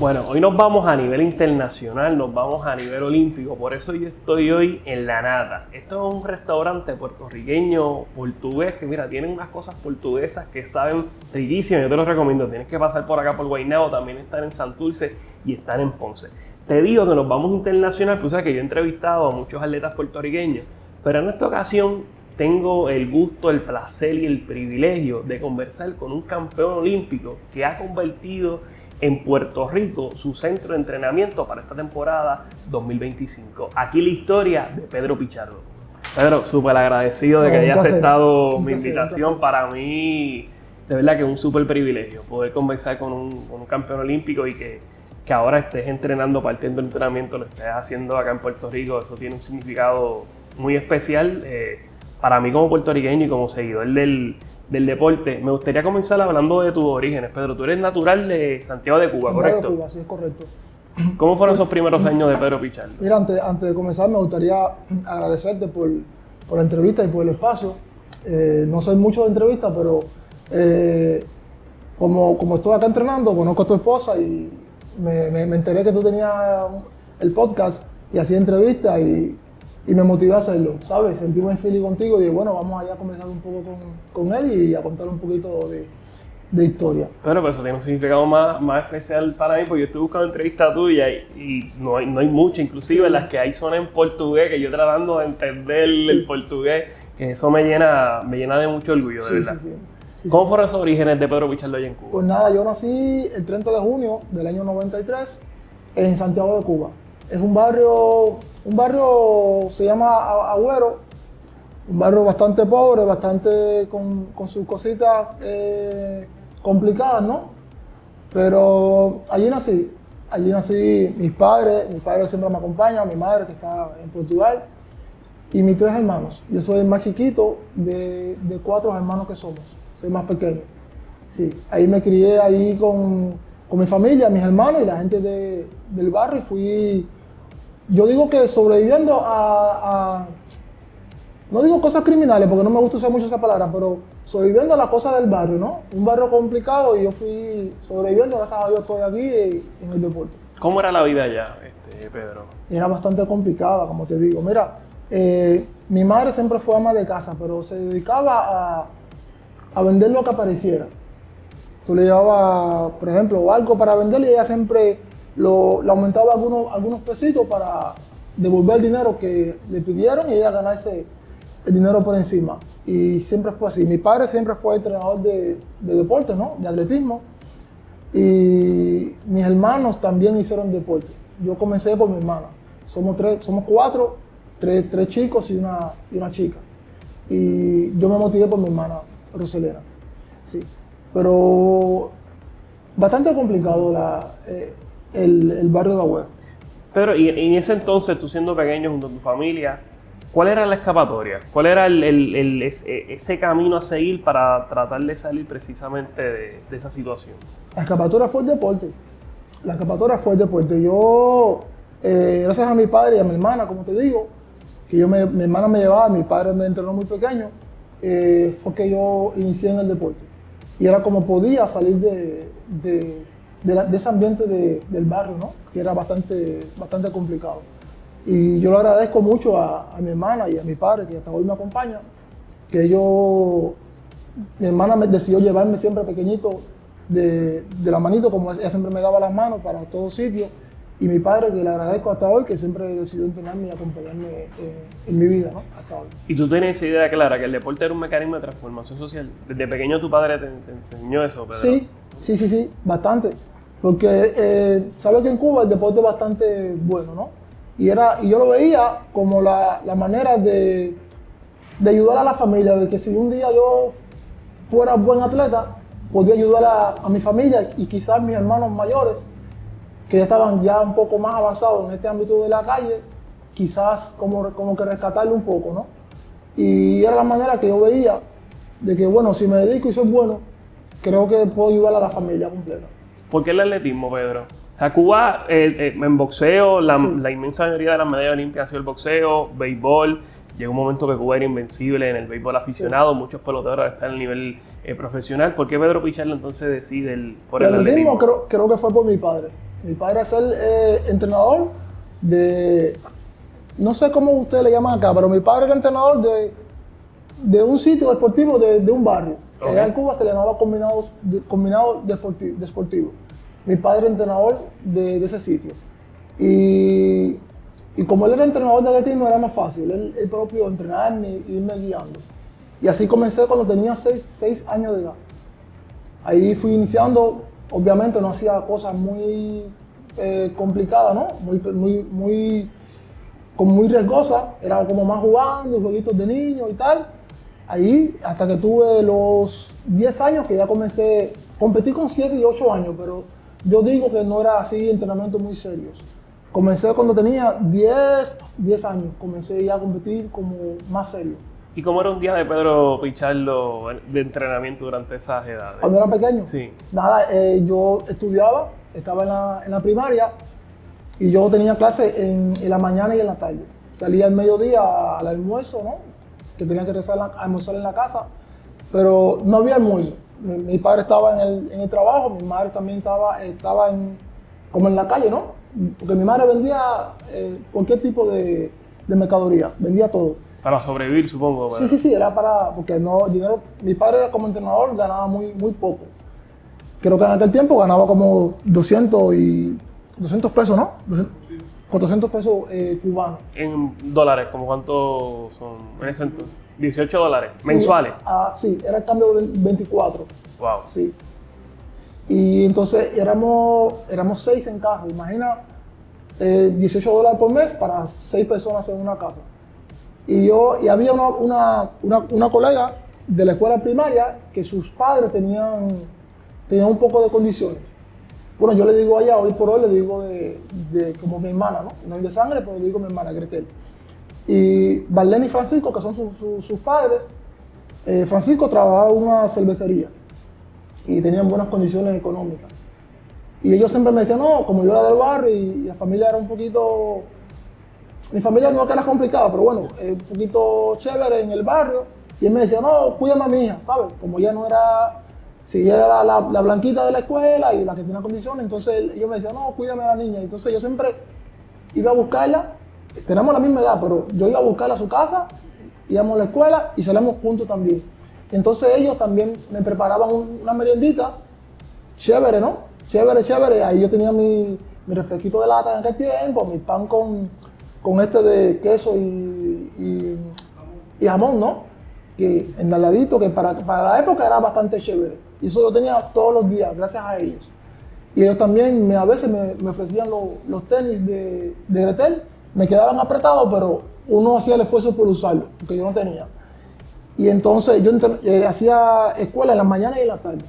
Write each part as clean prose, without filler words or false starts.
Bueno, hoy nos vamos a nivel internacional, nos vamos a nivel olímpico, por eso yo estoy hoy en La Nata. Esto es un restaurante puertorriqueño, portugués, que mira, tienen unas cosas portuguesas que saben riquísimas, yo te lo recomiendo, tienes que pasar por acá por Guaynabo, también están en Santurce y están en Ponce. Te digo que nos vamos internacional, pues sabes que yo he entrevistado a muchos atletas puertorriqueños, pero en esta ocasión tengo el gusto, el placer y el privilegio de conversar con un campeón olímpico que ha convertido en Puerto Rico su centro de entrenamiento para esta temporada 2025. Aquí la historia de Pedro Pichardo. Pedro, súper agradecido de que hayas aceptado mi invitación. Para mí, de verdad que es un súper privilegio poder conversar con un campeón olímpico y que ahora estés entrenando, partiendo del entrenamiento, lo estés haciendo acá en Puerto Rico. Eso tiene un significado muy especial para mí como puertorriqueño y como seguidor del deporte. Me gustaría comenzar hablando de tus orígenes. Pedro, tú eres natural de Santiago de Cuba, ¿correcto? Santiago de Cuba, sí, es correcto. ¿Cómo fueron esos primeros años de Pedro Pichardo? Mira, antes de comenzar me gustaría agradecerte por la entrevista y por el espacio. No soy mucho de entrevistas, pero como estoy acá entrenando, conozco a tu esposa y me enteré que tú tenías el podcast y hacía entrevistas y me motivé a hacerlo, ¿sabes? Sentí muy feliz contigo y dije, bueno, vamos allá a conversar un poco con él y a contar un poquito de historia. Bueno, pues eso tiene un significado más especial para mí, porque yo estoy buscando entrevistas tuyas y no hay muchas, inclusive sí. Las que hay son en portugués, que yo tratando de entender el portugués, que eso me llena de mucho orgullo, de verdad. Sí, ¿cómo fueron esos orígenes de Pedro Pichardo allá en Cuba? Pues nada, yo nací el 30 de junio del año 93 en Santiago de Cuba. Es un barrio se llama Agüero, un barrio bastante pobre, bastante con sus cositas complicadas, ¿no? Pero allí nací, mis padres siempre me acompañan, mi madre que está en Portugal, y mis 3 hermanos. Yo soy el más chiquito de 4 hermanos que somos, soy más pequeño. Sí, ahí me crié ahí con mi familia, mis hermanos y la gente del barrio y fui... Yo digo que sobreviviendo a no digo cosas criminales porque no me gusta usar mucho esa palabra, pero sobreviviendo a las cosas del barrio, ¿no? Un barrio complicado y yo fui sobreviviendo, gracias a Dios estoy aquí en el deporte. ¿Cómo era la vida allá, Pedro? Era bastante complicada, como te digo. Mira, mi madre siempre fue ama de casa, pero se dedicaba a vender lo que apareciera. Tú le llevabas, por ejemplo, algo para vender y ella siempre le aumentaba algunos pesitos para devolver el dinero que le pidieron y ella ganarse el dinero por encima. Y siempre fue así. Mi padre siempre fue entrenador de deporte, ¿no? De atletismo. Y mis hermanos también hicieron deporte. Yo comencé por mi hermana. Somos 4, 3 chicos y una chica. Y yo me motivé por mi hermana, Roselena. Sí. Pero bastante complicado el barrio de Agüero. Pedro, y en ese entonces, tú siendo pequeño junto a tu familia, ¿cuál era la escapatoria? ¿Cuál era ese camino a seguir para tratar de salir precisamente de esa situación? La escapatoria fue el deporte. Yo, gracias a mi padre y a mi hermana, como te digo, que mi hermana me llevaba, mi padre me entrenó muy pequeño, fue que yo inicié en el deporte. Y era como podía salir de ese ambiente del barrio, ¿no? Que era bastante complicado. Y yo le agradezco mucho a mi hermana y a mi padre, que hasta hoy me acompañan, que mi hermana me decidió llevarme siempre pequeñito de la manito, como ella siempre me daba las manos para todos sitios, y mi padre, que le agradezco hasta hoy, que siempre decidió entrenarme y acompañarme en mi vida, ¿no? Hasta hoy. ¿Y tú tienes esa idea clara, que el deporte era un mecanismo de transformación social? ¿Desde pequeño tu padre te enseñó eso, Pedro? Sí, bastante. Porque sabes que en Cuba el deporte es bastante bueno, ¿no? Y yo lo veía como la manera de ayudar a la familia, de que si un día yo fuera buen atleta, podía ayudar a mi familia y quizás mis hermanos mayores, que ya estaban ya un poco más avanzados en este ámbito de la calle, quizás como que rescatarle un poco, ¿no? Y era la manera que yo veía de que, bueno, si me dedico y soy bueno, creo que puedo ayudar a la familia completa. ¿Por qué el atletismo, Pedro? O sea, Cuba, en boxeo, la inmensa mayoría de las medallas olímpicas ha sido el boxeo, béisbol. Llegó un momento que Cuba era invencible en el béisbol aficionado, muchos peloteros están en el nivel profesional. ¿Por qué Pedro Pichardo entonces decide por el atletismo? Creo que fue por mi padre. Mi padre es el entrenador de, no sé cómo ustedes le llaman acá, pero mi padre era entrenador de un sitio deportivo de un barrio. Okay. Allá en Cuba se le llamaba combinado deportivo. Mi padre era entrenador de ese sitio. Y como él era entrenador de atletismo, era más fácil. Él propio entrenarme y irme guiando. Y así comencé cuando tenía 6 años de edad. Ahí fui iniciando, obviamente no hacía cosas muy complicadas, ¿no? Muy riesgosas. Era como más jugando, jueguitos de niños y tal. Ahí, hasta que tuve los 10 años, que ya comencé, competí con 7 y 8 años, pero yo digo que no era así entrenamientos muy serios. Comencé cuando tenía 10 años, comencé ya a competir como más serio. ¿Y cómo era un día de Pedro Pichardo de entrenamiento durante esas edades? Cuando era pequeño, sí. Nada, yo estudiaba, estaba en la primaria y yo tenía clases en la mañana y en la tarde. Salía al mediodía al almuerzo, ¿no? Que tenía que almorzar en la casa, pero no había almuerzo. Mi padre estaba en el trabajo, mi madre también estaba como en la calle, ¿no? Porque mi madre vendía cualquier tipo de mercadería, vendía todo. Para sobrevivir, supongo. ¿Verdad? Sí, era porque no, dinero, mi padre como entrenador ganaba muy poco. Creo que en aquel tiempo ganaba como 200 pesos, ¿no? 400 pesos cubanos. En dólares, ¿como cuánto son? En ese entonces, $18 mensuales. Sí, era el cambio de 24. Wow. Sí. Y entonces éramos 6 en casa. Imagina $18 por mes para 6 personas en una casa. Y había una colega de la escuela primaria que sus padres tenían un poco de condiciones. Bueno, yo le digo a ella, hoy por hoy le digo como mi hermana, ¿no? No es de sangre, pero le digo mi hermana, Gretel. Y Marlene y Francisco, que son sus padres, Francisco trabajaba en una cervecería y tenían buenas condiciones económicas. Y ellos siempre me decían, no, como yo era del barrio y la familia era un poquito... Mi familia no era complicada, pero bueno, un poquito chévere en el barrio. Y él me decía, no, cuídame a mi hija, ¿sabes? Como ella no era... Si ella era la blanquita de la escuela y la que tenía condiciones, entonces ellos me decían, no, cuídame a la niña. Entonces yo siempre iba a buscarla, tenemos la misma edad, pero yo iba a buscarla a su casa, íbamos a la escuela y salíamos juntos también. Entonces ellos también me preparaban una meriendita, chévere, ¿no? Chévere. Ahí yo tenía mi refresquito de lata en aquel tiempo, mi pan con de queso y jamón, ¿no? Que enlaladito, que para la época era bastante chévere. Y eso yo tenía todos los días, gracias a ellos. Y ellos también a veces me ofrecían los tenis de Gretel. Me quedaban apretados, pero uno hacía el esfuerzo por usarlo, porque yo no tenía. Y entonces yo hacía escuela en la mañana y en la tarde.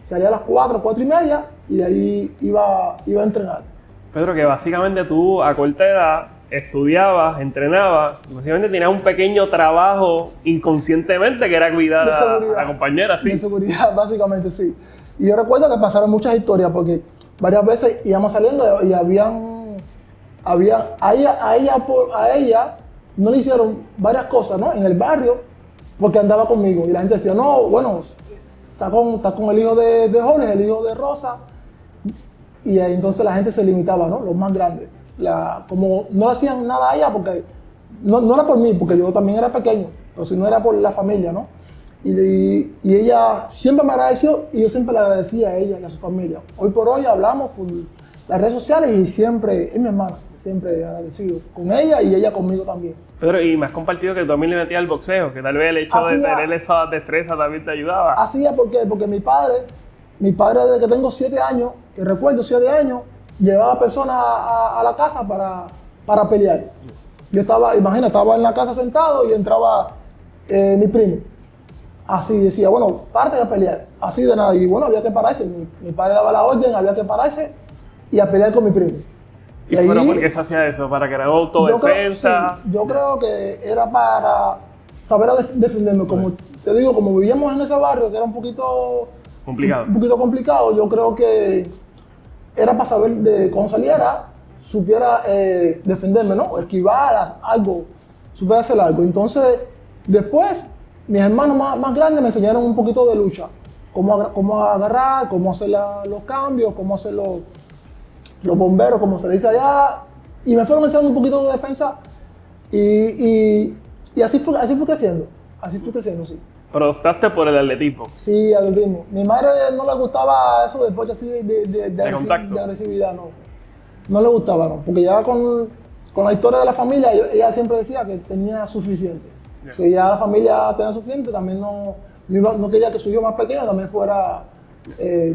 Salía a las 4:30 y de ahí iba a entrenar. Pedro, que básicamente tú a corta edad estudiabas, entrenabas, básicamente tenías un pequeño trabajo inconscientemente que era cuidar a la compañera, ¿sí? De seguridad, básicamente, sí. Y yo recuerdo que pasaron muchas historias porque varias veces íbamos saliendo y a ella no le hicieron varias cosas, ¿no? En el barrio, porque andaba conmigo. Y la gente decía, no, bueno, está con el hijo de Jorge, el hijo de Rosa. Y ahí entonces la gente se limitaba, ¿no? Los más grandes. Como no hacían nada a ella, porque no era por mí, porque yo también era pequeño, pero si no era por la familia, ¿no? Y ella siempre me agradeció y yo siempre le agradecía a ella y a su familia. Hoy por hoy hablamos por las redes sociales y siempre, es mi hermana, siempre agradecido con ella y ella conmigo también. Pedro, y me has compartido que tú también le metías al boxeo, que tal vez el hecho de tener esa destreza también te ayudaba. Hacía, ¿por qué? Porque mi padre desde que tengo 7 años, que recuerdo 7 años, llevaba personas a la casa para pelear. Yo estaba en la casa sentado y entraba mi primo. Así decía, bueno, parte a pelear. Así de nada. Y bueno, había que pararse. Mi padre daba la orden, había que pararse y a pelear con mi primo. ¿Y pero por qué se hacía eso? ¿Para crear autodefensa? Yo creo que era para saber defenderme. Como te digo, como vivíamos en ese barrio que era un poquito complicado, yo creo que era para saber cuando saliera, supiera defenderme, ¿no? Esquivar algo, supiera hacer algo. Entonces, después, mis hermanos más grandes me enseñaron un poquito de lucha. Cómo agarrar, cómo hacer los cambios, cómo hacer los bomberos, como se le dice allá, y me fueron enseñando un poquito de defensa y así fue creciendo, sí. Pero optaste por el atletismo. Sí, atletismo. Mi madre no le gustaba eso de deporte así de contacto. agresividad, no. No le gustaba, no, porque ya con la historia de la familia, ella siempre decía que tenía suficiente. Yeah. Que ya la familia tenía suficiente, también no quería que su hijo más pequeño también fuera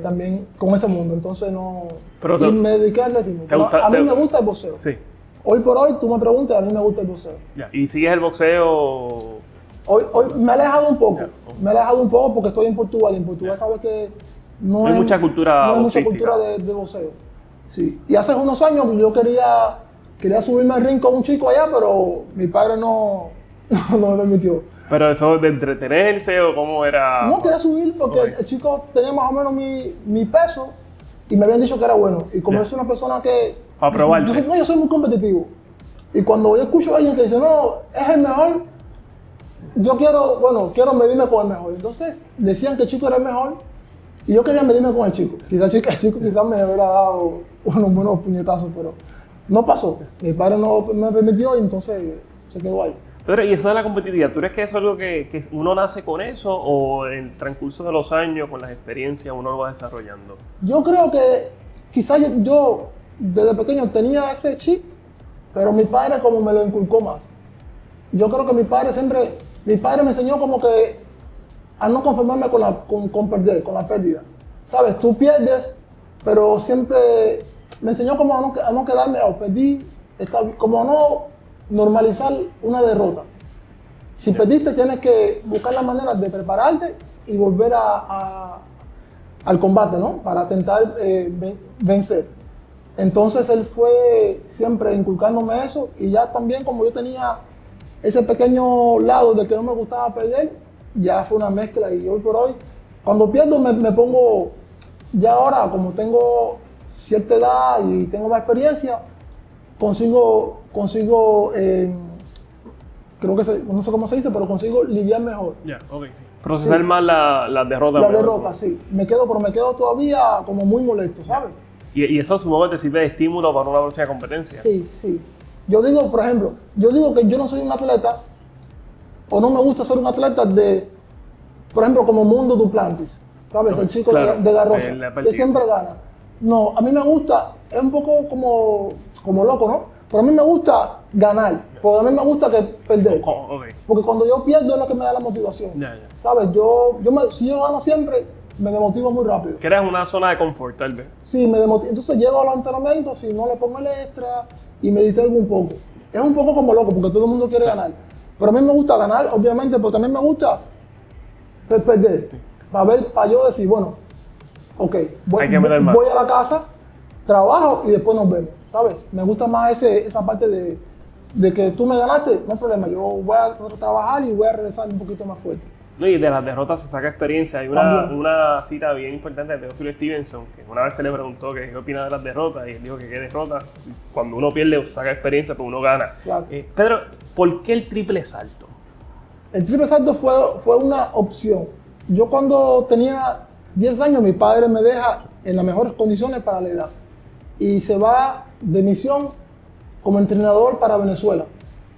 también con ese mundo. Entonces y me dediqué al atletismo. A mí me gusta el boxeo. Sí. Hoy por hoy, tú me preguntas, a mí me gusta el boxeo. Yeah. ¿Y sigues el boxeo? Hoy me he alejado un poco. Yeah. Me he alejado un poco porque estoy en Portugal. Y en Portugal sabes que no hay mucha cultura no hay mucha cultura de boxeo. Sí. Y hace unos años yo quería subirme al ring con un chico allá, pero mi padre no me permitió. ¿Pero eso de entretenerse o cómo era? No, quería subir porque el chico tenía más o menos mi peso y me habían dicho que era bueno. Y como es una persona que... Para probarte. Yo soy muy competitivo. Y cuando yo escucho a alguien que dice, no, es el mejor, yo quiero medirme con el mejor. Entonces decían que el chico era el mejor y yo quería medirme con el chico. Quizás el chico me hubiera dado unos buenos puñetazos, pero no pasó. Mi padre no me permitió y entonces se quedó ahí. Pero, ¿y eso de la competitividad? ¿Tú crees que eso es algo que uno nace con eso o en el transcurso de los años, con las experiencias, uno lo va desarrollando? Yo creo que quizás yo desde pequeño tenía ese chip, pero mi padre como me lo inculcó más. Yo creo que mi padre me enseñó como que a no conformarme con perder, con la pérdida. ¿Sabes? Tú pierdes, pero siempre me enseñó como a no quedarme, perdí, como a no normalizar una derrota. Si perdiste, tienes que buscar la manera de prepararte y volver al combate, ¿no? Para intentar vencer. Entonces él fue siempre inculcándome eso y ya también como yo tenía ese pequeño lado de que no me gustaba perder, ya fue una mezcla y hoy por hoy, cuando pierdo me pongo, ya ahora como tengo cierta edad y tengo más experiencia, consigo creo que no sé cómo se dice, pero consigo lidiar mejor. Ya, ok, sí. Procesar más las derrotas. La derrota, sí. Pero me quedo todavía como muy molesto, ¿sabes? Y eso supongo que te sirve de estímulo para una próxima competencia. Sí, sí. Yo digo, por ejemplo, que yo no soy un atleta, o no me gusta ser un atleta por ejemplo, como Mundo Duplantis, ¿sabes? El chico claro, de Garrocha, que siempre gana. No, a mí me gusta, es un poco como loco, ¿no? Pero a mí me gusta ganar, porque a mí me gusta perder. Okay. Porque cuando yo pierdo es lo que me da la motivación. Ya. ¿Sabes? Si yo gano siempre, me demotivo muy rápido. Creas una zona de confort, tal vez. Sí, me demotivo. Entonces llego a los entrenamientos y no le pongo el extra y me distraigo un poco. Es un poco como loco, porque todo el mundo quiere ganar. Pero a mí me gusta ganar, obviamente, pero también me gusta perder. Para yo decir, bueno, ok, voy a la casa, trabajo y después nos vemos, ¿sabes? Me gusta más esa parte de que tú me ganaste, no hay problema, yo voy a trabajar y voy a regresar un poquito más fuerte. No, y de las derrotas se saca experiencia. Hay una cita bien importante de Teófilo Stevenson, que una vez se le preguntó qué opina de las derrotas, y él dijo que qué derrota, cuando uno pierde saca experiencia, pero uno gana. Claro. Pedro, ¿por qué el triple salto? El triple salto fue una opción. Yo cuando tenía 10 años, mi padre me deja en las mejores condiciones para la edad. Y se va de misión como entrenador para Venezuela.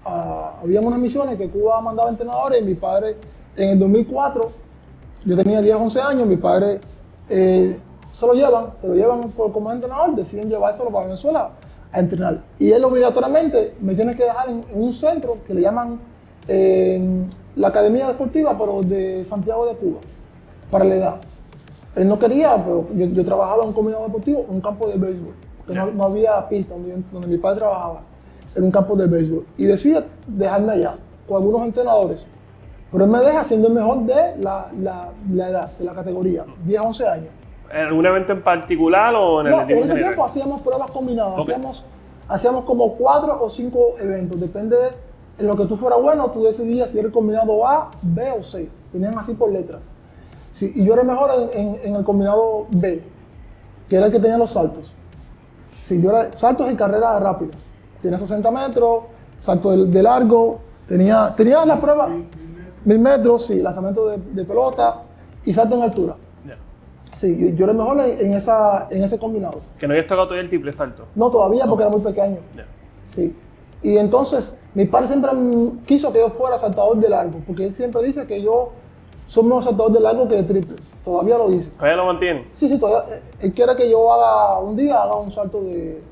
Había unas misiones que Cuba mandaba entrenadores y mi padre, en el 2004, yo tenía 10, 11 años, mi padre se lo llevan como entrenador, deciden llevárselo para Venezuela a entrenar. Y él obligatoriamente me tiene que dejar en un centro que le llaman la Academia Deportiva, pero de Santiago de Cuba, para la edad. Él no quería, pero yo trabajaba en un combinado deportivo, en un campo de béisbol, que no había pista donde mi padre trabajaba, en un campo de béisbol. Y decide dejarme allá con algunos entrenadores. Pero él me deja siendo el mejor de la edad, de la categoría, 10, 11 años. ¿En algún evento en particular o en el en ese tiempo hacíamos pruebas combinadas, okay. hacíamos como 4 o 5 eventos, depende en lo que tú fueras bueno, tú decidías si era el combinado A, B o C, tenían así por letras. Sí, y yo era mejor en el combinado B, que era el que tenía los saltos. Sí, yo era saltos y carreras rápidas, tenía 60 metros, salto de largo, tenía la prueba 1000 metros, sí, lanzamiento de pelota y salto en altura. Sí, yo era el mejor en ese combinado. Que no habías tocado todavía el triple salto. No, todavía porque era muy pequeño. Ya. Sí. Y entonces, mi padre siempre quiso que yo fuera saltador de largo, porque él siempre dice que yo soy mejor saltador de largo que de triple. Todavía lo dice. ¿Todavía lo mantiene? Sí, sí, todavía. Él quiere que yo un día haga un salto de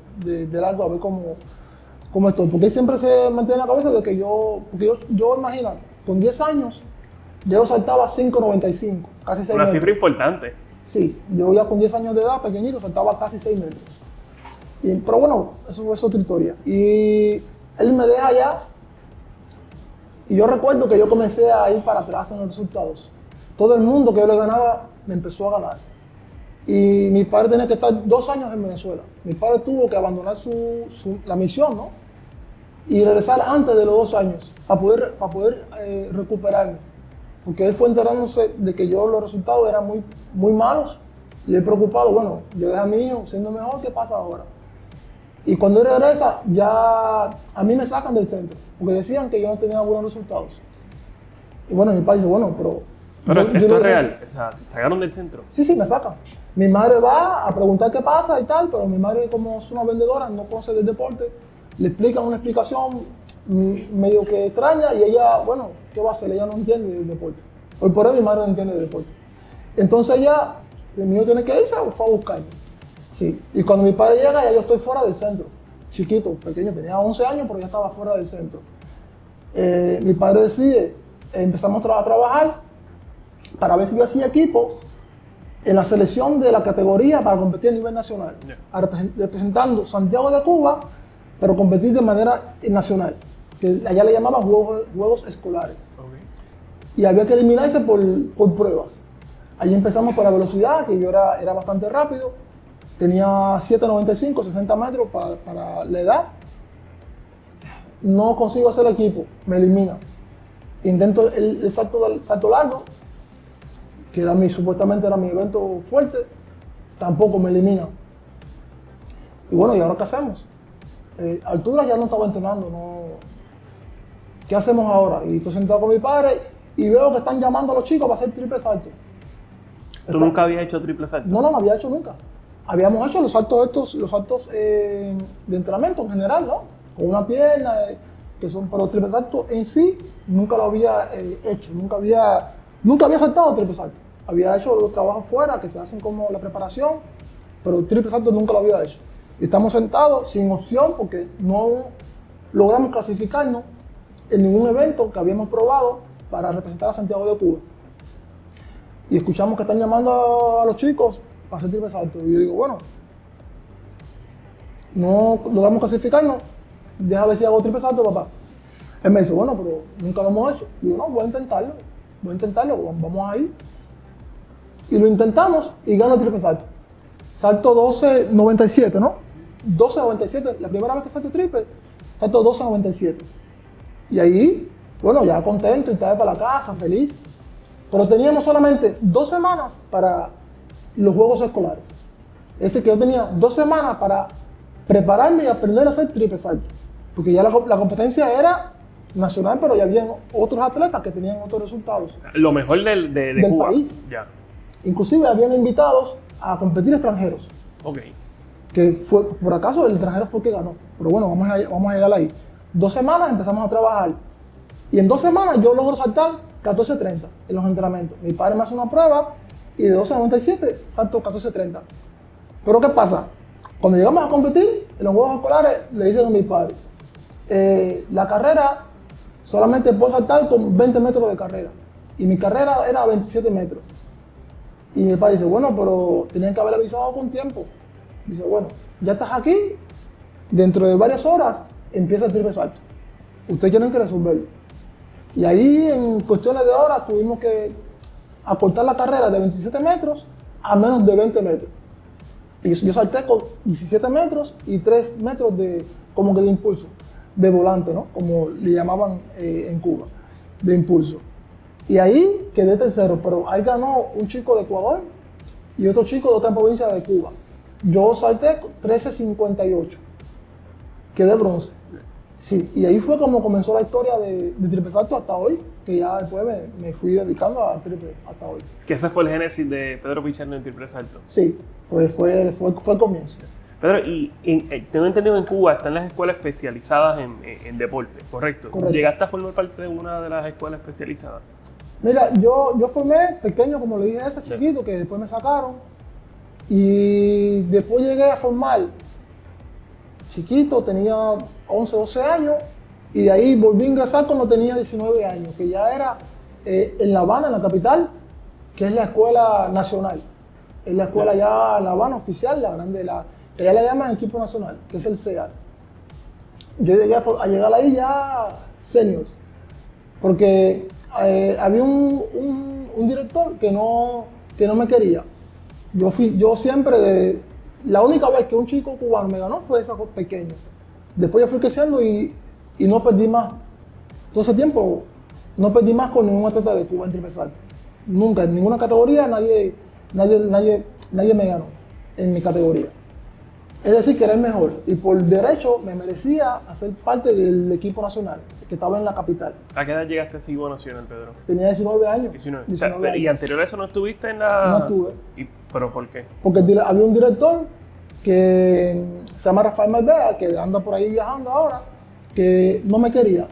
largo a ver cómo estoy. Porque él siempre se mantiene en la cabeza de que yo imagino, con 10 años, yo saltaba 5,95, casi 6 Una metros. cifra importante. Sí, yo ya con 10 años de edad, pequeñito, saltaba casi 6 metros. Pero bueno, eso es otra historia. Y él me deja allá. Y yo recuerdo que yo comencé a ir para atrás en los resultados. Todo el mundo que yo le ganaba me empezó a ganar. Y mi padre tenía que estar 2 años en Venezuela. Mi padre tuvo que abandonar la misión, ¿no? Y regresar antes de los 2 años para poder recuperarme. Porque él fue enterándose de que los resultados eran muy malos. Y él preocupado, bueno, yo dejé a mi hijo siendo mejor, ¿qué pasa ahora? Y cuando él regresa, ya a mí me sacan del centro, porque decían que yo no tenía buenos resultados. Y bueno, mi padre dice, bueno, pero... Pero yo esto le es dije, real, o sea, te sacaron del centro. Sí, me sacan. Mi madre va a preguntar qué pasa y tal, pero mi madre, como es una vendedora, no conoce del deporte, le explican una explicación medio que extraña y ella, bueno, ¿qué va a hacer? Ella no entiende del deporte. Hoy por hoy mi madre no entiende del deporte. Entonces ella, mi hijo tiene que irse a buscarme. Sí, y cuando mi padre llega, ya yo estoy fuera del centro. Chiquito, pequeño, tenía 11 años, pero ya estaba fuera del centro. Mi padre decide, empezamos a trabajar para ver si yo hacía equipos en la selección de la categoría para competir a nivel nacional, representando Santiago de Cuba, pero competir de manera nacional, que allá le llamaban juegos escolares. Okay. Y había que eliminarse por pruebas. Allí empezamos por la velocidad, que yo era bastante rápido, tenía 7,95, 60 metros para la edad. No consigo hacer equipo, me eliminan. Intento el salto largo, que supuestamente era mi evento fuerte, tampoco me eliminan. Y bueno, ¿y ahora qué hacemos? Altura ya no estaba entrenando, no. ¿Qué hacemos ahora? Y estoy sentado con mi padre y veo que están llamando a los chicos para hacer triple salto. ¿Tú nunca habías hecho triple salto? No había hecho nunca. Habíamos hecho los saltos de entrenamiento en general, ¿no? Con una pierna, que son, pero triple salto en sí nunca lo había hecho, nunca había saltado triple salto. Había hecho los trabajos fuera que se hacen como la preparación, pero triple salto nunca lo había hecho. Y estamos sentados sin opción porque no logramos clasificarnos en ningún evento que habíamos probado para representar a Santiago de Cuba. Y escuchamos que están llamando a los chicos para hacer triple salto. Y yo digo, bueno, no logramos clasificarnos, deja ver si hago triple salto, papá. Él me dice, bueno, pero nunca lo hemos hecho. Y yo, no, voy a intentarlo, vamos a ir. Y lo intentamos y gano el triple salto. Salto 12,97, ¿no? 12,97, la primera vez que salto triple, salto 12,97. Y ahí, bueno, ya contento y estaba para la casa, feliz. Pero teníamos solamente 2 semanas para los juegos escolares. Ese que yo tenía 2 semanas para prepararme y aprender a hacer triple salto. Porque ya la competencia era nacional, pero ya habían otros atletas que tenían otros resultados. Lo mejor del Cuba. País. Ya. Inclusive habían invitados a competir extranjeros. Ok. Que fue, por acaso el extranjero fue el que ganó. Pero bueno, vamos a llegar ahí. 2 semanas empezamos a trabajar. Y en 2 semanas yo logro saltar 14.30 en los entrenamientos. Mi padre me hace una prueba y de 12.97 salto 14.30. Pero ¿qué pasa? Cuando llegamos a competir en los juegos escolares, le dicen a mi padre, la carrera solamente puedo saltar con 20 metros de carrera. Y mi carrera era 27 metros. Y mi padre dice, bueno, pero tenían que haber avisado con tiempo. Dice, bueno, ya estás aquí, dentro de varias horas empieza el triple salto. Ustedes tienen que resolverlo. Y ahí, en cuestiones de horas, tuvimos que acortar la carrera de 27 metros a menos de 20 metros. Y yo salté con 17 metros y 3 metros como que de impulso, de volante, ¿no? Como le llamaban en Cuba, de impulso. Y ahí quedé tercero, pero ahí ganó un chico de Ecuador y otro chico de otra provincia de Cuba. Yo salté 13.58, quedé bronce. Sí, y ahí fue como comenzó la historia de triple salto hasta hoy. que ya después me fui dedicando al triple hasta hoy. Que ese fue el génesis de Pedro Pichardo en triple salto. Sí, pues fue el comienzo. Pedro, tengo entendido que en Cuba están las escuelas especializadas en deporte, ¿correcto? Correcto. ¿Llegaste a formar parte de una de las escuelas especializadas? Mira, yo formé pequeño, como le dije a ese chiquito, que después me sacaron. Y después llegué a formar chiquito, tenía 11, 12 años. Y de ahí volví a ingresar cuando tenía 19 años, que ya era en La Habana, en la capital, que es la escuela nacional. Es la escuela ya La Habana oficial, la grande, que ya la llaman equipo nacional, que es el CEAR. Yo llegué a llegar ahí ya seniors, porque había un director que no me quería. Yo siempre, la única vez que un chico cubano me ganó fue esa pequeño. Después yo fui creciendo y no perdí más. Todo ese tiempo no perdí más con ningún atleta de Cuba en triple salto. Nunca, en ninguna categoría nadie me ganó en mi categoría. Es decir, que era el mejor. Y por derecho me merecía hacer parte del equipo nacional, que estaba en la capital. ¿A qué edad llegaste a ese equipo nacional, Pedro? Tenía 19 años. 19. 19 años. ¿Y anterior a eso no estuviste en la...? No estuve. ¿Pero por qué? Porque había un director que se llama Rafael Malvea, que anda por ahí viajando ahora, que no me quería.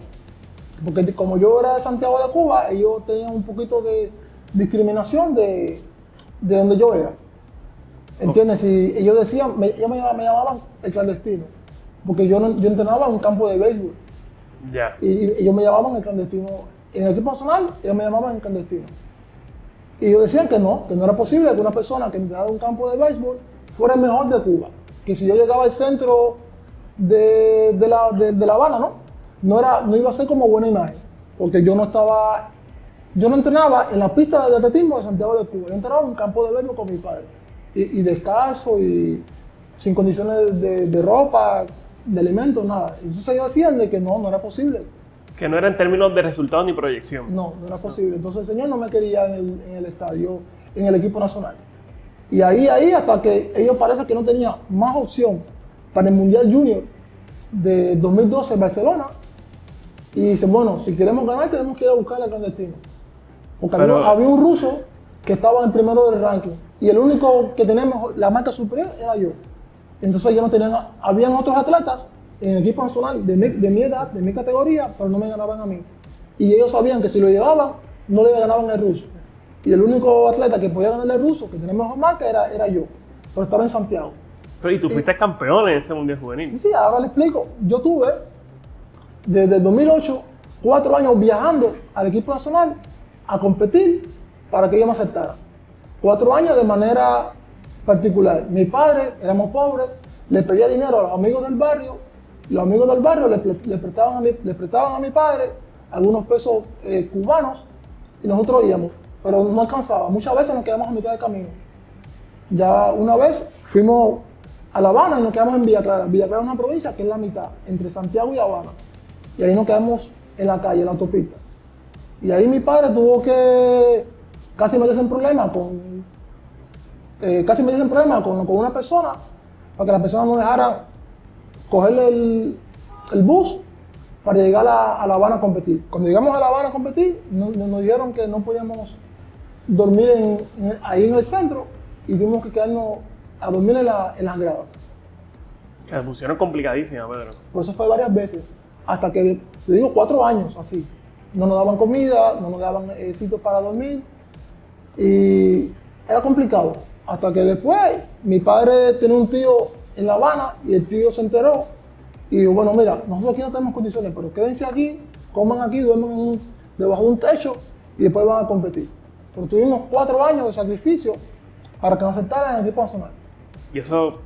Porque como yo era de Santiago de Cuba, ellos tenían un poquito de discriminación de donde yo era. ¿Entiendes? Si ellos decían, ellos me llamaban el clandestino, porque yo entrenaba en un campo de béisbol. Ya. Y ellos me llamaban el clandestino. En el equipo nacional, ellos me llamaban el clandestino. Y ellos decían que no era posible que una persona que entrenara en un campo de béisbol fuera el mejor de Cuba. Que si yo llegaba al centro de La Habana, no iba a ser como buena imagen. Porque yo no entrenaba en la pista de atletismo de Santiago de Cuba. Yo entrenaba en un campo de béisbol con mi padre. Y descalzo y sin condiciones de ropa, de alimentos, nada. Entonces ellos decían de que no era posible. Que no era en términos de resultados ni proyección. No era posible. Entonces el señor no me quería en el estadio, en el equipo nacional. Y ahí hasta que ellos parece que no tenían más opción para el Mundial Junior de 2012 en Barcelona. Y dicen, bueno, si queremos ganar tenemos que ir a buscar al clandestino. Porque había un ruso que estaba en primero del ranking. Y el único que tenemos la marca superior era yo. Entonces ellos no tenían, habían otros atletas en el equipo nacional de mi edad, de mi categoría, pero no me ganaban a mí. Y ellos sabían que si lo llevaban, no le ganaban al ruso. Y el único atleta que podía ganarle al ruso, que tenía mejor marca, era yo. Pero estaba en Santiago. Pero y tú fuiste campeón en ese Mundial Juvenil. Sí, ahora le explico. Yo tuve, desde el 2008, 4 años viajando al equipo nacional a competir para que ellos me aceptaran. 4 años de manera particular. Mi padre, éramos pobres, le pedía dinero a los amigos del barrio. Los amigos del barrio le prestaban a mi padre algunos pesos cubanos y nosotros íbamos. Pero no alcanzaba. Muchas veces nos quedamos a mitad de camino. Ya una vez fuimos a La Habana y nos quedamos en Villa Clara. Villa Clara es una provincia que es la mitad, entre Santiago y Habana. Y ahí nos quedamos en la calle, en la autopista. Y ahí mi padre tuvo que casi meterse en problemas con una persona para que la persona no dejara cogerle el bus para llegar a La Habana a competir. Cuando llegamos a La Habana a competir, nos dijeron que no podíamos dormir ahí en el centro y tuvimos que quedarnos a dormir en las gradas. Que la pusieron complicadísima, Pedro. Por eso fue varias veces, hasta que, te digo, 4 años así. No nos daban comida, no nos daban sitios para dormir y era complicado. Hasta que después mi padre tenía un tío en La Habana y el tío se enteró y dijo, bueno, mira, nosotros aquí no tenemos condiciones, pero quédense aquí, coman aquí, duerman debajo de un techo y después van a competir. Pero tuvimos 4 años de sacrificio para que nos aceptaran en el equipo nacional. Y eso,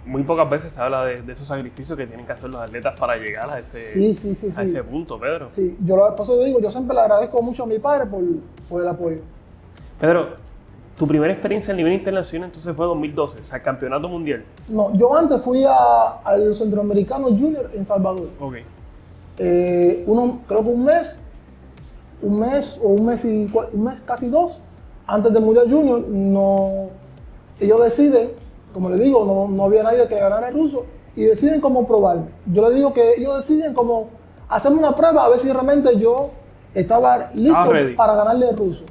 muy pocas veces se habla de esos sacrificios que tienen que hacer los atletas para llegar a ese, ese punto, Pedro. Sí, por eso digo, yo siempre le agradezco mucho a mi padre por el apoyo. Pedro, tu primera experiencia a nivel internacional entonces fue 2012, o sea, campeonato mundial. No, yo antes fui al Centroamericano Junior en Salvador. Ok. Creo que un mes casi 2, antes del Mundial Junior, ellos deciden, como les digo, no había nadie que ganara el ruso, y deciden cómo probarme. Yo les digo que ellos deciden como hacerme una prueba a ver si realmente yo estaba listo ready. para ganarle al ruso.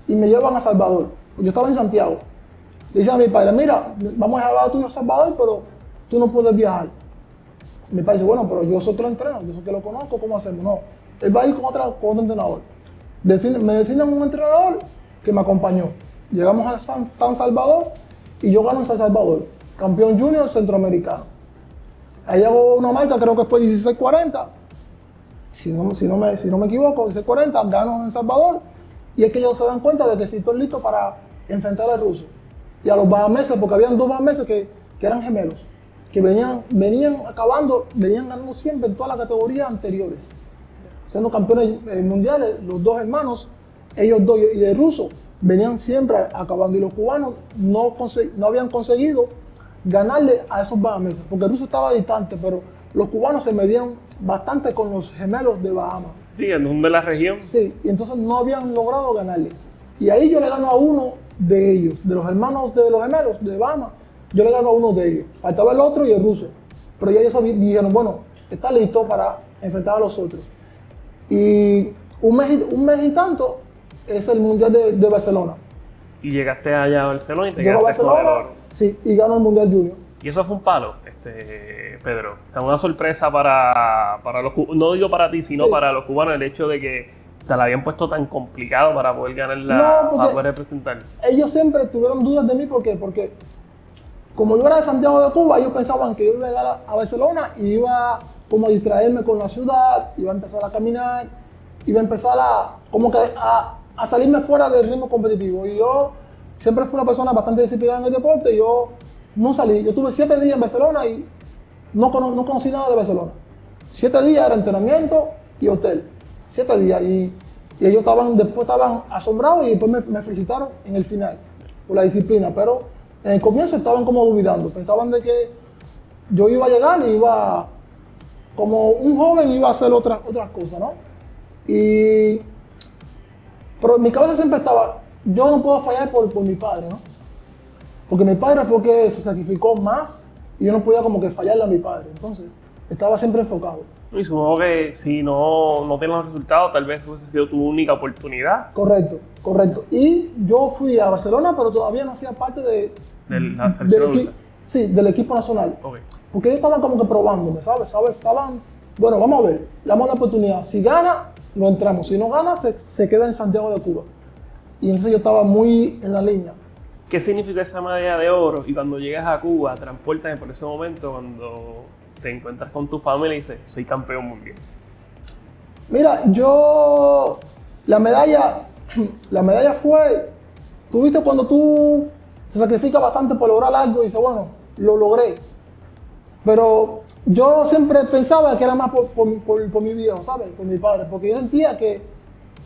Y me llevan a Salvador. Yo estaba en Santiago. Le dicen a mi padre, mira, vamos a llevar a tu hijo a Salvador, pero tú no puedes viajar. Mi padre dice, bueno, pero yo soy que lo entreno, yo soy que lo conozco, ¿cómo hacemos? No, él va a ir con otro entrenador. Me designan un entrenador que me acompañó. Llegamos a San Salvador y yo gano en San Salvador, campeón junior centroamericano. Ahí hago una marca, creo que fue 16:40, si no me equivoco, 16:40, gano en Salvador. Y es que ellos se dan cuenta de que sí estoy listo para enfrentar al ruso. Y a los bahameses, porque habían 2 bahameses que eran gemelos, que venían ganando siempre en todas las categorías anteriores, siendo campeones mundiales, los 2 hermanos, ellos 2 y el ruso, venían siempre acabando. Y los cubanos no habían conseguido ganarle a esos bahameses, porque el ruso estaba distante, pero los cubanos se medían bastante con los gemelos de Bahamas. Sí, en de la región. Sí, y entonces no habían logrado ganarle. Y ahí yo le gano a uno de ellos, de los hermanos de los gemelos de Bahamas, yo le gano a uno de ellos. Faltaba el otro y el ruso. Pero ya ellos dijeron, bueno, está listo para enfrentar a los otros. Y un mes y tanto es el Mundial de Barcelona. Y llegaste allá a Barcelona y te Llego a quedaste con el Barcelona, oro. sí, y gano el Mundial Junior. Y eso fue un palo, Pedro. O sea, una sorpresa para los cubanos. No digo para ti, sino Sí. para los cubanos, el hecho de que te la habían puesto tan complicado para poder ganar No, porque para poder representar. ellos siempre tuvieron dudas de mí, ¿por qué? Porque como yo era de Santiago de Cuba, ellos pensaban que yo iba a llegar a Barcelona y iba como a distraerme con la ciudad, iba a empezar a caminar, iba a empezar a salirme fuera del ritmo competitivo. Y yo siempre fui una persona bastante disciplinada en el deporte, y yo no salí. Yo tuve 7 días en Barcelona y no conocí nada de Barcelona. 7 días era entrenamiento y hotel. 7 días. Y ellos después estaban asombrados y después me felicitaron en el final por la disciplina. Pero en el comienzo estaban como dudando. Pensaban de que yo iba a llegar y iba, como un joven, iba a hacer otras cosas, ¿no? Pero en mi cabeza siempre estaba, yo no puedo fallar por mi padre, ¿no? Porque mi padre fue el que se sacrificó más y yo no podía como que fallarle a mi padre. Entonces, estaba siempre enfocado. Y supongo que si no tienes los resultados, tal vez hubiese sido tu única oportunidad Correcto, correcto. Y yo fui a Barcelona, pero todavía no hacía parte de la selección adulta. sí, del equipo nacional. Ok. Porque ellos estaban como que probándome, ¿sabes? Estaban, bueno, vamos a ver, le damos la oportunidad. Si gana, lo entramos. Si no gana, se queda en Santiago de Cuba. Y entonces yo estaba muy en la línea. ¿Qué significa esa medalla de oro? Y cuando llegas a Cuba, transportame por ese momento cuando te encuentras con tu familia y dices, soy campeón mundial. Mira, la medalla fue, tú viste cuando tú te sacrificas bastante por lograr algo y dices, bueno, lo logré. Pero yo siempre pensaba que era más por mi viejo, ¿sabes? Por mi padre, porque yo sentía que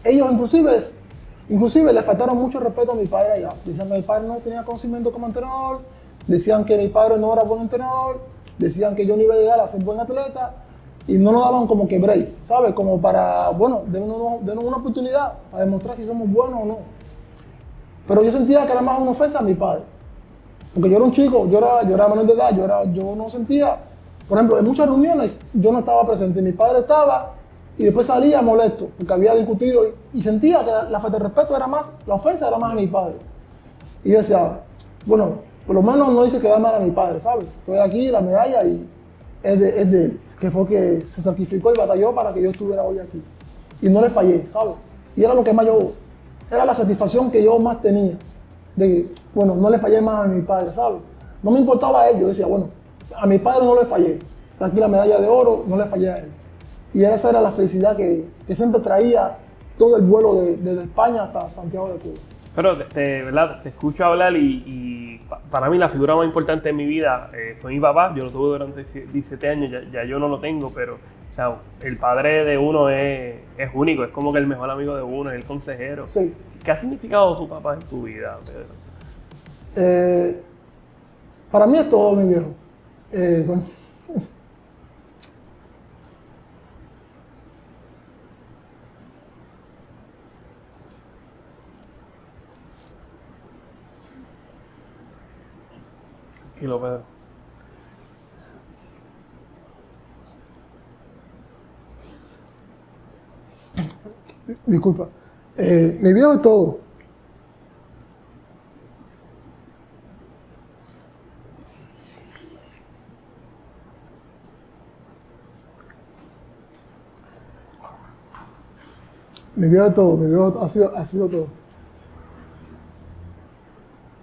ellos inclusive le faltaron mucho respeto a mi padre allá. Decían que mi padre no tenía conocimiento como entrenador, decían que mi padre no era buen entrenador, decían que yo no iba a llegar a ser buen atleta y no nos daban como que break, ¿sabes? Como para, bueno, denos una oportunidad para demostrar si somos buenos o no. Pero yo sentía que era más una ofensa a mi padre. Porque yo era un chico, yo era menor de edad, yo no sentía, por ejemplo, en muchas reuniones yo no estaba presente, mi padre estaba y después salía molesto porque había discutido y sentía que la falta de respeto era más, la ofensa era más a mi padre. Y yo decía, bueno, por lo menos no hice quedar mal a mi padre, ¿sabes? Estoy aquí, la medalla y es de él, que fue que se sacrificó y batalló para que yo estuviera hoy aquí. Y no le fallé, ¿sabes? Y era lo que más era la satisfacción que yo más tenía. De, bueno, no le fallé más a mi padre, ¿sabes? No me importaba a él, yo decía, bueno, a mi padre no le fallé. Está aquí la medalla de oro, no le fallé a él. Y esa era la felicidad que siempre traía todo el vuelo desde España hasta Santiago de Cuba. Pero ¿verdad? Te escucho hablar y para mí la figura más importante de mi vida fue mi papá. Yo lo tuve durante 17 años, ya yo no lo tengo, pero o sea, el padre de uno es único, es como que el mejor amigo de uno, es el consejero. Sí. ¿Qué ha significado tu papá en tu vida, Pedro? Para mí es todo, mi viejo. Bueno. Tranquilo, Pedro. disculpa. Mi viejo es todo. Mi viejo es todo, mi viejo ha sido todo.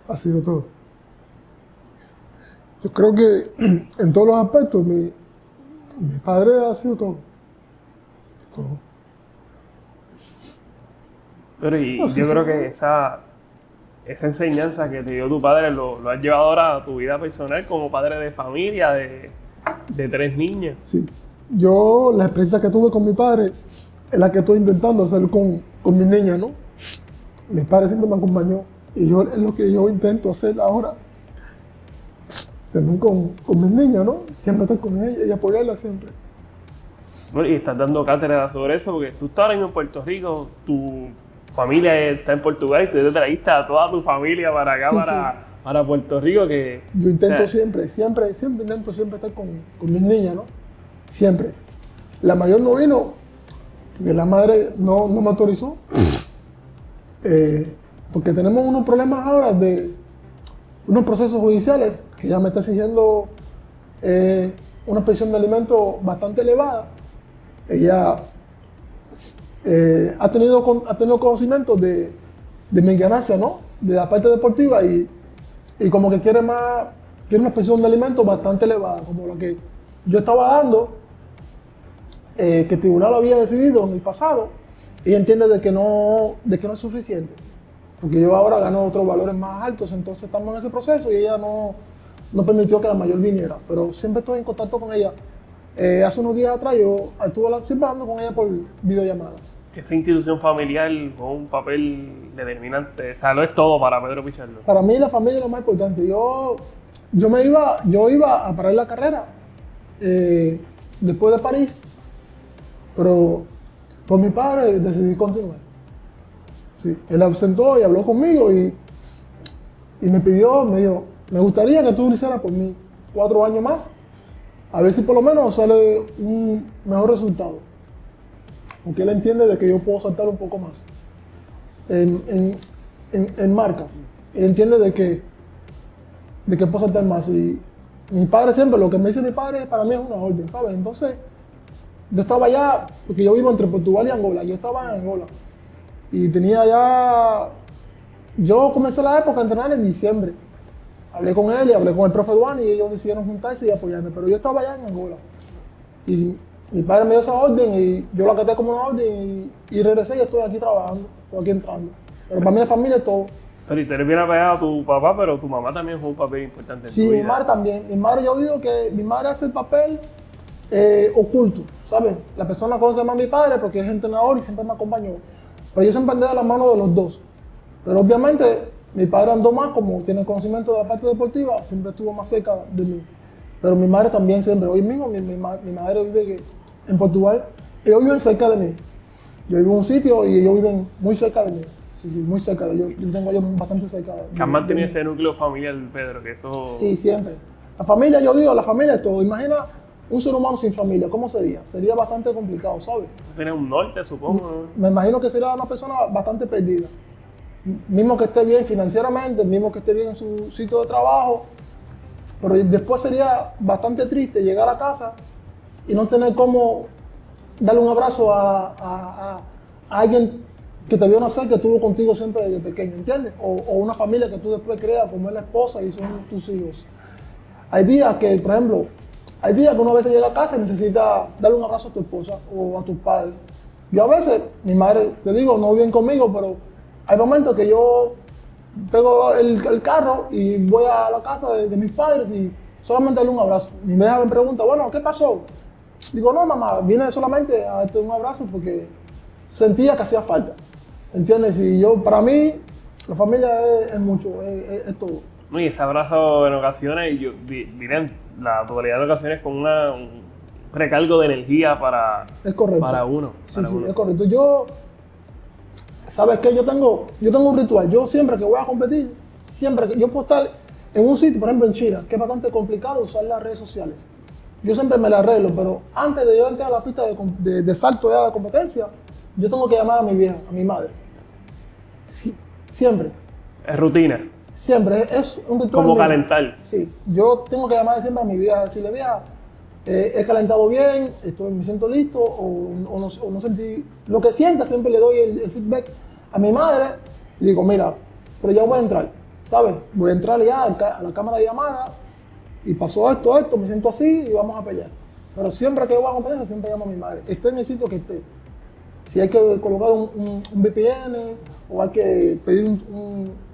Ha sido todo. Yo creo que en todos los aspectos mi padre ha sido todo. Todo. Pero y Así yo que- creo que esa enseñanza que te dio tu padre lo has llevado ahora a tu vida personal como padre de familia, de 3 niñas. Sí. Yo, la experiencia que tuve con mi padre es la que estoy intentando hacer con mis niñas, ¿no? Mi padre siempre me acompañó y yo es lo que yo intento hacer ahora. También con mis niñas, ¿no? Siempre estar con ella y apoyarla siempre. Bueno, y estás dando cátedra sobre eso porque tú estás ahora mismo en Puerto Rico, tu familia está en Portugal y tú te trajiste a toda tu familia para acá, Sí, para Puerto Rico, que... Yo intento o sea, siempre intento siempre estar con mis niñas, ¿no? Siempre. La mayor no vino, porque la madre no me autorizó. Porque tenemos unos problemas ahora de unos procesos judiciales que ya me está exigiendo una pensión de alimentos bastante elevada. Ella ha tenido conocimiento de mi ganancia, ¿no? De la parte deportiva y como que quiere una pensión de alimentos bastante elevada, como la que yo estaba dando, que el tribunal había decidido en el pasado. Ella entiende de que no es suficiente, porque yo ahora gano otros valores más altos, entonces estamos en ese proceso y ella no permitió que la mayor viniera, pero siempre estoy en contacto con ella. Hace unos días atrás yo estuve siempre hablando con ella por videollamada. que esa institución familiar juega un papel determinante, o sea, lo es todo para Pedro Pichardo. Para mí la familia es lo más importante. Yo iba a parar la carrera después de París, pero por mi padre decidí continuar. Sí, él absentó y habló conmigo y me dijo, me gustaría que tú lo hicieras por mí 4 años más, a ver si por lo menos sale un mejor resultado. Porque él entiende de que yo puedo saltar un poco más en marcas. Él entiende de que puedo saltar más. Y mi padre siempre, lo que me dice mi padre para mí es una orden, ¿sabes? Entonces, yo estaba allá, porque yo vivo entre Portugal y Angola, yo estaba en Angola. Y tenía ya, yo comencé la época a entrenar en diciembre. Hablé con él y hablé con el profe Duane y ellos decidieron juntarse y apoyarme, pero yo estaba allá en Angola. Y mi padre me dio esa orden y yo la acaté como una orden y regresé y estoy aquí trabajando, estoy aquí entrando. Pero para mí la familia es todo. Pero y tú eres bien apegado a tu papá, pero tu mamá también juega un papel importante en Sí, tu mi vida. madre también. Mi madre, yo digo que mi madre hace el papel oculto, ¿sabes? La persona conoce más a mi padre porque es entrenador y siempre me acompañó. Pero yo siempre andé de la mano de los dos. Pero obviamente mi padre andó más, como tiene conocimiento de la parte deportiva, siempre estuvo más cerca de mí. Pero mi madre también siempre. Hoy mismo mi madre vive en Portugal. Ellos viven cerca de mí. Yo vivo en un sitio y ellos viven muy cerca de mí. Sí, muy cerca de ellos. Yo tengo a ellos bastante cerca de Que has mantenido mí. ese núcleo familiar, Pedro, que eso... Sí, siempre. La familia, yo digo, la familia es todo. Imagina un ser humano sin familia, ¿cómo sería? Sería bastante complicado, ¿sabes? Tiene un norte, supongo, ¿no? Me imagino que sería una persona bastante perdida. Mismo que esté bien financieramente, mismo que esté bien en su sitio de trabajo, pero después sería bastante triste llegar a casa y no tener cómo darle un abrazo a alguien que te vio nacer, que estuvo contigo siempre desde pequeño, ¿entiendes? O una familia que tú después creas, como es la esposa y son tus hijos. Hay días que, por ejemplo, hay días que uno a veces llega a casa y necesita darle un abrazo a tu esposa o a tus padres. Yo a veces, mi madre, te digo, no viven conmigo, pero hay momentos que yo pego el carro y voy a la casa de mis padres y solamente darle un abrazo. Mi hija me pregunta, bueno, ¿qué pasó? Digo, no, mamá, vine solamente a darte un abrazo porque sentía que hacía falta. ¿Entiendes? Y yo, para mí, la familia es mucho, es todo. No, y ese abrazo en ocasiones, yo diré la totalidad de ocasiones con un recargo de energía Es correcto. para uno. Sí, para sí, uno. es correcto. Yo, ¿sabes qué? Yo tengo un ritual. Yo siempre que voy a competir, siempre que yo puedo estar en un sitio, por ejemplo en China, que es bastante complicado usar las redes sociales. Yo siempre me la arreglo, pero antes de yo entrar a la pista de salto ya de competencia, yo tengo que llamar a mi vieja, a mi madre. Sí, siempre, Es rutina, siempre. Es un ritual como mío. calentar. Sí, yo tengo que llamar siempre a mi vieja, decirle, vieja, he calentado bien, me siento listo, o no sentí. Lo que sienta, siempre le doy el feedback a mi madre y digo, mira, pero ya voy a entrar, ¿sabes? Voy a entrar ya a la cámara de llamada y pasó esto, me siento así y vamos a pelear. Pero siempre que yo voy a competencia, siempre llamo a mi madre, esté en el sitio que esté. Si hay que colocar un VPN o hay que pedir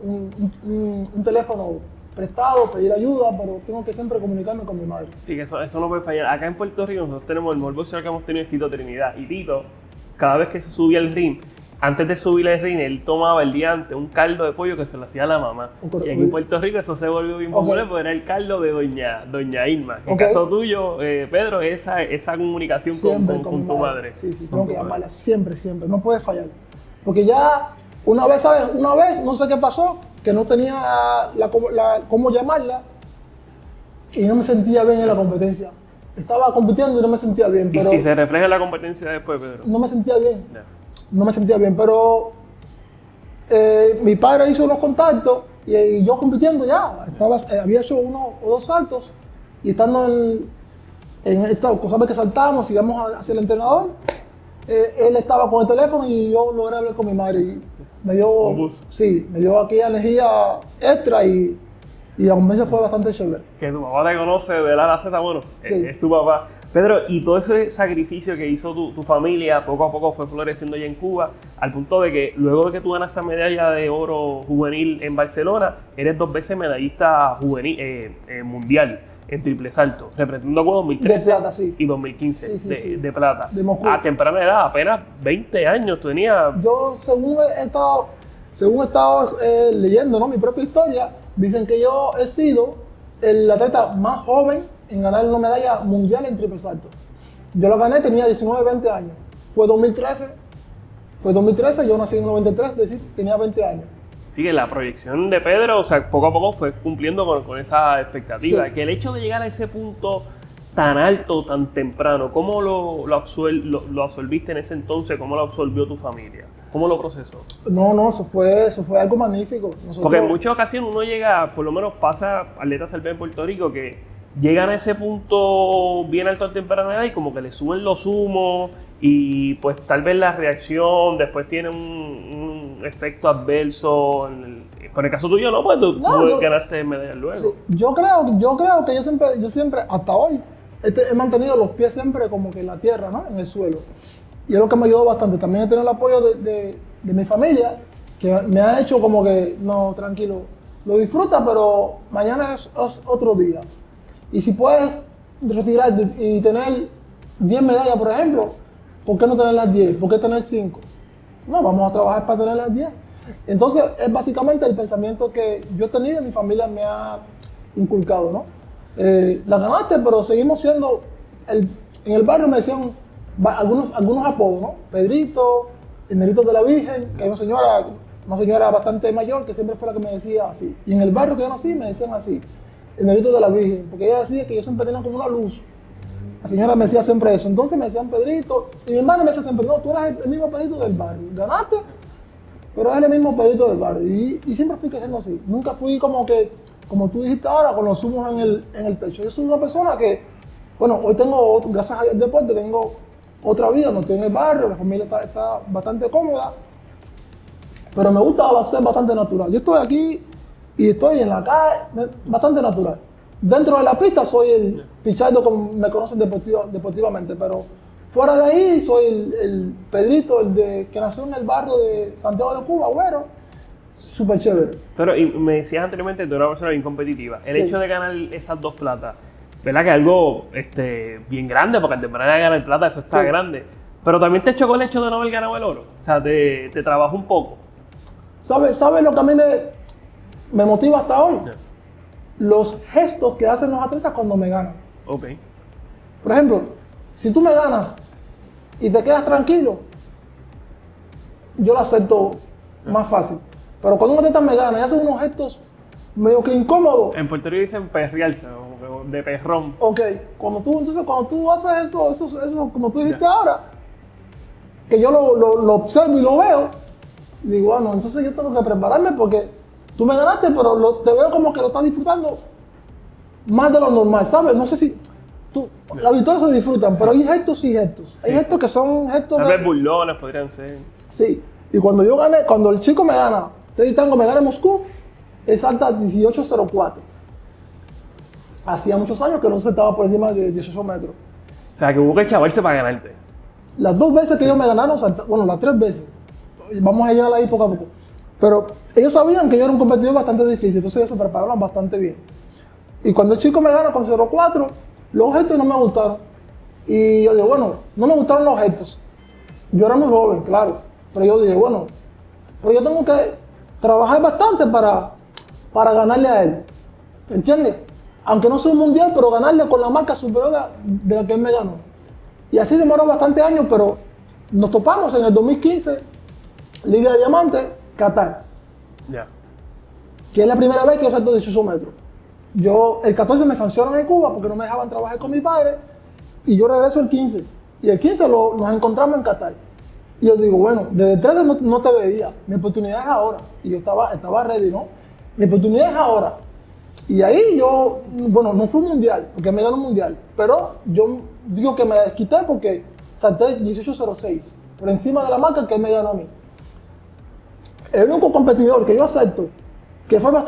un teléfono prestado, pedir ayuda, pero tengo que siempre comunicarme con mi madre. Sí, que eso no puede fallar. Acá en Puerto Rico nosotros tenemos el mejor boxeador que hemos tenido es Tito Trinidad. Y Tito, cada vez que se subía al ring, antes de subir al ring, él tomaba el día antes un caldo de pollo que se lo hacía a la mamá. Y aquí en Puerto Rico eso se volvió bien popular porque era el caldo de doña Irma. En el caso tuyo, Pedro, esa comunicación con tu madre. Sí, tengo que llamarla siempre. No puede fallar. Porque ya una vez, no sé qué pasó, que no tenía cómo llamarla y no me sentía bien en la competencia. Estaba compitiendo y no me sentía bien. ¿Y si se refleja en la competencia después, Pedro? No me sentía bien. No. No me sentía bien, pero mi padre hizo unos contactos y yo compitiendo ya. Había hecho 1 o 2 saltos y estando en esta cosa que saltamos y íbamos hacia el entrenador, él estaba con el teléfono y yo logré hablar con mi madre. Y me dio aquella energía extra y la competencia fue bastante chévere. Que tu papá te conoce de la a la Z, bueno, sí. Es tu papá. Pedro, y todo ese sacrificio que hizo tu familia poco a poco fue floreciendo ya en Cuba, al punto de que luego de que tú ganas esa medalla de oro juvenil en Barcelona, eres 2 veces medallista juvenil, mundial en triple salto, representando a Cuba 2013 de plata, sí. y 2015 sí. de plata. De Moscú. A temprana edad, apenas 20 años tenía. Yo, según he estado leyendo, ¿no?, mi propia historia, dicen que yo he sido el atleta más joven en ganar una medalla mundial en triple salto. Yo lo gané, tenía 19, 20 años. Fue 2013, yo nací en el 93, es decir, tenía 20 años. Sí, que la proyección de Pedro, o sea, poco a poco fue cumpliendo con esa expectativa. Sí. Que el hecho de llegar a ese punto tan alto, tan temprano, ¿cómo lo absorbiste en ese entonces? ¿Cómo lo absorbió tu familia? ¿Cómo lo procesó? No, eso fue algo magnífico. Porque en muchas ocasiones uno llega, por lo menos pasa atletas tal vez en Puerto Rico, que llegan a ese punto bien alto a temprana edad y como que le suben los humos y pues tal vez la reacción después tiene un efecto adverso. Por el caso tuyo no, pues tú ganaste medallas luego. Sí, yo creo que yo siempre, hasta hoy, he mantenido los pies siempre como que en la tierra, ¿no?, en el suelo. Y es lo que me ayudó bastante. También he tenido el apoyo de mi familia, que me ha hecho como que, no, tranquilo, lo disfruta, pero mañana es otro día. Y si puedes retirarte y tener 10 medallas, por ejemplo, ¿por qué no tener las 10? ¿Por qué tener 5? No, vamos a trabajar para tener las 10. Entonces, es básicamente el pensamiento que yo he tenido y mi familia me ha inculcado, ¿no? La ganaste, pero seguimos siendo... en el barrio me decían algunos apodos, ¿no? Pedrito, el Nerito de la Virgen, que hay una señora bastante mayor que siempre fue la que me decía así. Y en el barrio que yo nací me decían así, el Nerito de la Virgen, porque ella decía que yo siempre tenía como una luz. La señora me decía siempre eso. Entonces me decían Pedrito, y mi hermana me decía siempre, no, tú eres el mismo Pedrito del barrio. Ganaste, pero eres el mismo Pedrito del barrio. Y siempre fui creciendo así. Nunca fui como tú dijiste ahora, con los humos en el pecho. Yo soy una persona que, bueno, hoy tengo, gracias al deporte, tengo otra vida, no estoy en el barrio, la familia está bastante cómoda, pero me gusta ser bastante natural. Yo estoy aquí y estoy en la calle, bastante natural. Dentro de la pista soy el Pichardo, como me conocen deportivamente, pero fuera de ahí soy el Pedrito, que nació en el barrio de Santiago de Cuba, güero, súper chévere. Pero y me decías anteriormente que tú eres una persona bien competitiva. El Sí. hecho de ganar esas 2 platas, ¿verdad? Que es algo bien grande, porque en temporada de ganar plata eso está Sí. grande. Pero también te chocó el hecho de no haber ganado el oro. O sea, te trabajó un poco. ¿Sabes lo que a mí me motiva hasta hoy? Yeah. Los gestos que hacen los atletas cuando me ganan. Ok. Por ejemplo, si tú me ganas y te quedas tranquilo, yo lo acepto más fácil. Pero cuando un atleta me gana y hace unos gestos medio que incómodos, En Puerto Rico dicen perrearse, como que de perrón. ok, cuando tú haces eso como tú dijiste ahora, que yo lo observo y lo veo, y digo, bueno, entonces yo tengo que prepararme porque tú me ganaste, pero te veo como que lo estás disfrutando más de lo normal, ¿sabes? No sé si las victorias se disfrutan, pero hay gestos y gestos. Hay gestos que son gestos Tal vez burlones podrían ser. Sí, y cuando yo gané, cuando el chico me gana, Teddy Tango me gana en Moscú, él salta 18.04. Hacía muchos años que no se estaba por encima de 18 metros. O sea, que hubo que chavarse para ganarte. Las 2 veces que ellos me ganaron, bueno, las 3 veces, vamos a llegar ahí poco a poco. Pero ellos sabían que yo era un competidor bastante difícil, entonces ellos se prepararon bastante bien. Y cuando el chico me gana con 0.4, los gestos no me gustaron. Y yo digo, bueno, no me gustaron los gestos. Yo era muy joven, claro, pero yo dije, bueno, pero yo tengo que trabajar bastante para ganarle a él. ¿Entiendes? Aunque no sea un mundial, pero ganarle con la marca superior de la que él me ganó. Y así demoró bastantes años, pero nos topamos en el 2015, Liga de Diamantes, Qatar. Ya. Que es la primera vez que yo salto 18 metros. El 14 me sancionan en Cuba porque no me dejaban trabajar con mi padre y yo regreso el 15. Y el 15 nos encontramos en Qatar. Y yo digo, bueno, desde el 13 no te veía, mi oportunidad es ahora. Y yo estaba ready, ¿no? Mi oportunidad es ahora. Y ahí yo, bueno, no fue un mundial, porque me ganó un mundial, pero yo digo que me la desquité porque salté 18.06, por encima de la marca que él me ganó a mí. El único competidor que yo acepto, que fue un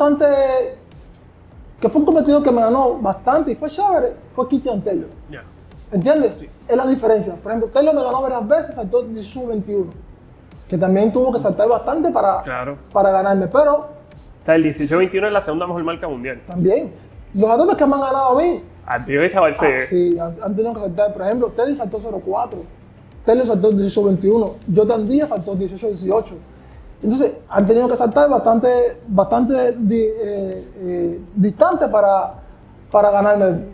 competidor que me ganó bastante y fue chévere, fue Christian Taylor. Ya. ¿Entiendes? Sí. Es la diferencia. Por ejemplo, Taylor me ganó varias veces, saltó 18.21, que también tuvo que saltar bastante para ganarme, pero... O sea, el 18.21 es la segunda mejor marca mundial. También. Los atletas que me han ganado a mí... Han tenido que chavarse. Sí, han tenido que saltar. Por ejemplo, Teddy saltó 0.4, Taylor saltó 18.21, Jordan Díaz saltó 18.18. Entonces, han tenido que saltar bastante distante para ganarme.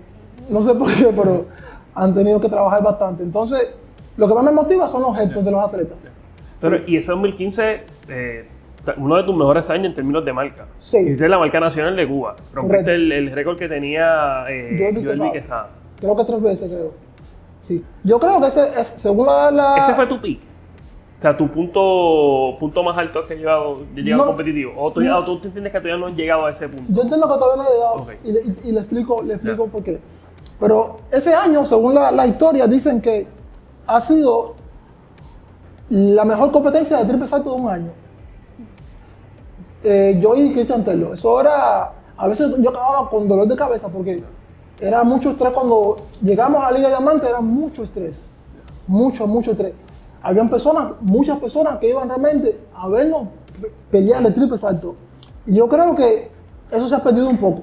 No sé por qué, pero han tenido que trabajar bastante. Entonces, lo que más me motiva son los gestos de los atletas. Pero, sí. Y ese 2015, uno de tus mejores años en términos de marca. Sí. Hiciste la marca nacional de Cuba. Rompiste el récord que tenía Joel Quesada. Creo que 3 veces, creo. Sí. Yo creo que ese es, según ¿Ese fue tu peak? O sea, tu punto más alto que has llegado competitivo. ¿O tú entiendes que todavía no has llegado a ese punto? Yo entiendo que todavía no he llegado. Okay. Y le explico por qué. Pero ese año, según la historia, dicen que ha sido la mejor competencia de triple salto de un año. Yo y Christian Taylor. Eso era... A veces yo acababa con dolor de cabeza porque era mucho estrés. Cuando llegamos a la Liga de Diamantes era mucho estrés. Mucho estrés. Habían muchas personas que iban realmente a vernos pelear el triple salto. Y yo creo que eso se ha perdido un poco.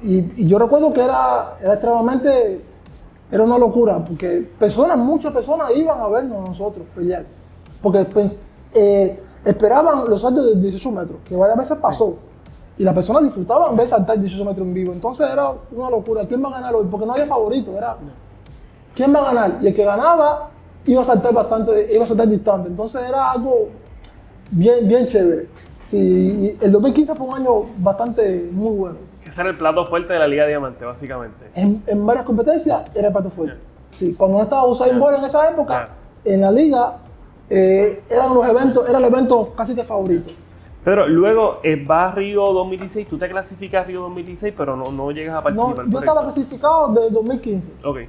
Y yo recuerdo que era extremadamente, era una locura, porque muchas personas iban a vernos nosotros pelear. Porque esperaban los saltos de 18 metros, que varias veces pasó. Y las personas disfrutaban ver saltar 18 metros en vivo. Entonces era una locura. ¿Quién va a ganar hoy? Porque no había favorito. Era ¿quién va a ganar? Y el que ganaba iba a saltar distante. Entonces era algo bien chévere. Sí, el 2015 fue un año muy bueno. Ese era el plato fuerte de la Liga Diamante, básicamente. En varias competencias era el plato fuerte. Sí, cuando no estaba Usain Bolt en esa época, en la liga, era el evento casi que favorito. Pedro, luego vas a Río 2016, tú te clasificas a Río 2016, pero no llegas a participar. No, yo estaba clasificado desde 2015. Ok.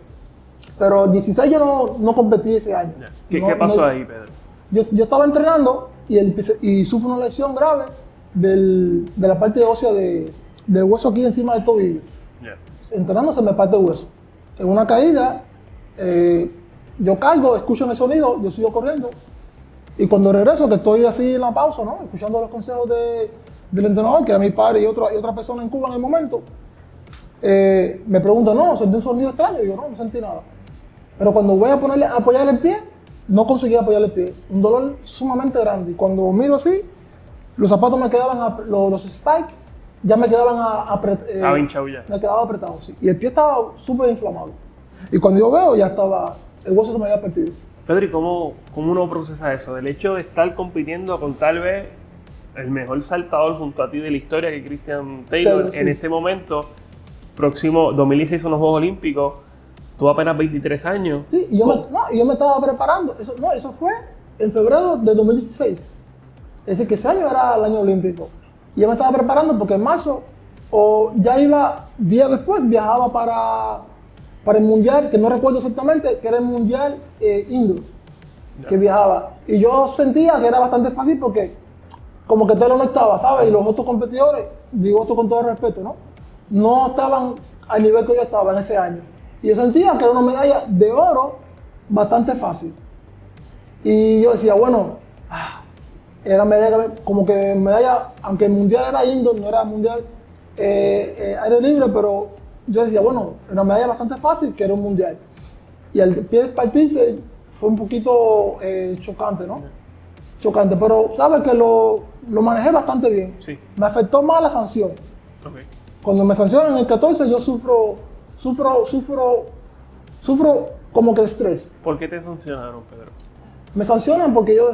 Pero 16 yo no competí ese año. ¿Qué pasó ahí, Pedro? Yo estaba entrenando y sufro una lesión grave de la parte ósea del hueso aquí encima del tobillo. Entrenando se me parte el hueso. En una caída, yo caigo, escucho el sonido, yo sigo corriendo. Y cuando regreso, que estoy así en la pausa, ¿no? Escuchando los consejos del entrenador, que era mi padre y otra persona en Cuba en el momento, me preguntan, ¿no? ¿Sentí un sonido extraño? Y yo, no sentí nada. Pero cuando voy a apoyar el pie, no conseguí apoyar el pie. Un dolor sumamente grande. Y cuando miro así, los zapatos me quedaban, los spikes, ya me quedaban estaba hinchado ya. Me quedaba apretado, sí. Y el pie estaba súper inflamado. Y cuando yo veo, ya estaba, el hueso se me había partido. Pedro, ¿y cómo uno procesa eso? Del hecho de estar compitiendo con tal vez el mejor saltador junto a ti de la historia, que Christian Taylor, sí. En ese momento, próximo 2016 son los Juegos Olímpicos, Tú apenas 23 años. Sí, y yo me estaba preparando. Eso fue en febrero de 2016. Es decir, que ese año era el año olímpico. Y yo me estaba preparando porque en marzo, o ya iba, días después, viajaba para el mundial, que no recuerdo exactamente, que era el mundial indoor, que viajaba. Y yo sentía que era bastante fácil porque como que Telo no estaba, ¿sabes? Y los otros competidores, digo esto con todo el respeto, ¿no? No estaban al nivel que yo estaba en ese año. Y yo sentía que era una medalla de oro bastante fácil. Y yo decía, bueno, era medalla, como que medalla, aunque el mundial era indoor, no era mundial aire libre, pero yo decía, bueno, era una medalla bastante fácil, que era un mundial. Y al pie de partirse fue un poquito chocante, ¿no? Chocante, pero sabes que lo manejé bastante bien. Sí. Me afectó más la sanción. Okay. Cuando me sancionan en el 14 yo sufro como que estrés. ¿Por qué te sancionaron, Pedro? Me sancionan porque yo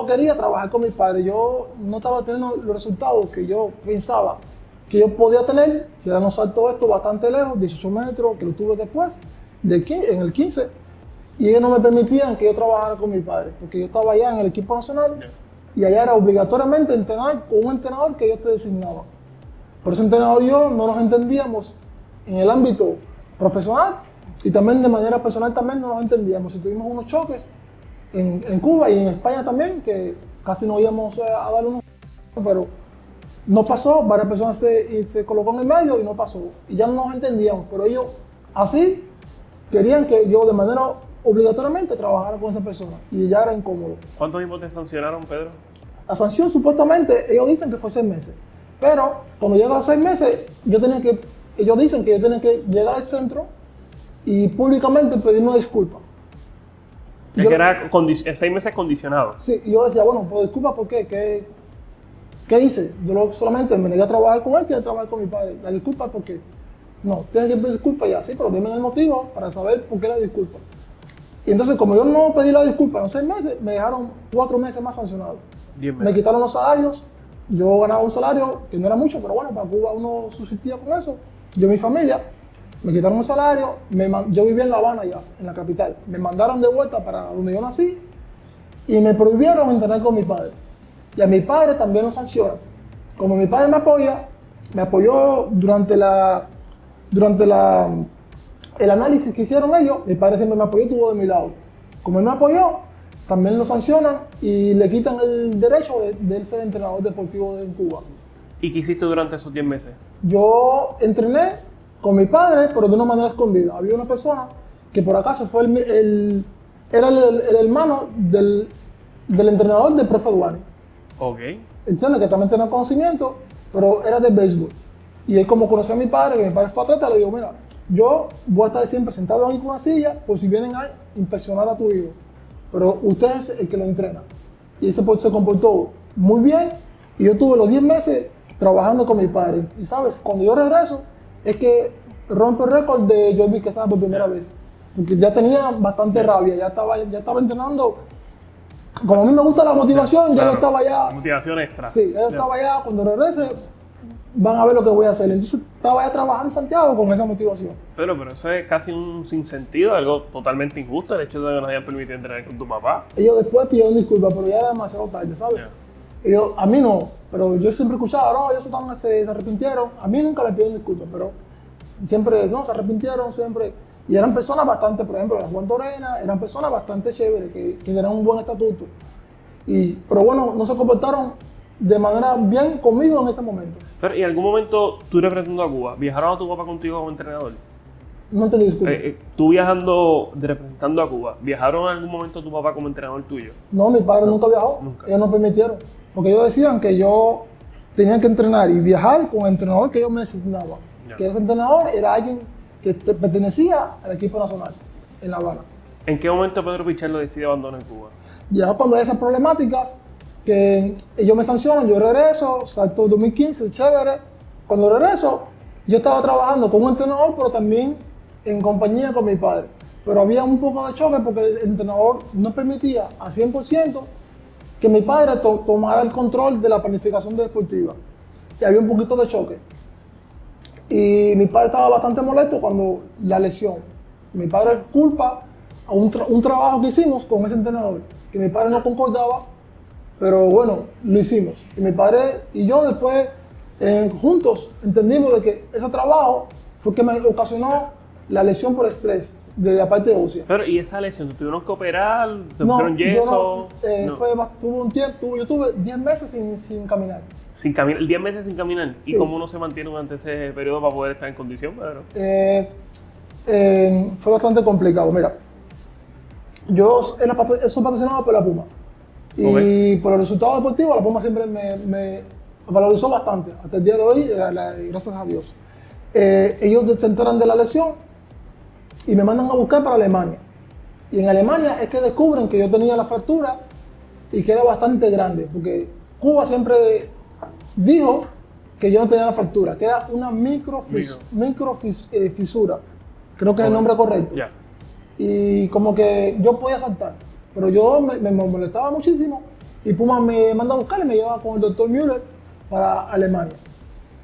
quería trabajar con mi padre. Yo no estaba teniendo los resultados que yo pensaba que yo podía tener, que era un salto esto bastante lejos, 18 metros, que lo tuve después, en el 15. Y ellos no me permitían que yo trabajara con mi padre, porque yo estaba allá en el equipo nacional y allá era obligatoriamente entrenar con un entrenador que yo te designaba. Por ese entrenador y yo no nos entendíamos en el ámbito profesional y también de manera personal también no nos entendíamos. Y tuvimos unos choques en Cuba y en España también, que casi no íbamos a dar unos, pero no pasó, varias personas se colocó en el medio y no pasó. Y ya no nos entendíamos, pero ellos así querían que yo de manera obligatoriamente trabajara con esa persona y ya era incómodo. ¿Cuánto tiempo te sancionaron, Pedro? La sanción supuestamente, ellos dicen que fue 6 meses, pero cuando llega a los 6 meses, ellos dicen que yo tenía que llegar al centro y públicamente pedir una disculpa. Es que era 6 meses condicionados. Sí, y yo decía, bueno, pues disculpa, ¿por qué? ¿Qué hice? Yo solamente me negué a trabajar con él, quería trabajar con mi padre. La disculpa, ¿por qué? No, tienes que pedir disculpa ya, sí, pero dime el motivo para saber por qué la disculpa. Y entonces, como yo no pedí la disculpa en los 6 meses, me dejaron 4 meses más sancionado. 10 meses. Me quitaron los salarios, yo ganaba un salario que no era mucho, pero bueno, para Cuba uno subsistía con eso. Yo y mi familia, me quitaron un salario, yo vivía en La Habana ya, en la capital. Me mandaron de vuelta para donde yo nací y me prohibieron entrenar con mi padre. Y a mi padre también lo sancionan. Como mi padre me apoyó durante el análisis que hicieron ellos, mi padre siempre me apoyó y estuvo de mi lado. Como él me apoyó, también lo sancionan y le quitan el derecho de ser entrenador deportivo en Cuba. ¿Y qué hiciste durante esos 10 meses? Yo entrené con mi padre, pero de una manera escondida. Había una persona que por acaso fue era el hermano del entrenador del profe Duani. Ok. ¿Entiendes? Que también tenía conocimiento, pero era de béisbol. Y él, como conocía a mi padre, que mi padre fue atleta, le dijo, mira, yo voy a estar siempre sentado ahí con una silla por si vienen a impresionar a tu hijo. Pero usted es el que lo entrena. Y ese se comportó muy bien. Y yo tuve los 10 meses trabajando con mi padre. Y sabes, cuando yo regreso, es que rompe el récord de Jordi Quesada por primera vez. Porque ya tenía bastante rabia, ya estaba entrenando. Como a mí me gusta la motivación, ya yo estaba allá. Motivación extra. Sí, yo estaba allá. Cuando regrese, van a ver lo que voy a hacer. Entonces estaba allá trabajando en Santiago con esa motivación. Pero eso es casi un sinsentido, algo totalmente injusto, el hecho de que no hayan permitido entrenar con tu papá. Ellos después pidieron disculpas, pero ya era demasiado tarde, ¿sabes? Ellos, a mí no, pero yo siempre escuchaba, no, ellos se arrepintieron. A mí nunca me pidieron disculpas, pero siempre, no, se arrepintieron siempre. Y eran personas bastante, por ejemplo, Juan Torena, eran personas bastante chéveres, que tenían un buen estatuto. Pero bueno, no se comportaron de manera bien conmigo en ese momento. Pero, ¿y en algún momento tú representando a Cuba, viajaron a tu papá contigo como entrenador? No entendí, disculpa. Tú representando a Cuba, ¿viajaron en algún momento tu papá como entrenador tuyo? No, mi padre nunca viajó. Nunca. Ellos no permitieron. Porque ellos decían que yo tenía que entrenar y viajar con el entrenador que ellos me designaban. Que ese entrenador era alguien que pertenecía al equipo nacional en La Habana. ¿En qué momento Pedro Pichardo decide abandonar Cuba? Ya cuando hay esas problemáticas, que ellos me sancionan, yo regreso, salto 2015, chévere. Cuando regreso, yo estaba trabajando con un entrenador, pero también en compañía con mi padre. Pero había un poco de choque porque el entrenador no permitía a 100% que mi padre tomara el control de la planificación deportiva. Y había un poquito de choque. Y mi padre estaba bastante molesto cuando la lesión. Mi padre culpa a un trabajo que hicimos con ese entrenador, que mi padre no concordaba, pero bueno, lo hicimos. Y mi padre y yo después juntos entendimos de que ese trabajo fue que me ocasionó la lesión por estrés de la parte ósea. Pero, ¿y esa lesión? ¿Te tuvieron que operar? ¿Te No, pusieron yeso? yo tuve un tiempo, yo tuve 10 meses sin caminar. Sin caminar, 10 meses sin caminar. Sí. ¿Y cómo uno se mantiene durante ese periodo para poder estar en condición, Pedro? Fue bastante complicado. Mira, yo soy patrocinado por la Puma. Y por el resultado deportivo, la Puma siempre me valorizó bastante. Hasta el día de hoy, gracias a Dios. Ellos se enteran de la lesión y me mandan a buscar para Alemania. Y en Alemania es que descubren que yo tenía la fractura y que era bastante grande, porque Cuba siempre dijo que yo no tenía la fractura, que era una microfisura. Creo que es el nombre correcto. Ya. Y como que yo podía saltar, pero yo me molestaba muchísimo y Puma me manda a buscar y me lleva con el doctor Müller para Alemania.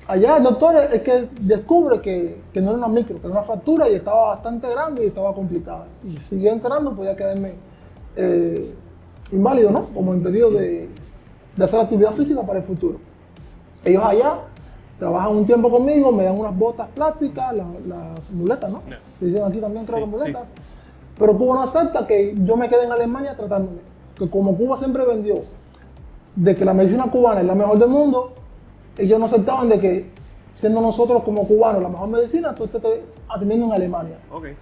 Allá el doctor es que descubre que no era una micro, que era una fractura y estaba bastante grande y estaba complicada. Y si seguía entrando podía quedarme inválido, ¿no? Como impedido de hacer actividad física para el futuro. Ellos allá trabajan un tiempo conmigo, me dan unas botas plásticas, las muletas, ¿no? Yeah. Se dicen aquí también, creo que muletas. Sí. Pero Cuba no acepta que yo me quede en Alemania tratándome. Que como Cuba siempre vendió de que la medicina cubana es la mejor del mundo, ellos no aceptaban de que, siendo nosotros como cubanos la mejor medicina, tú estés atendiendo en Alemania. Okay.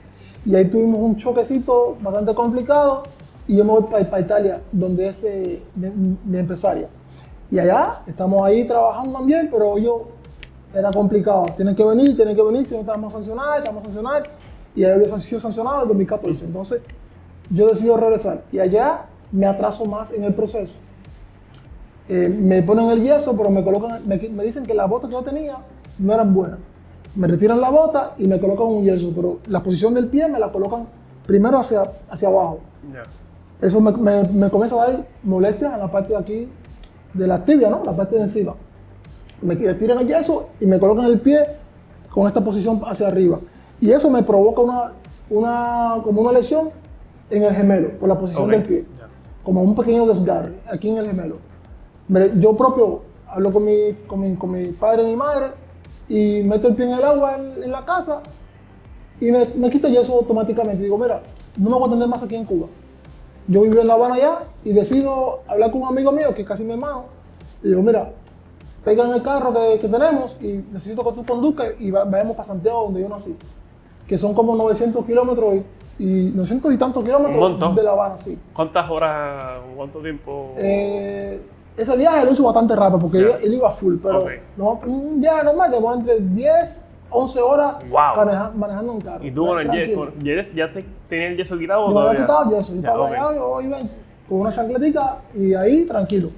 Y ahí tuvimos un choquecito bastante complicado y yo me voy para Italia, donde es mi empresaria. Y allá estamos ahí trabajando también, pero ellos era complicado. Tienen que venir, si no estamos sancionados. Y ahí había sido sancionado en 2014. Entonces yo decido regresar. Y allá me atraso más en el proceso. Me ponen el yeso, pero me dicen que las botas que yo tenía no eran buenas. Me retiran la bota y me colocan un yeso, pero la posición del pie me la colocan primero hacia abajo. Yeah. Eso me comienza a dar molestias en la parte de aquí de la tibia, ¿no? La parte de encima. Me retiran el yeso y me colocan el pie con esta posición hacia arriba. Y eso me provoca como una lesión en el gemelo, por la posición del pie. Yeah. Como un pequeño desgarre aquí en el gemelo. Yo propio hablo con mi padre y mi madre y meto el pie en el agua en la casa y me quito el yeso automáticamente. Digo, mira, no me voy a atender más aquí en Cuba. Yo vivo en La Habana ya y decido hablar con un amigo mío que es casi mi hermano. Y digo, mira, pega en el carro que tenemos y necesito que tú conduzcas y vayamos para Santiago, donde yo nací. Que son como 900 kilómetros y 900 y tantos kilómetros de La Habana, sí. ¿Cuántas horas, cuánto tiempo? Ese viaje lo hizo bastante rápido porque él iba full, pero Okay. no, un viaje normal demora entre 10 a 11 horas Wow. manejando un carro. ¿Y tú con el Tranquilo. yeso, ya tenía el yeso quitado o Yo me había todavía? quitado el yeso, yo Ya, estaba okay. allá, yo iba con una chancletica y ahí tranquilo.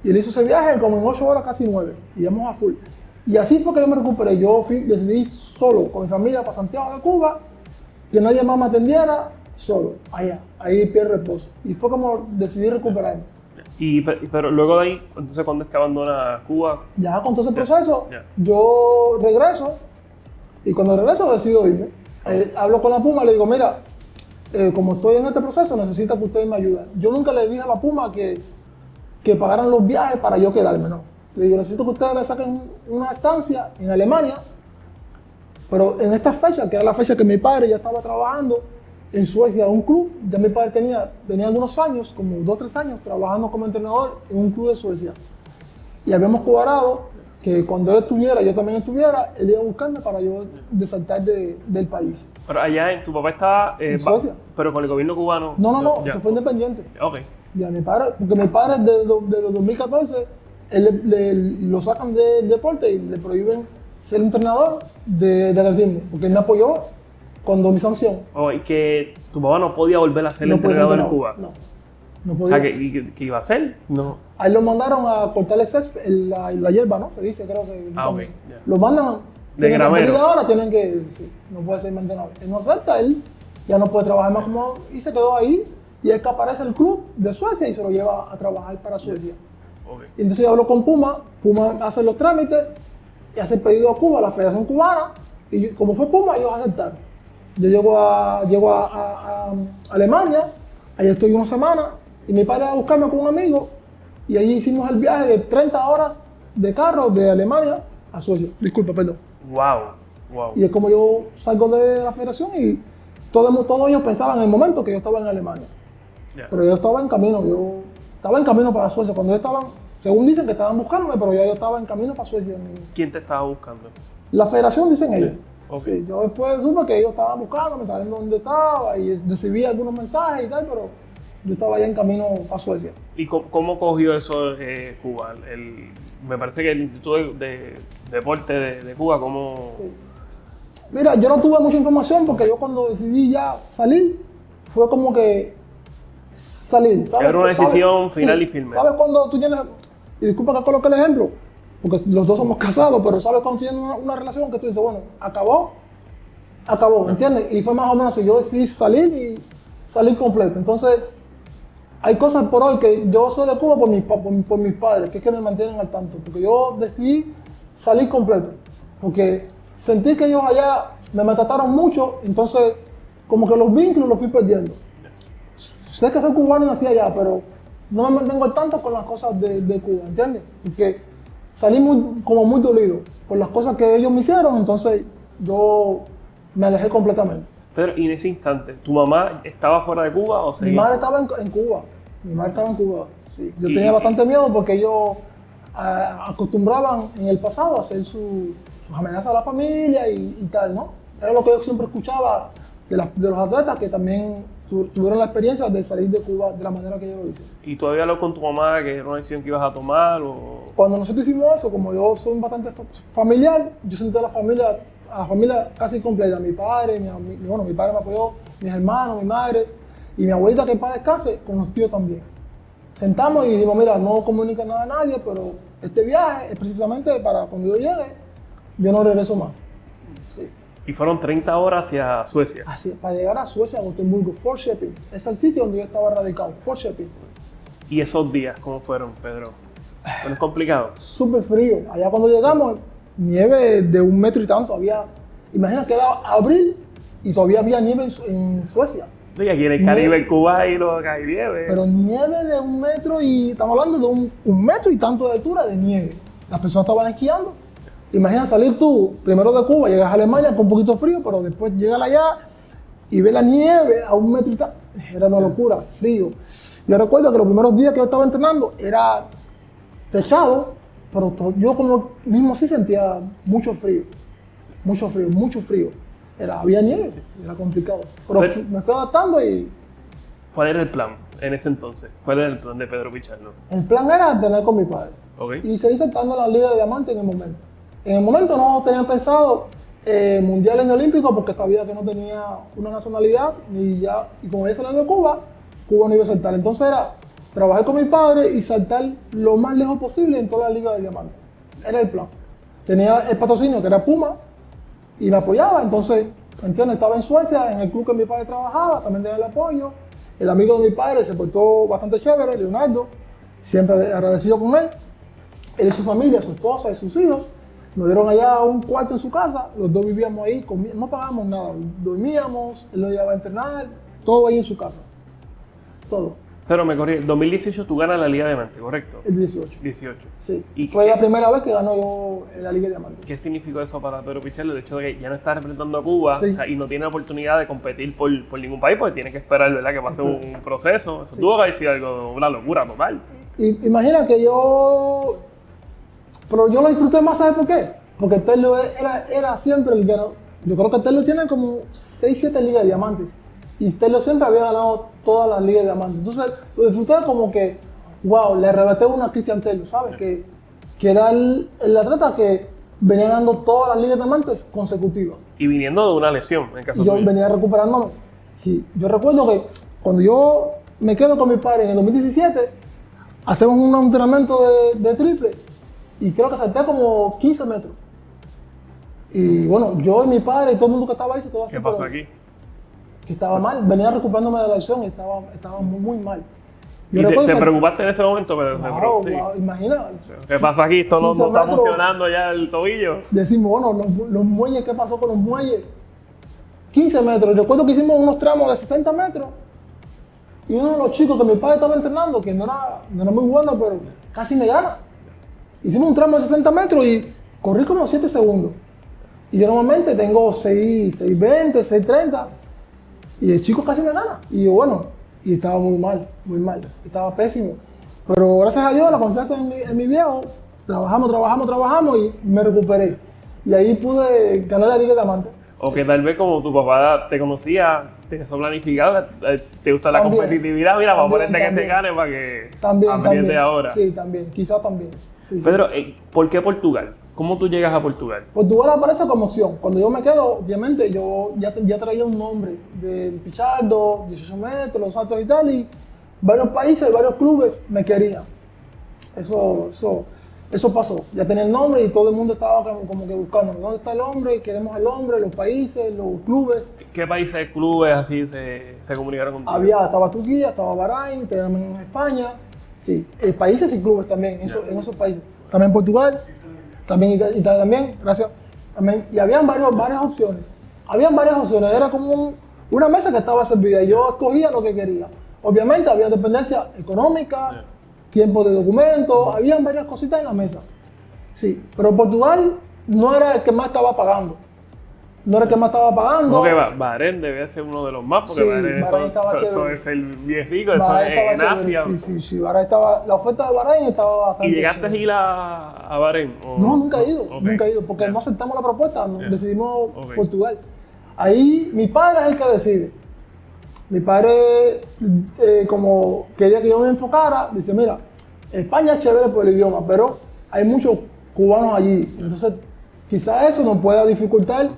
Y él hizo ese viaje como en 8 horas, casi 9, y íbamos a full. Y así fue que yo me recuperé. Yo decidí solo con mi familia para Santiago de Cuba, que nadie más me atendiera, solo, allá, ahí pie de reposo. Y fue como decidí recuperarme. Pero luego de ahí, entonces, ¿cuándo es que abandona Cuba? Ya con todo ese proceso, ya. yo regreso y cuando regreso decido irme. Hablo con la Puma y le digo, mira, como estoy en este proceso, necesito que ustedes me ayuden. Yo nunca le dije a la Puma que pagaran los viajes para yo quedarme, no. Le digo, necesito que ustedes me saquen una estancia en Alemania, pero en esta fecha, que era la fecha que mi padre ya estaba trabajando en Suecia, en un club. Ya mi padre tenía algunos años, como 2 o 3 años, trabajando como entrenador en un club de Suecia. Y habíamos cuadrado que cuando él estuviera, yo también estuviera, él iba a buscarme para yo desertar del país. Pero allá, tu papá estaba... ¿En Suecia? Pero con el gobierno cubano... No, ya. se fue independiente. Ok. Ya mi padre, porque mi padre desde los 2014, él lo sacan del deporte y le prohíben ser entrenador de atletismo, porque él me apoyó cuando mi sanción. Oh, y que tu papá no podía volver a ser No podía entrenador en entrenar, Cuba. No O podía. sea, ¿qué iba a hacer? No. Ahí lo mandaron a cortar el césped, la hierba, ¿no? Se dice, creo que. Ah, ok, ya. Lo mandan. De tienen que, a partir gramero. de ahora tienen que. Sí, no puede ser mantenedor. Él no acepta, él ya no puede trabajar más como. Y se quedó ahí. Y es que aparece el club de Suecia y se lo lleva a trabajar para Suecia. Ok. Y entonces yo hablo con Puma hace los trámites y hace el pedido a Cuba, a la Federación Cubana. Y como fue Puma, ellos aceptaron. Yo llego a Alemania, ahí estoy una semana, y mi padre va a buscarme con un amigo, y ahí hicimos el viaje de 30 horas de carro de Alemania a Suecia. Disculpa, perdón. Wow. Y es como yo salgo de la federación y todos ellos pensaban en el momento que yo estaba en Alemania. Yeah. Pero yo estaba en camino, para Suecia. Cuando ellos estaban, según dicen que estaban buscándome, pero ya yo estaba en camino para Suecia. ¿Quién te estaba buscando? La federación, dicen ellos. Okay. Sí, yo después supe que ellos estaban buscándome, sabiendo dónde estaba y recibí algunos mensajes y tal, pero yo estaba ya en camino a Suecia. ¿Y cómo cogió eso Cuba? Me parece que el Instituto de Deporte de Cuba, ¿cómo...? Sí. Mira, yo no tuve mucha información porque yo cuando decidí ya salir, fue como que salir, ¿sabes? Era una decisión final y firme. ¿Sabes cuando tú tienes, y disculpa que coloque el ejemplo, porque los dos somos casados, pero ¿sabes cuando tú tienes una relación que tú dices, bueno, acabó, ¿entiendes? Y fue más o menos así, yo decidí salir y salir completo. Entonces, hay cosas por hoy que yo soy de Cuba por mis padres, que es que me mantienen al tanto, porque yo decidí salir completo, porque sentí que ellos allá me maltrataron mucho, entonces como que los vínculos los fui perdiendo. Sé que soy cubano y nací allá, pero no me mantengo al tanto con las cosas de Cuba, ¿entiendes? Porque salí como muy dolido por las cosas que ellos me hicieron, entonces yo me alejé completamente. Pero y en ese instante, ¿tu mamá estaba fuera de Cuba o seguía? Mi madre estaba en Cuba. Mi madre estaba en Cuba, sí. Yo tenía bastante miedo porque ellos acostumbraban en el pasado a hacer sus amenazas a la familia y tal, ¿no? Era lo que yo siempre escuchaba de los atletas que también tuvieron la experiencia de salir de Cuba de la manera que yo lo hice. ¿Y tú habías hablado con tu mamá que era una decisión que ibas a tomar? O... Cuando nosotros hicimos eso, como yo soy bastante familiar, yo senté a la familia casi completa. Mi padre, mi padre me apoyó, mis hermanos, mi madre y mi abuelita, que en paz descanse, con los tíos también. Sentamos y dijimos, mira, no comunica nada a nadie, pero este viaje es precisamente para cuando yo llegue, yo no regreso más. Sí. Y fueron 30 horas hacia Suecia. Así, para llegar a Suecia, a Gotemburgo, Forköping, es el sitio donde yo estaba radicado, Forköping. ¿Y esos días cómo fueron, Pedro? ¿No es complicado? Súper frío. Allá cuando llegamos, nieve de 1 metro y tanto había. Imagina que era abril y todavía había nieve en Suecia. Y aquí en el Caribe, en Cuba, y no cae nieve. Pero nieve de 1 metro y estamos hablando de un metro y tanto de altura de nieve. Las personas estaban esquiando. Imagina salir tú primero de Cuba, llegas a Alemania con un poquito de frío, pero después llegas allá y ves la nieve a 1 metro y tanto. Era una locura, frío. Yo recuerdo que los primeros días que yo estaba entrenando era techado, pero yo como mismo sí sentía mucho frío. Había nieve, era complicado. Pero me fui adaptando y... ¿Cuál era el plan en ese entonces? ¿Cuál era el plan de Pedro Pichardo? El plan era entrenar con mi padre. Okay. Y seguir saltando en la Liga de Diamante en el momento. En el momento no tenía pensado mundiales ni olímpicos porque sabía que no tenía una nacionalidad y como había salido de Cuba no iba a saltar. Entonces era trabajar con mi padre y saltar lo más lejos posible en toda la Liga de Diamante. Era el plan. Tenía el patrocinio que era Puma y me apoyaba. Entonces, ¿entiendes? Estaba en Suecia, en el club que mi padre trabajaba, también tenía el apoyo. El amigo de mi padre se portó bastante chévere, Leonardo, siempre agradecido con él. Él y su familia, su esposa y sus hijos, nos dieron allá un cuarto en su casa, los dos vivíamos ahí, no pagábamos nada, dormíamos, él nos llevaba a entrenar, todo ahí en su casa, todo. Pero me corrí, en 2018 tú ganas la Liga de Diamante, ¿correcto? El 18. 18. Sí, ¿Y fue la primera vez que ganó yo en la Liga de Diamante. ¿Qué significó eso para Pedro Pichardo? El hecho de que ya no está representando a Cuba, sí, o sea, y no tiene la oportunidad de competir por ningún país porque tiene que esperar, ¿verdad? Que pase un proceso. Eso tuvo que decir algo, una locura total. Imagina que pero yo lo disfruté más, ¿sabes por qué? Porque Terlo era siempre el ganador. Yo creo que Terlo tiene como 6, 7 ligas de diamantes. Y Terlo siempre había ganado todas las ligas de diamantes. Entonces lo disfruté como que, wow, le arrebaté una a Cristian Terlo, ¿sabes? Que era el atleta que venía ganando todas las ligas de diamantes consecutivas. Y viniendo de una lesión, en caso y yo tuyo. venía recuperándome. Sí, yo recuerdo que cuando yo me quedo con mi padre en el 2017, hacemos un entrenamiento de triple. Y creo que salté como 15 metros. Y bueno, yo y mi padre y todo el mundo que estaba ahí se quedó así. ¿Qué pasó aquí? Que estaba mal, venía recuperándome de la lesión y estaba muy mal. ¿Y te preocupaste en ese momento? Wow, imagina. ¿Qué pasa aquí? Esto no está metros, funcionando ya el tobillo. Decimos, bueno, los muelles, ¿qué pasó con los muelles? 15 metros. Recuerdo que hicimos unos tramos de 60 metros y uno de los chicos que mi padre estaba entrenando, que no era muy bueno, pero casi me gana. Hicimos un tramo de 60 metros y corrí como 7 segundos. Y yo normalmente tengo 6:20, 6:30 y el chico casi me gana. Y yo, bueno, y estaba muy mal, estaba pésimo. Pero gracias a Dios, la confianza en mi viejo, trabajamos y me recuperé. Y ahí pude ganar la Liga de Diamante. O que tal vez como tu papá te conocía, te eso planificado, te gusta la competitividad, mira, vamos a ponerte que te gane para que aprendes ahora. Sí, también, quizás también. Sí, Pedro, ¿por qué Portugal? ¿Cómo tú llegas a Portugal? Portugal aparece como opción. Cuando yo me quedo, obviamente, yo ya traía un nombre de Pichardo, 18 metros, los saltos y tal, y varios países, varios clubes me querían. Eso pasó. Ya tenía el nombre y todo el mundo estaba como que buscando dónde está el hombre, queremos el hombre, los países, los clubes. ¿Qué países, clubes así se comunicaron contigo? Estaba Turquía, estaba Bahrein, también España. Sí, países y clubes también, en esos países. También Portugal, también Italia también, gracias. También. Y habían varias opciones. Era como una mesa que estaba servida y yo escogía lo que quería. Obviamente había dependencias económicas, tiempo de documentos, habían varias cositas en la mesa. Sí, pero Portugal no era el que más estaba pagando. Porque Bahrein debe ser uno de los más, porque sí, Bahrein eso es el bien rico, eso es en Asia. Sí, Bahrein la oferta de Bahrein estaba bastante. ¿Y llegaste a ir a Bahrein? No, nunca he ido, porque no aceptamos la propuesta, decidimos Portugal. Ahí mi padre es el que decide. Mi padre, como quería que yo me enfocara, dice, mira, España es chévere por el idioma, pero hay muchos cubanos allí, entonces quizás eso nos pueda dificultar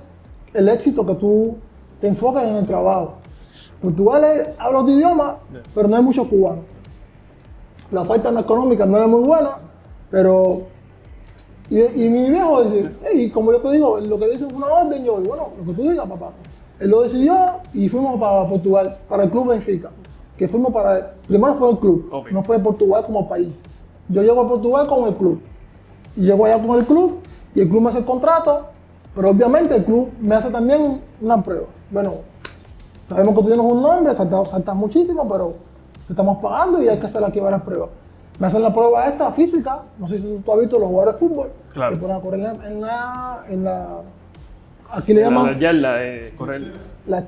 el éxito que tú te enfoques en el trabajo. Portugal habla otro idioma, pero no hay muchos cubanos. La oferta económica no era muy buena, pero... Y mi viejo dice, hey, como yo te digo, lo que dice es una orden, yo digo, bueno, lo que tú digas, papá. Él lo decidió y fuimos para Portugal, para el club Benfica. Que fuimos primero fue el club, no fue Portugal como país. Yo llego a Portugal con el club. Y llego allá con el club y el club me hace el contrato. Pero obviamente el club me hace también una prueba. Bueno, sabemos que tú tienes un nombre, saltas muchísimo, pero te estamos pagando y hay que hacer aquí varias pruebas. Me hacen la prueba esta física, no sé si tú has visto los jugadores de fútbol, claro. Te ponen a correr en la aquí le llaman... correr.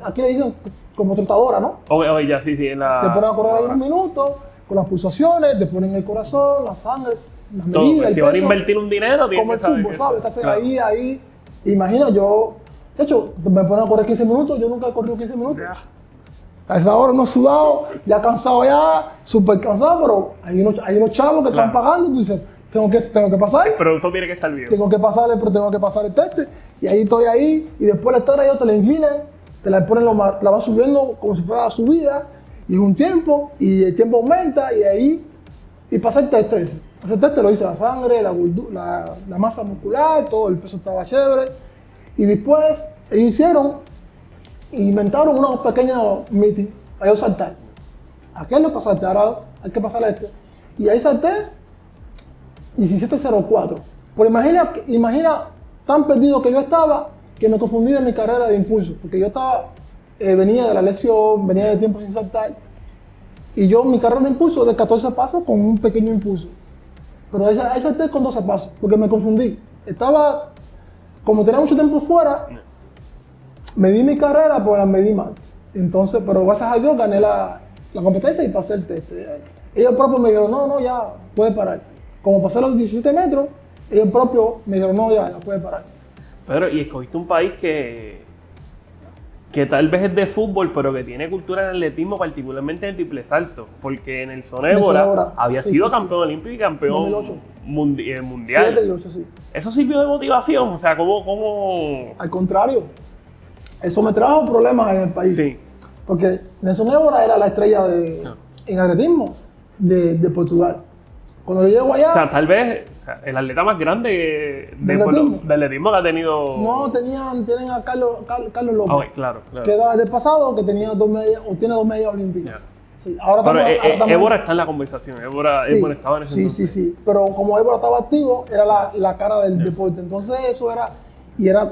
Aquí le dicen como trotadora, ¿no? Oye, ya, sí, en la... Te ponen a correr ahí unos minutos, con las pulsaciones, te ponen el corazón, la sangre, las medidas, el si peso. van a invertir un dinero, tienen como que saber. Como el fútbol, ¿sabes? Claro. ahí. Imagina, de hecho, me ponen a correr 15 minutos, yo nunca he corrido 15 minutos. A esa hora no sudado, ya cansado ya, súper cansado, pero hay unos chavos que están pagando, tú dices, tengo que pasar. El producto tiene que estar bien. Tengo que pasar el teste, y ahí estoy ahí, y después la estar ellos te la inclinan, te la ponen, la van subiendo como si fuera la subida, y es un tiempo, y el tiempo aumenta, y ahí, y pasa el teste ese. Ese teste lo hice la sangre, la masa muscular, todo el peso estaba chévere. Y después ellos inventaron unos pequeños meetings para yo saltar. Aquel no pasaste, ahora hay que pasar Y ahí salté 17:04. Pero imagina tan perdido que yo estaba que me confundí de mi carrera de impulso. Porque yo venía de la lesión, venía de tiempo sin saltar. Y mi carrera de impulso de 14 pasos con un pequeño impulso. Pero ahí salté con 12 pasos, porque me confundí. Como tenía mucho tiempo fuera, medí mi carrera, pues la medí mal. Entonces, pero gracias a Dios gané la competencia y pasé el test. Ellos propios me dijeron, no, ya, puedes parar. Como pasé los 17 metros, ellos propios me dijeron, no, ya puedes parar. Pero, y escogiste un país que tal vez es de fútbol, pero que tiene cultura en atletismo, particularmente en el triple salto, porque en el Sonébora había sido campeón olímpico y campeón 2008. Mundial. 7 y 8, sí. ¿Eso sirvió de motivación? O sea, ¿cómo? Al contrario, eso me trajo problemas en el país. Sí. Porque Nelson Évora era la estrella en atletismo de Portugal. Cuando yo llego allá... O sea, tal vez el atleta más grande de atletismo que ha tenido... No, tienen a Carlos López. Okay, claro. Que era del pasado, que tenía tiene 2 medallas olímpicas. Yeah. Sí, ahora pero Évora está en la conversación. Évora estaba en ese entonces. Sí. Pero como Évora estaba activo, era la cara del deporte. Entonces eso era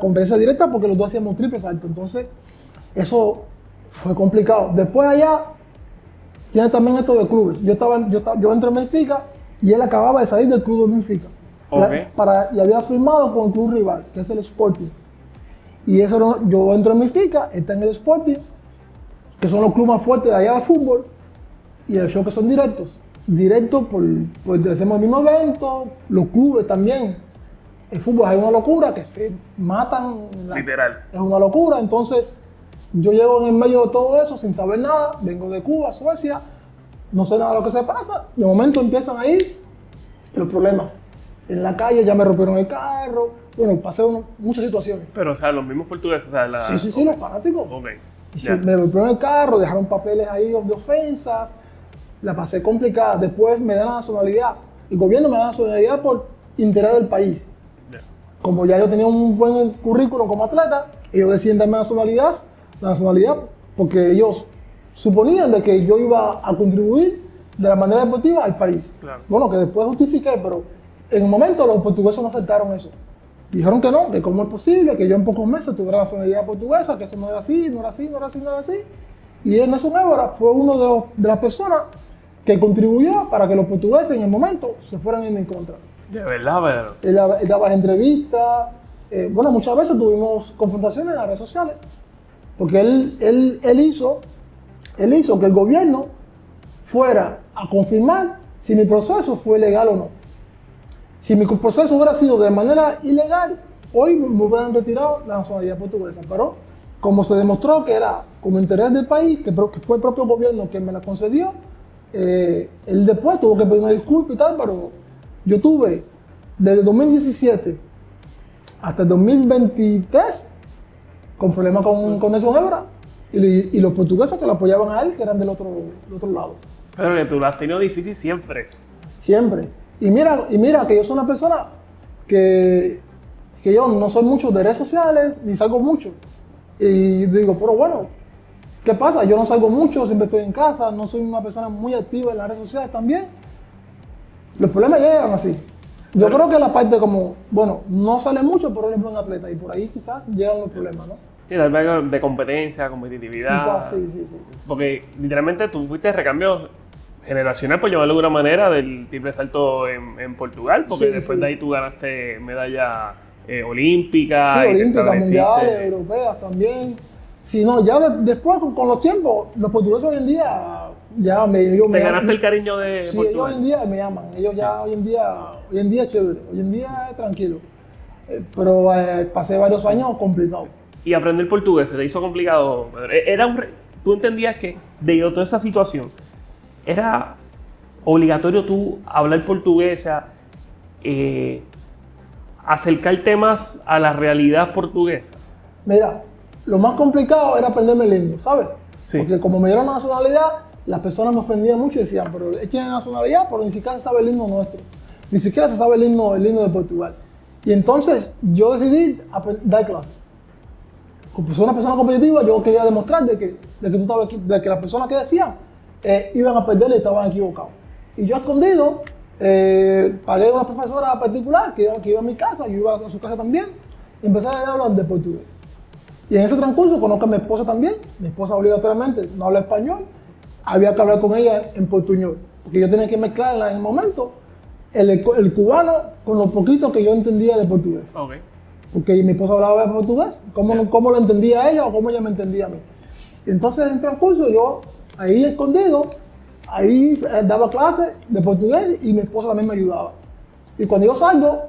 competencia directa porque los dos hacíamos triple salto. Entonces Eso fue complicado. Después allá, tiene también esto de clubes. Yo entré en Benfica y él acababa de salir del club de Benfica. Okay. Y había firmado con el club rival, que es el Sporting. Y eso yo entro en Benfica, está en el Sporting, que son los clubes más fuertes de allá de fútbol, y el show que son directos. Directos por hacemos el mismo evento, los clubes también. El fútbol es una locura, que se matan. Literal. Es una locura, entonces yo llego en el medio de todo eso sin saber nada, vengo de Cuba, Suecia, no sé nada de lo que se pasa. De momento empiezan ahí los problemas. En la calle ya me rompieron el carro, bueno, pasé muchas situaciones. Pero, o sea, los mismos portugueses, o sea, Sí, los fanáticos. Ok. Y me rompieron el carro, dejaron papeles ahí de ofensas, la pasé complicada. Después me dan la nacionalidad. El gobierno me da la nacionalidad por interés del país. Yeah. Como ya yo tenía un buen currículum como atleta, ellos deciden darme la nacionalidad, porque ellos suponían de que yo iba a contribuir de la manera deportiva al país. Claro. Bueno, que después justifiqué, pero en un momento los portugueses no aceptaron eso. Dijeron que no, que cómo es posible, que yo en pocos meses tuviera la nacionalidad portuguesa, que eso no era así, no era así, no era así, no era así. Y Nelson Évora fue uno de las personas que contribuyó para que los portugueses en el momento se fueran en mi contra. De verdad, pero... Él daba entrevistas, bueno, muchas veces tuvimos confrontaciones en las redes sociales, porque él hizo que el gobierno fuera a confirmar si mi proceso fue legal o no. Si mi proceso hubiera sido de manera ilegal, hoy me hubieran retirado la nacionalidad portuguesa, pero como se demostró que era como interés del país, que fue el propio gobierno que me la concedió, él después tuvo que pedir una disculpa y tal, pero yo tuve desde 2017 hasta el 2023 con problemas con Nelson Évora y los portugueses que lo apoyaban a él, que eran del otro lado. Pero que tú lo has tenido difícil siempre. Siempre. Y mira que yo soy una persona que yo no soy mucho de redes sociales, ni salgo mucho. Y digo, pero bueno, ¿qué pasa? Yo no salgo mucho, siempre estoy en casa, no soy una persona muy activa en las redes sociales también. Los problemas llegan así. Yo creo que la parte como, bueno, no sale mucho, pero él es buen atleta y por ahí quizás llegan los problemas, ¿no? Y tal vez de competencia, competitividad. Quizás, sí. Porque literalmente tú fuiste recambio generacional, por llamarlo de alguna manera, del triple salto en Portugal, porque después de ahí tú ganaste medalla olímpica. Sí, olímpicas, mundiales, europeas también. Sí, no, ya después con los tiempos, los portugueses hoy en día ya ¿Te ganaste el cariño de sí, Portugal? ellos hoy en día me aman, ellos ya hoy en día es chévere, hoy en día es tranquilo. Pero pasé varios años complicados. ¿Y aprender portugués se te hizo complicado? ¿Tú entendías que debido a toda esa situación, era obligatorio tú hablar portugués, acercar temas a la realidad portuguesa? Mira, lo más complicado era aprenderme el himno, ¿sabes? Sí. Porque como me dieron la nacionalidad, las personas me ofendían mucho y decían, pero él tiene nacionalidad, pero ni siquiera se sabe el himno nuestro. Ni siquiera se sabe el himno de Portugal. Y entonces yo decidí dar clases. Como soy una persona competitiva, yo quería demostrar de que las personas que decían iban a perder y estaban equivocados. Y yo escondido, pagué una profesora particular que iba a mi casa, yo iba a su casa también, y empecé a hablar de portugués. Y en ese transcurso conozco a mi esposa también. Mi esposa obligatoriamente no habla español, había que hablar con ella en portuñol, porque yo tenía que mezclarla en el momento, el cubano con lo poquito que yo entendía de portugués. Okay. Porque mi esposa hablaba de portugués, cómo lo entendía ella o cómo ella me entendía a mí. Y entonces en el transcurso yo, ahí escondido, ahí daba clases de portugués y mi esposa también me ayudaba. Y cuando yo salgo,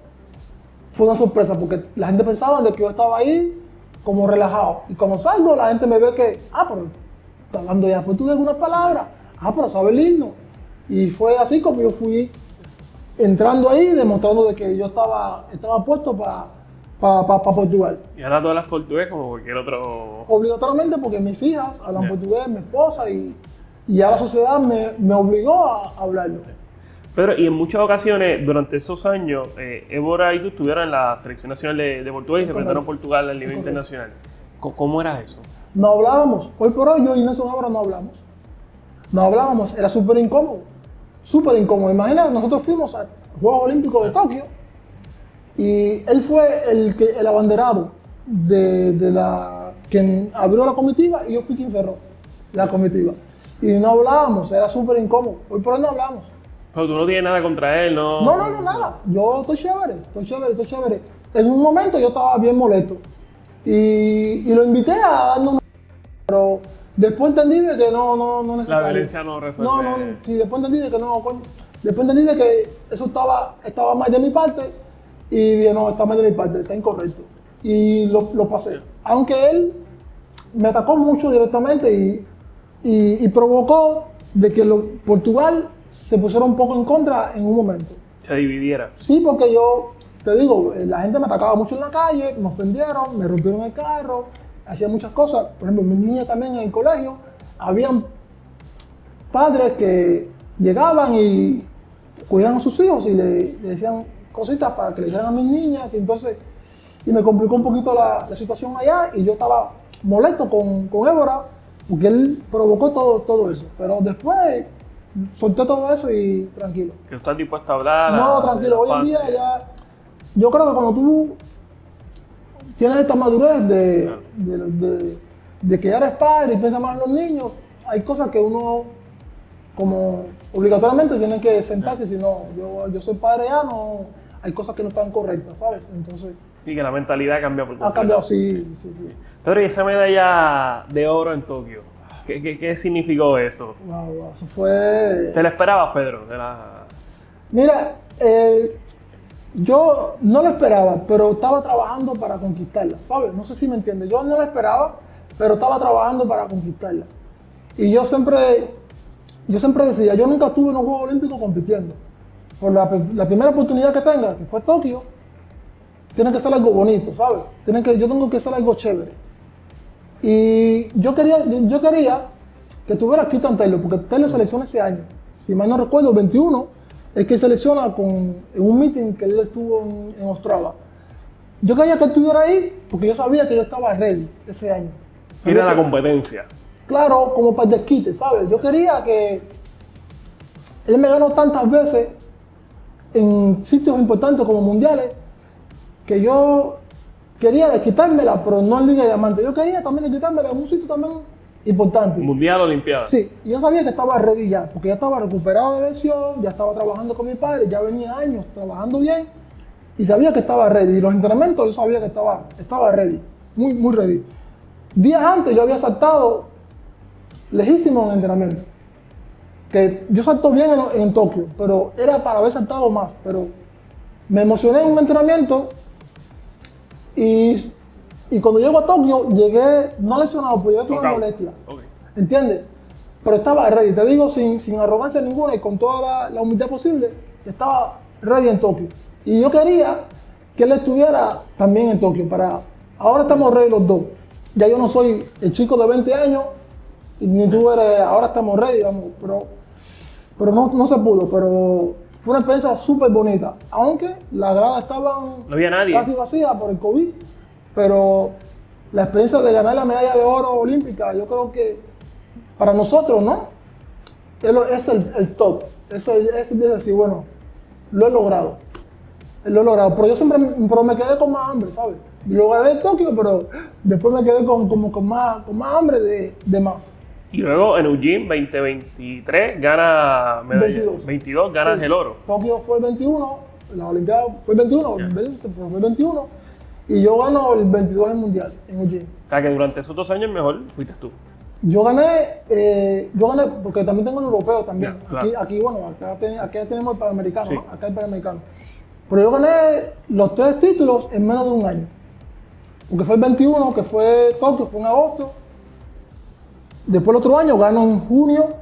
fue una sorpresa, porque la gente pensaba de que yo estaba ahí como relajado. Y cuando salgo, la gente me ve que, pero está hablando ya portugués algunas palabras, pero sabe el himno. Y fue así como yo fui entrando ahí, demostrando de que yo estaba puesto para Portugal. Y ahora tú hablas portugués como cualquier otro... Obligatoriamente porque mis hijas hablan portugués, mi esposa, y ya la sociedad me obligó a hablarlo. Pedro, y en muchas ocasiones, durante esos años, Évora y tú estuvieron en la Selección Nacional de Portugal y representaron a Portugal a nivel internacional. ¿Cómo era eso? No hablábamos. Hoy por hoy yo y Nelson Évora no hablamos. No hablábamos, era súper incómodo. Súper incómodo. Imagina, nosotros fuimos a Juegos Olímpicos de Tokio y él fue el abanderado de quien abrió la comitiva y yo fui quien cerró la comitiva. Y no hablábamos, era súper incómodo. Hoy por hoy no hablamos. Pero tú no tienes nada contra él, ¿no? No, nada. Yo estoy chévere. En un momento yo estaba bien molesto. Y lo invité a darnos una... Pero después entendí de que no necesario. La violencia no resuelve. No, sí, después entendí de que no, coño. Después entendí de que eso estaba mal de mi parte. Y dije, no, está mal de mi parte, está incorrecto. Y lo pasé. Aunque él me atacó mucho directamente y provocó de que Portugal se pusiera un poco en contra en un momento. Se dividiera. Sí, porque yo, te digo, la gente me atacaba mucho en la calle, me ofendieron, me rompieron el carro, hacían muchas cosas. Por ejemplo, mis niñas también en el colegio, habían padres que llegaban y cuidaban a sus hijos y le decían cositas para que le dijeran a mis niñas. Y me complicó un poquito la situación allá y yo estaba molesto con Évora porque él provocó todo eso. Pero después solté todo eso y tranquilo. ¿Que estás dispuesto a hablar? No, tranquilo. Hoy en día ya... Yo creo que cuando tú tienes esta madurez de que ya eres padre y piensas más en los niños, hay cosas que uno como obligatoriamente tiene que sentarse y decir, no, yo soy padre ya, no, hay cosas que no están correctas, ¿sabes? Entonces... Y que la mentalidad cambia por completo. Ha cambiado, sí. Pedro, ¿y esa medalla de oro en Tokio? ¿Qué significó eso? Wow, eso fue... ¿Te la esperabas, Pedro? Mira, yo no lo esperaba, pero estaba trabajando para conquistarla, ¿sabes? No sé si me entiendes. Yo no la esperaba, pero estaba trabajando para conquistarla. Y yo siempre decía, yo nunca estuve en un Juego Olímpico compitiendo. Por la primera oportunidad que tenga, que fue Tokio, tiene que ser algo bonito, ¿sabes? Yo tengo que ser algo chévere. Y yo quería que tuviera Keith Taylor, porque Taylor selecciona ese año. Si mal no recuerdo, 21, es que selecciona en un meeting que él estuvo en Ostrava. Yo quería que él estuviera ahí, porque yo sabía que yo estaba ready ese año. Era la competencia. Claro, como para el desquite, ¿sabes? Yo quería que... Él me ganó tantas veces en sitios importantes como mundiales, que yo quería desquitármela, pero no en Liga de Diamante. Yo quería también desquitármela en un sitio también importante. Mundial, Olimpiada. Sí, yo sabía que estaba ready ya, porque ya estaba recuperado de lesión, ya estaba trabajando con mi padre, ya venía años trabajando bien y sabía que estaba ready. Y los entrenamientos yo sabía que estaba ready, muy ready. Días antes yo había saltado lejísimo en el entrenamiento. Que yo salto bien en Tokio, pero era para haber saltado más. Pero me emocioné en un entrenamiento y cuando llego a Tokio, llegué no lesionado, pero llegué con una molestia. Okay. ¿Entiendes? Pero estaba ready, te digo sin arrogancia ninguna y con toda la humildad posible, estaba ready en Tokio. Y yo quería que él estuviera también en Tokio. Ahora estamos ready los dos. Ya yo no soy el chico de 20 años, ni tú eres, ahora estamos ready, vamos, pero no se pudo, pero fue una experiencia súper bonita, aunque las gradas estaban no había nadie. Casi vacías por el COVID, pero la experiencia de ganar la medalla de oro olímpica, yo creo que para nosotros, ¿no? Es el top, es decir, bueno, lo he logrado, pero yo siempre me quedé con más hambre, ¿sabes? Lo gané en Tokio, pero después me quedé con más hambre de más. Y luego en Eugene 2023 gana medalla. 22 ganas Sí. el oro. Tokio fue el 21, la Olimpiada fue el 21, Yeah. pero fue el 21. Y yo gano el 22 en Mundial, en Eugene. O sea que durante esos 2 años mejor fuiste tú. Yo gané porque también tengo el europeo también. Yeah, claro. Aquí tenemos el Panamericano, Sí. ¿no? Acá el Panamericano. Pero yo gané los 3 títulos en menos de un año. Porque fue el 21, que fue Tokio, fue en agosto. Después el otro año gano en junio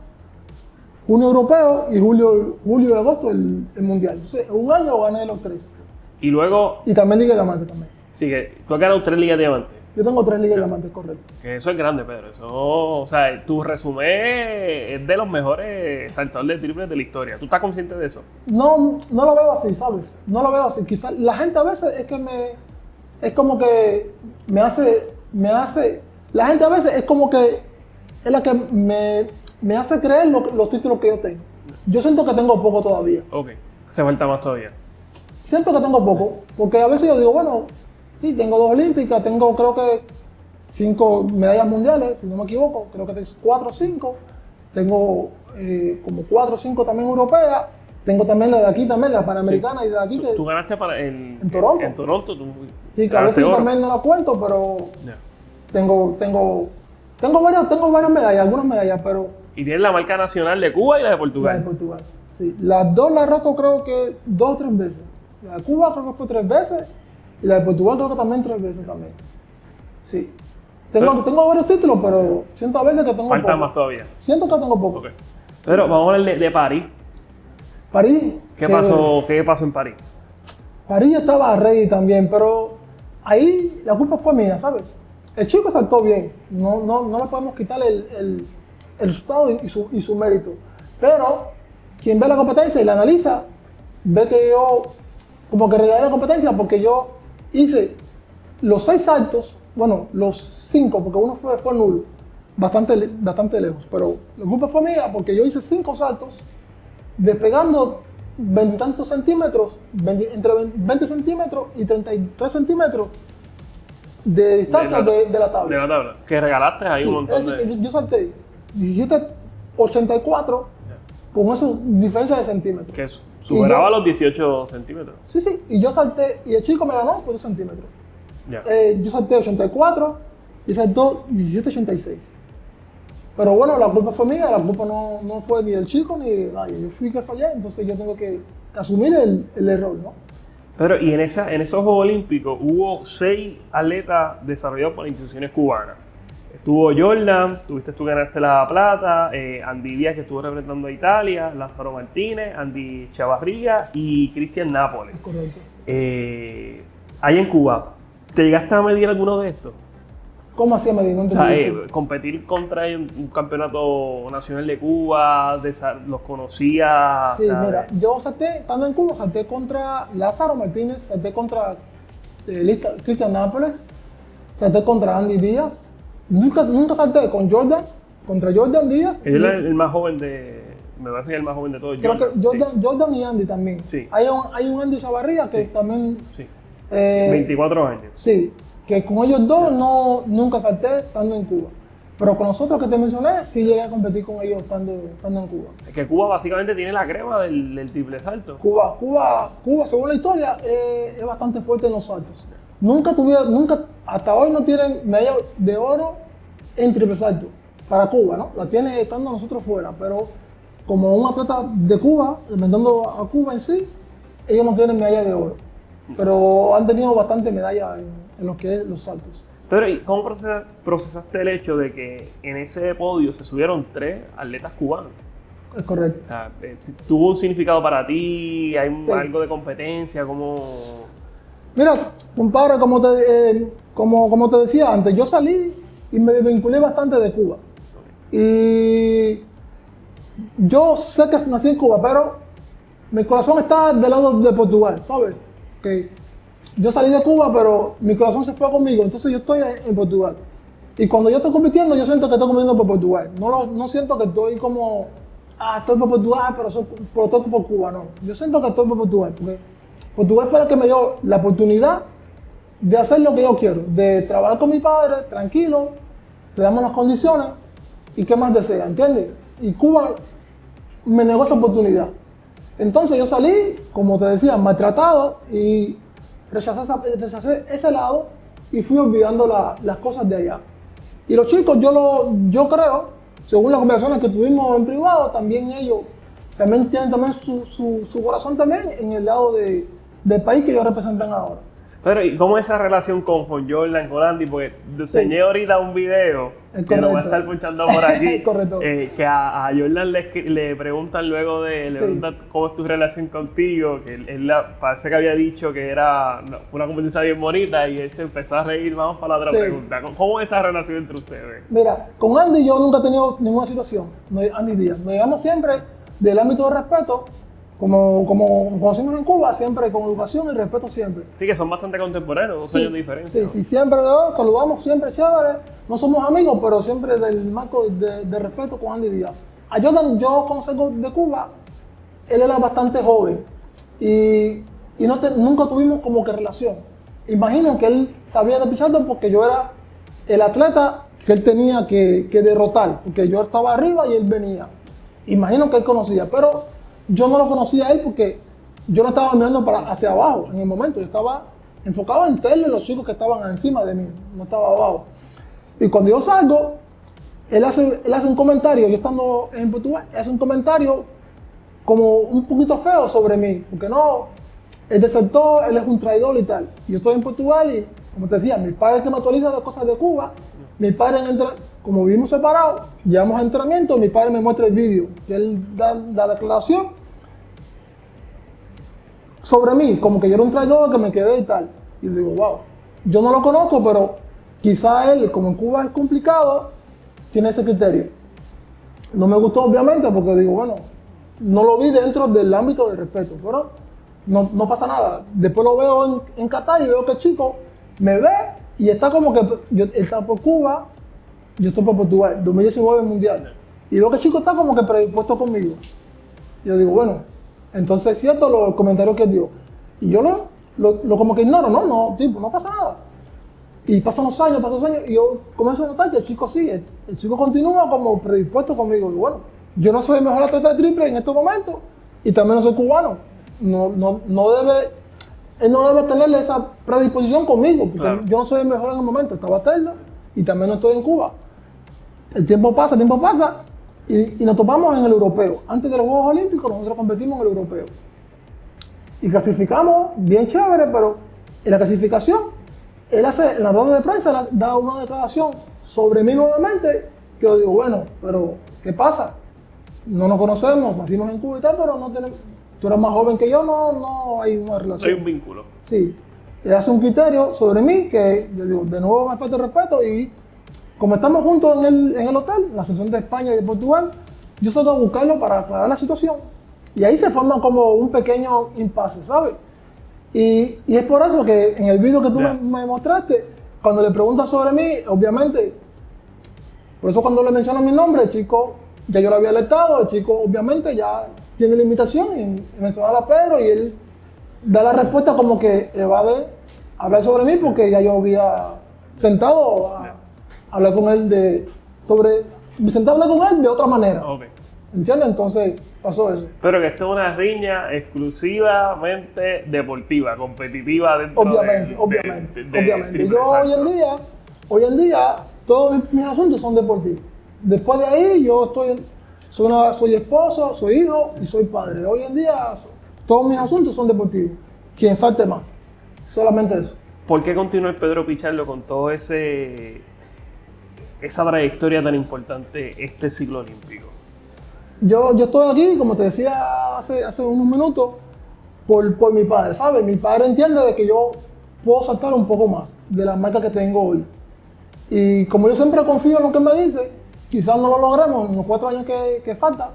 europeo y julio y agosto el mundial. Entonces, en un año gané los 3. Y luego, Y también Liga de Diamante también. sí, que tú has ganado 3 ligas de diamante. Yo tengo 3 Ligas de Diamante, correcto. Que eso es grande, Pedro. Eso, o sea, tu resumen es de los mejores saltadores de triples de la historia. ¿Tú estás consciente de eso? No lo veo así, ¿sabes? No lo veo así. Quizás la gente a veces es como que me hace, la gente a veces es como que es la que me hace creer los títulos que yo tengo. Yo siento que tengo poco todavía. Ok. Se falta más todavía. Siento que tengo poco, porque a veces yo digo, bueno, sí, tengo 2 olímpicas, creo que 5 medallas mundiales, si no me equivoco, creo que tengo 4 o 5. Tengo como 4 o 5 también europeas. Tengo también la de aquí, también la panamericana y de aquí. Tú ganaste en Toronto. En Toronto. Tú Sí, que a veces también no la cuento, pero tengo varias medallas, algunas medallas, pero... Y tienes la marca nacional de Cuba y la de Portugal. La de Portugal, sí. Las dos las he roto creo que 2 o 3 veces. La de Cuba creo que fue 3 veces y la de Portugal creo que también 3 veces también. Sí. Tengo varios títulos, pero siento a veces que tengo Falta poco. más todavía. Siento que tengo poco. Okay. Pero vamos a hablar de París. París. ¿Qué pasó en París? París estaba ready también, pero ahí la culpa fue mía, ¿sabes? El chico saltó bien, no le podemos quitar el resultado y su mérito. Pero quien ve la competencia y la analiza, ve que yo como que regalé la competencia porque yo hice los 6 saltos, bueno, los 5, porque uno fue nulo, bastante lejos. Pero la culpa fue mía porque yo hice 5 saltos despegando 20 y tantos centímetros, entre 20 centímetros y 33 centímetros de distancia de la tabla. De la tabla. Que regalaste ahí un montón de... Yo salté 17.84 con esa diferencia de centímetros. Que superaba los 18 centímetros. Sí, y yo salté, y el chico me ganó por 2 centímetros. Yeah. Yo salté 84 y saltó 17.86. Pero bueno, la culpa fue mía, la culpa no fue ni del chico ni de nadie. Yo fui que fallé, entonces yo tengo que asumir el error, ¿no? Pero y en esos Juegos Olímpicos hubo 6 atletas desarrollados por instituciones cubanas. Estuvo Jordan, tuviste tú que ganaste la plata, Andy Díaz que estuvo representando a Italia, Lázaro Martínez, Andy Chavarría y Cristian Nápoles. Es correcto. Ahí en Cuba, ¿te llegaste a medir alguno de estos? ¿Cómo hacía medir? No Competir contra un campeonato nacional de Cuba, los conocía. Sí, mira, yo salté, estando en Cuba, salté contra Lázaro Martínez, salté contra Cristian Nápoles, salté contra Andy Díaz. Nunca salté contra Jordan Díaz. Él es el más joven me parece que es el más joven de todos. Creo que Jordan y Andy también. Sí. Hay un Andy Chavarría que también... Sí. 24 años. Sí, que con ellos dos nunca salté estando en Cuba. Pero con los otros que te mencioné, sí llegué a competir con ellos estando en Cuba. Es que Cuba básicamente tiene la crema del triple salto. Cuba, según la historia, es bastante fuerte en los saltos. Hasta hoy no tienen medalla de oro en triple salto para Cuba, ¿no? La tiene estando nosotros fuera, pero como un atleta de Cuba, representando a Cuba en sí, ellos no tienen medalla de oro. Pero han tenido bastante medallas en lo que es los saltos. Pero ¿y cómo procesaste el hecho de que en ese podio se subieron 3 atletas cubanos? Es correcto. O sea, ¿tuvo un significado para ti? ¿Hay Sí. algo de competencia? ¿Cómo...? Mira, compadre, como te decía antes, yo salí y me vinculé bastante de Cuba. Y yo sé que nací en Cuba, pero mi corazón está del lado de Portugal, ¿sabes? Que yo salí de Cuba, pero mi corazón se fue conmigo, entonces yo estoy en Portugal. Y cuando yo estoy compitiendo, yo siento que estoy compitiendo por Portugal. No siento que estoy como, estoy por Portugal, pero estoy por Cuba, no. Yo siento que estoy por Portugal, porque Portugal fue el que me dio la oportunidad de hacer lo que yo quiero, de trabajar con mi padre, tranquilo, te damos las condiciones, y qué más desea, ¿entiendes? Y Cuba me negó esa oportunidad. Entonces yo salí, como te decía, maltratado y rechacé ese lado y fui olvidando las cosas de allá. Y los chicos, yo creo, según las conversaciones que tuvimos en privado, también ellos tienen también su corazón también en el lado del país que ellos representan ahora. Pero ¿y cómo es esa relación con Jordan, con Andy? Porque enseñé ahorita un video, que lo voy a estar punchando por aquí, Correcto. Que a Jordan le preguntan luego le preguntan cómo es tu relación contigo, que él parece que había dicho que fue una competencia bien bonita y él se empezó a reír. Vamos para la otra pregunta. ¿Cómo es esa relación entre ustedes? Mira, con Andy yo nunca he tenido ninguna situación, Andy Díaz. Nos llevamos siempre del ámbito de respeto, como conocimos en Cuba, siempre con educación y respeto siempre. Sí, que son bastante contemporáneos, 2 años de diferencia. Sí, siempre saludamos, siempre chévere. No somos amigos, pero siempre del marco de respeto con Andy Díaz. A Jordan, yo conozco de Cuba, él era bastante joven y nunca tuvimos como que relación. Imagino que él sabía de pichando porque yo era el atleta que él tenía que derrotar, porque yo estaba arriba y él venía. Imagino que él conocía, pero yo no lo conocía a él porque yo no estaba mirando hacia abajo en el momento, yo estaba enfocado en Terlo y los chicos que estaban encima de mí, no estaba abajo. Y cuando yo salgo, él hace un comentario, yo estando en Portugal, hace un comentario como un poquito feo sobre mí, porque no, él desertó, él es un traidor y tal. Y yo estoy en Portugal y, como te decía, mi padre que me actualiza de cosas de Cuba, mi padre, como vivimos separados, llevamos a entrenamiento, mi padre me muestra el vídeo, que él da la declaración sobre mí, como que yo era un traidor, que me quedé y tal. Y yo digo, wow, yo no lo conozco, pero quizá él, como en Cuba es complicado, tiene ese criterio. No me gustó, obviamente, porque digo, bueno, no lo vi dentro del ámbito del respeto, pero no pasa nada. Después lo veo en Qatar y veo que el chico me ve y está como que, él está por Cuba, yo estoy por Portugal, 2019 mundial. Y veo que el chico está como que predispuesto conmigo. Y yo digo, bueno, entonces es cierto los comentarios que él dio. Y yo lo como que ignoro, no, tipo, no pasa nada. Y pasan los años, y yo comienzo a notar que el chico sí, el chico continúa como predispuesto conmigo. Y bueno, yo no soy el mejor atleta de triple en estos momentos y también no soy cubano. Él no debe tener esa predisposición conmigo, porque claro, yo no soy el mejor en el momento, estaba Terlo y también no estoy en Cuba. El tiempo pasa y nos topamos en el europeo. Antes de los Juegos Olímpicos nosotros competimos en el europeo. Y clasificamos bien chévere, pero en la clasificación, él hace, en la rueda de prensa, da una declaración sobre mí nuevamente, que yo digo, bueno, pero ¿qué pasa? No nos conocemos, nacimos en Cuba y tal, pero no tenemos, tú eres más joven que yo, no hay una relación. No hay un vínculo. Sí. Él hace un criterio sobre mí que, yo digo, de nuevo me falta el respeto y como estamos juntos en el hotel, en la sesión de España y de Portugal, yo salgo a buscarlo para aclarar la situación. Y ahí se forma como un pequeño impasse, ¿sabes? Y es por eso que en el video que tú me mostraste, cuando le preguntas sobre mí, obviamente, por eso cuando le mencionas mi nombre, el chico, ya yo lo había alertado, el chico obviamente ya tiene limitación en mencionar a Pedro y él da la respuesta como que evade hablar sobre mí porque ya yo había sentado a hablar con él me senté a hablar con él de otra manera. Okay. ¿Entiendes? Entonces pasó eso. Pero que esto es una riña exclusivamente deportiva, competitiva dentro obviamente. Yo hoy en día, todos mis asuntos son deportivos. Después de ahí, yo soy esposo, soy hijo y soy padre. Hoy en día, todos mis asuntos son deportivos. Quien salte más. Solamente eso. ¿Por qué continúa el Pedro Pichardo con todo esa trayectoria tan importante este ciclo olímpico? Yo estoy aquí, como te decía hace unos minutos, por mi padre, ¿sabes? Mi padre entiende de que yo puedo saltar un poco más de la marca que tengo hoy. Y como yo siempre confío en lo que me dice, quizás no lo logremos en los 4 años que falta,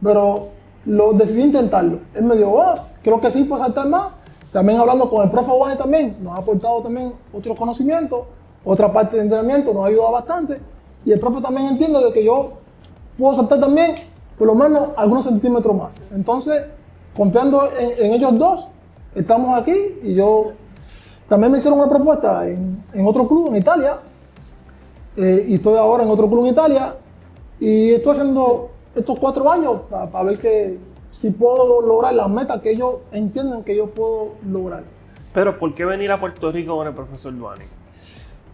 pero decidí intentarlo. Él me dijo, creo que sí puedo saltar más. También hablando con el profe Juan también, nos ha aportado también otros conocimientos, otra parte de entrenamiento, nos ha ayudado bastante. Y el profe también entiende de que yo puedo saltar también por lo menos algunos centímetros más. Entonces, confiando en ellos dos, estamos aquí y yo también me hicieron una propuesta en otro club en Italia y estoy ahora en otro club en Italia y estoy haciendo estos 4 años para ver si puedo lograr las metas que ellos entienden que yo puedo lograr. Pero ¿por qué venir a Puerto Rico con el profesor Duani?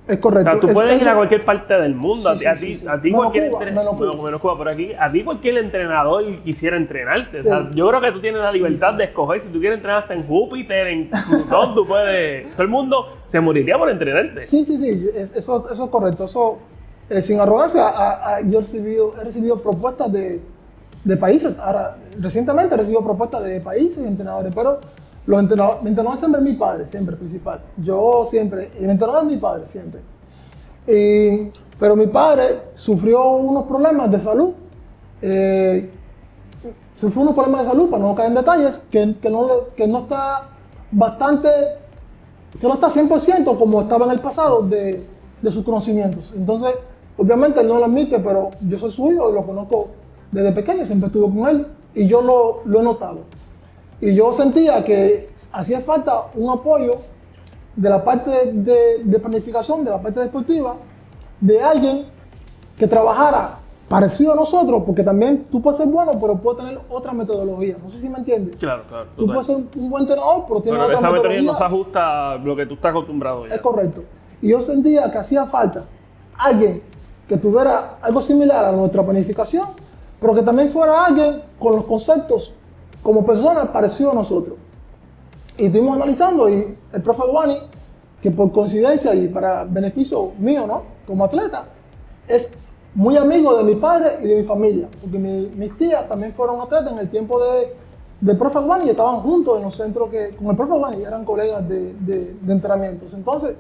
Es correcto. O sea, tú puedes ir a cualquier parte del mundo, sí, a ti cualquier menos Cuba, por aquí, a ti cualquier entrenador quisiera entrenarte. Sí. O sea, yo creo que tú tienes la libertad de escoger si tú quieres entrenar hasta en Júpiter, en Plutón, tú puedes. Todo el mundo se moriría por entrenarte. Sí, eso es correcto. Eso, sin arrogancia, yo he recibido propuestas de países. Ahora, recientemente he recibido propuestas de países y entrenadores, pero mi entrenador siempre es mi padre, siempre, principal. Yo siempre, mi entrenador es mi padre, siempre. Pero mi padre sufrió unos problemas de salud. Sufrió unos problemas de salud, para no caer en detalles, que no está 100% como estaba en el pasado de sus conocimientos. Entonces, obviamente él no lo admite, pero yo soy su hijo y lo conozco desde pequeño, siempre estuve con él y yo lo he notado. Y yo sentía que hacía falta un apoyo de la parte de planificación, de la parte deportiva, de alguien que trabajara parecido a nosotros, porque también tú puedes ser bueno, pero puedes tener otra metodología. No sé si me entiendes. Claro, claro. Tú puedes ser un buen entrenador, pero tienes Pero otra esa metodología metodología. no se ajusta a lo que tú estás acostumbrado ya. Es correcto. Y yo sentía que hacía falta alguien que tuviera algo similar a nuestra planificación, pero que también fuera alguien con los conceptos como persona parecido a nosotros. Y estuvimos analizando y el profe Duani, que por coincidencia y para beneficio mío, ¿no? Como atleta, es muy amigo de mi padre y de mi familia, porque mis tías también fueron atletas en el tiempo de profe Duani y estaban juntos en los centros con el profe Duani, eran colegas de entrenamientos. Entonces,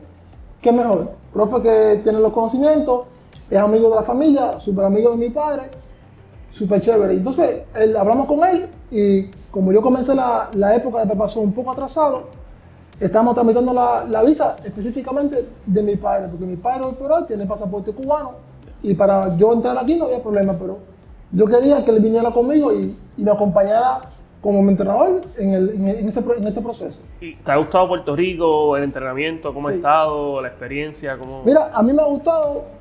¿qué mejor? Profe que tiene los conocimientos, es amigo de la familia, súper amigo de mi padre, súper chévere. Entonces, hablamos con él y como yo comencé la época de preparación un poco atrasado, estamos tramitando la visa específicamente de mi padre, porque mi padre hoy por hoy tiene pasaporte cubano y para yo entrar aquí no había problema, pero yo quería que él viniera conmigo y me acompañara como mi entrenador en este proceso. ¿Y te ha gustado Puerto Rico, el entrenamiento, cómo ha Sí. estado, la experiencia? Cómo... Mira, a mí me ha gustado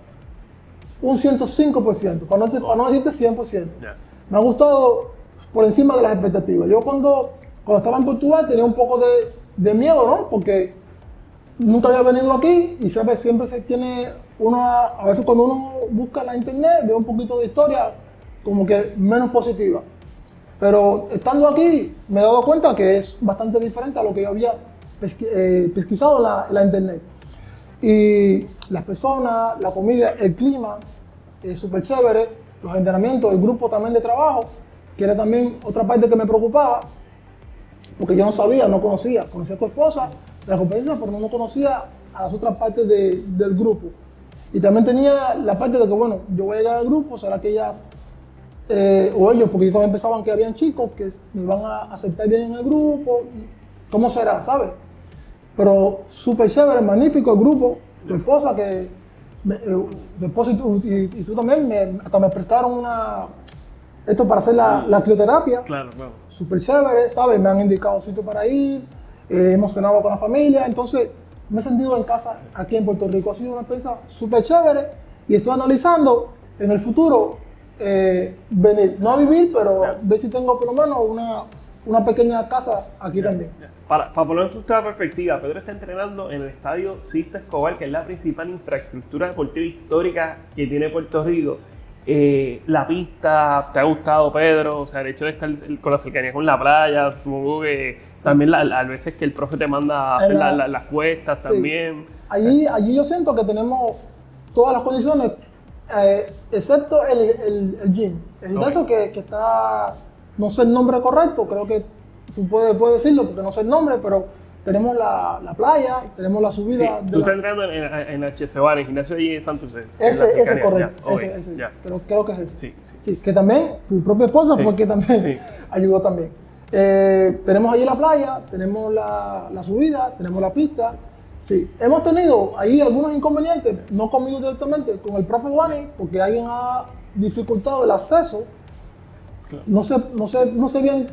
un 105%, para no decirte 100%. Ya. Me ha gustado por encima de las expectativas. Yo cuando estaba en Portugal tenía un poco de miedo, ¿no? Porque nunca había venido aquí y ¿sabes? Siempre se tiene a veces cuando uno busca en la internet ve un poquito de historia como que menos positiva. Pero estando aquí me he dado cuenta que es bastante diferente a lo que yo había pesquisado en la internet. Y las personas, la comida, el clima, es súper chévere, los entrenamientos, el grupo también de trabajo, que era también otra parte que me preocupaba, porque yo no sabía, no conocía a tu esposa, de la competencia, pero no conocía a las otras partes del grupo. Y también tenía la parte de que, bueno, yo voy a llegar al grupo, será que ellas, o ellos, porque ellos también pensaban que habían chicos que me iban a aceptar bien en el grupo, ¿cómo será, sabes? Pero súper chévere, magnífico el grupo, tu esposa que, tu esposa y tú también, hasta me prestaron esto para hacer la crioterapia. Claro, claro. Súper chévere, ¿sabes? Me han indicado sitios para ir, hemos cenado con la familia, entonces me he sentido en casa aquí en Puerto Rico. Ha sido una experiencia súper chévere y estoy analizando en el futuro venir, no a vivir, pero ver si tengo por lo menos una pequeña casa aquí también. Para poner en otra perspectiva, Pedro está entrenando en el estadio Sisto Escobar, que es la principal infraestructura deportiva histórica que tiene Puerto Rico. La pista, ¿te ha gustado, Pedro? O sea, el hecho de estar con la cercanía con la playa, supongo que también a veces que el profe te manda a hacer las cuestas Sí. también. Allí yo siento que tenemos todas las condiciones, excepto el gym. El gimnasio que está, no sé el nombre correcto, creo que tú puedes decirlo porque no sé el nombre, pero tenemos la playa, tenemos la subida. Sí, tú estás entrenando en HC-Bar, en el gimnasio allí en Santurce. Ese es correcto, Ya, okay, ese. ya. Creo que es ese. Sí. Sí, que también tu propia esposa fue que también ayudó también. Tenemos allí la playa, tenemos la subida, tenemos la pista. Sí, hemos tenido ahí algunos inconvenientes, no conmigo directamente, con el profe Duani, porque alguien ha dificultado el acceso. Claro. No sé bien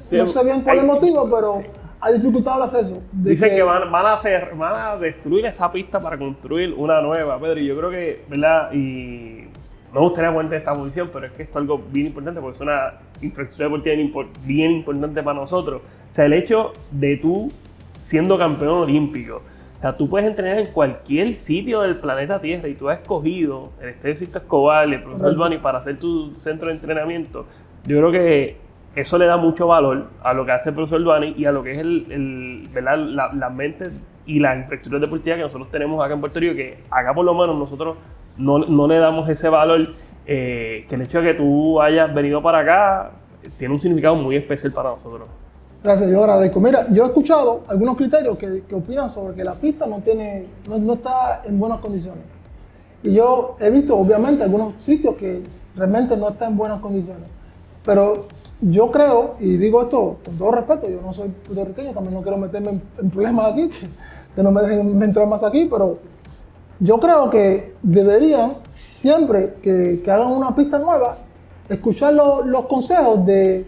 cuál es el motivo, pero ha dificultado el acceso. Dicen que van a destruir esa pista para construir una nueva, Pedro, y yo creo que, ¿verdad? Y no me gustaría ponerte esta posición, pero es que esto es algo bien importante porque es una infraestructura deportiva bien importante para nosotros. O sea, el hecho de tú siendo campeón olímpico, o sea, tú puedes entrenar en cualquier sitio del planeta Tierra y tú has escogido el Estadio Sisto Escobar, el profesor Duani para hacer tu centro de entrenamiento. Yo creo que eso le da mucho valor a lo que hace el profesor Duani y a lo que es ¿verdad? La mente y la infraestructura deportiva que nosotros tenemos acá en Puerto Rico, que acá por lo menos nosotros no le damos ese valor, que el hecho de que tú hayas venido para acá tiene un significado muy especial para nosotros. Gracias, yo agradezco. Mira, yo he escuchado algunos criterios que opinan sobre que la pista no está en buenas condiciones. Y yo he visto, obviamente, algunos sitios que realmente no están en buenas condiciones. Pero yo creo, y digo esto con todo respeto, yo no soy puertorriqueño, también no quiero meterme en problemas aquí, que no me dejen entrar más aquí, pero yo creo que deberían, siempre que hagan una pista nueva, escuchar los consejos de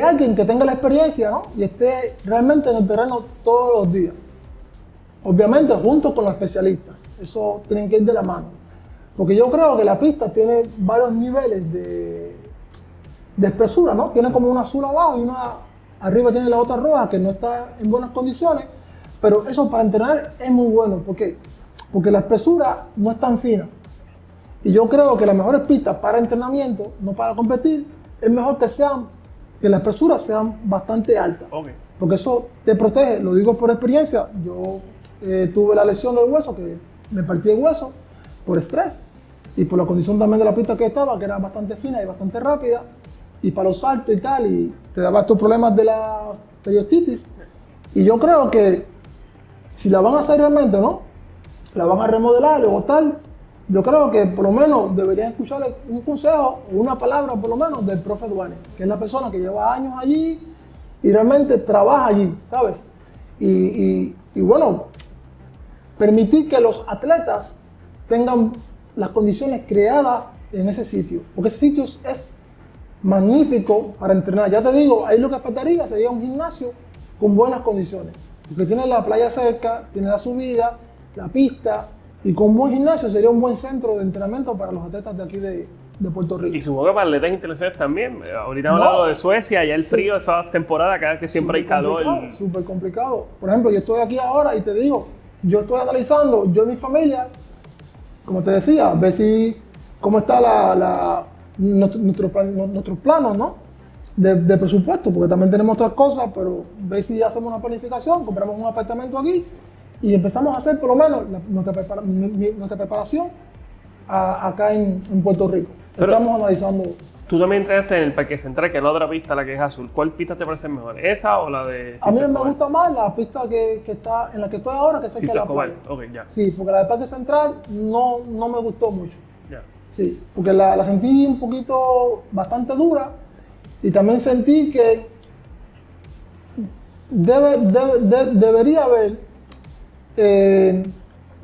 alguien que tenga la experiencia, ¿no? Y esté realmente en el terreno todos los días. Obviamente junto con los especialistas, eso tienen que ir de la mano. Porque yo creo que la pista tiene varios niveles de espesura, ¿no? Tiene como una azul abajo y una arriba tiene la otra roja que no está en buenas condiciones, pero eso para entrenar es muy bueno. ¿Por qué? Porque la espesura no es tan fina. Y yo creo que las mejores pistas para entrenamiento, no para competir, es mejor que las espesura sean bastante altas. Okay. Porque eso te protege, lo digo por experiencia. Yo tuve la lesión del hueso, que me partí el hueso por estrés y por la condición también de la pista que estaba, que era bastante fina y bastante rápida, y para los saltos y tal, y te daba estos problemas de la periostitis. Y yo creo que si la van a hacer realmente, ¿no? La van a remodelar o tal, yo creo que por lo menos deberían escucharle un consejo o una palabra por lo menos del profe Duane, que es la persona que lleva años allí y realmente trabaja allí, ¿sabes? Y bueno, permitir que los atletas tengan las condiciones creadas en ese sitio, porque ese sitio es magnífico para entrenar. Ya te digo, ahí lo que faltaría sería un gimnasio con buenas condiciones, porque tiene la playa cerca, tiene la subida, la pista, y con un buen gimnasio sería un buen centro de entrenamiento para los atletas de aquí de Puerto Rico. Y supongo que para atletas internacionales también. Ahorita hemos hablado de Suecia, ya el frío, esa temporada, cada vez que siempre hay calor. Súper complicado. Por ejemplo, yo estoy aquí ahora y te digo, yo estoy analizando, yo y mi familia, como te decía, ver si cómo está nuestros planos, ¿no? De presupuesto, porque también tenemos otras cosas, pero ver si hacemos una planificación, compramos un apartamento aquí y empezamos a hacer por lo menos nuestra preparación acá en Puerto Rico. Pero estamos analizando. Tú también entrenaste en el Parque Central, que es la otra pista, la que es azul. ¿Cuál pista te parece mejor? ¿Esa o la de A mí me gusta más la pista que está en la que estoy ahora, que sé que es la playa. Okay, ya. Sí, porque la del Parque Central no me gustó mucho. Ya. Sí, porque la sentí un poquito bastante dura y también sentí que debería haber,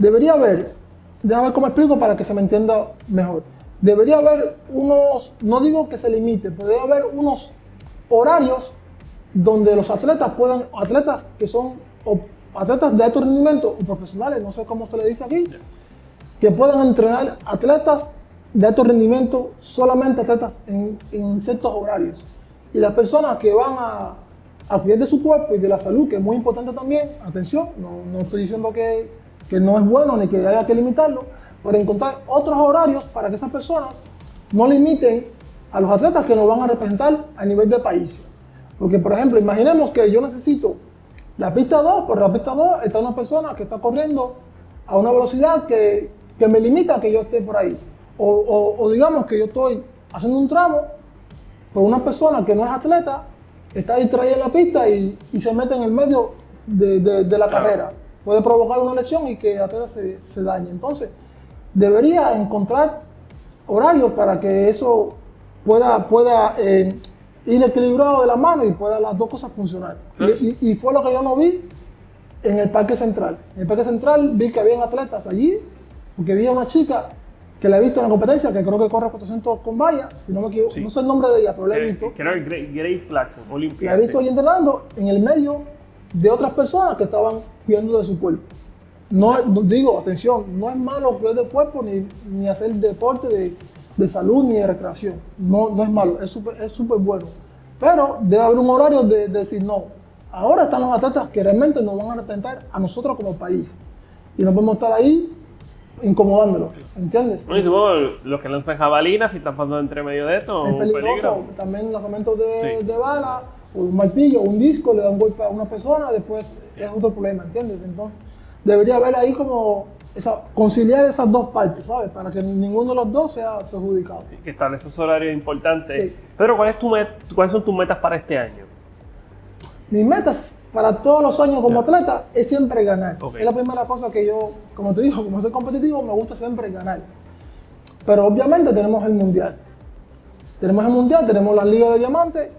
déjame ver cómo explico para que se me entienda mejor. Debería haber no digo que se limite, pero debe haber unos horarios donde los atletas que son atletas de alto rendimiento o profesionales, no sé cómo se le dice aquí, que puedan entrenar atletas de alto rendimiento, solamente atletas en ciertos horarios. Y las personas que van a cuidar de su cuerpo y de la salud, que es muy importante también, atención, no estoy diciendo que no es bueno ni que haya que limitarlo, pero encontrar otros horarios para que esas personas no limiten a los atletas que nos van a representar a nivel de país. Porque, por ejemplo, imaginemos que yo necesito la pista 2, pero la pista 2 está una persona que está corriendo a una velocidad que me limita a que yo esté por ahí. O digamos que yo estoy haciendo un tramo, pero una persona que no es atleta está distraída en la pista y se mete en el medio de la carrera. Puede provocar una lesión y que el atleta se dañe. Entonces, debería encontrar horarios para que eso pueda ir equilibrado de la mano y pueda las dos cosas funcionar. Y fue lo que yo no vi en el Parque Central. En el Parque Central vi que habían atletas allí, porque vi a una chica que la he visto en la competencia, que creo que corre 400 con valla, si no me equivoco, sí. No sé el nombre de ella, pero la he visto. Creo que Grace Clarkson, Olimpia. La he visto ahí entrenando en el medio de otras personas que estaban cuidando de su cuerpo. Digo, atención, no es malo cuidar del cuerpo ni hacer deporte de salud ni de recreación. No es malo, es súper bueno. Pero debe haber un horario de decir no. Ahora están los atletas que realmente nos van a representar a nosotros como país. Y no podemos estar ahí incomodándolos, ¿entiendes? No, y supongo los que lanzan jabalinas, si están pasando entre medio de esto, es peligroso. También lanzamientos de bala, o un martillo, o un disco, le da un golpe a una persona, después es otro problema, ¿entiendes? Entonces, debería haber ahí como conciliar esas dos partes, ¿sabes? Para que ninguno de los dos sea perjudicado. Sí, que están esos horarios importantes. Sí. Pedro, ¿cuáles son tus metas para este año? Mis metas para todos los años como atleta es siempre ganar. Okay. Es la primera cosa que yo, como te digo, como soy competitivo, me gusta siempre ganar. Pero obviamente tenemos el mundial. Tenemos las ligas de diamantes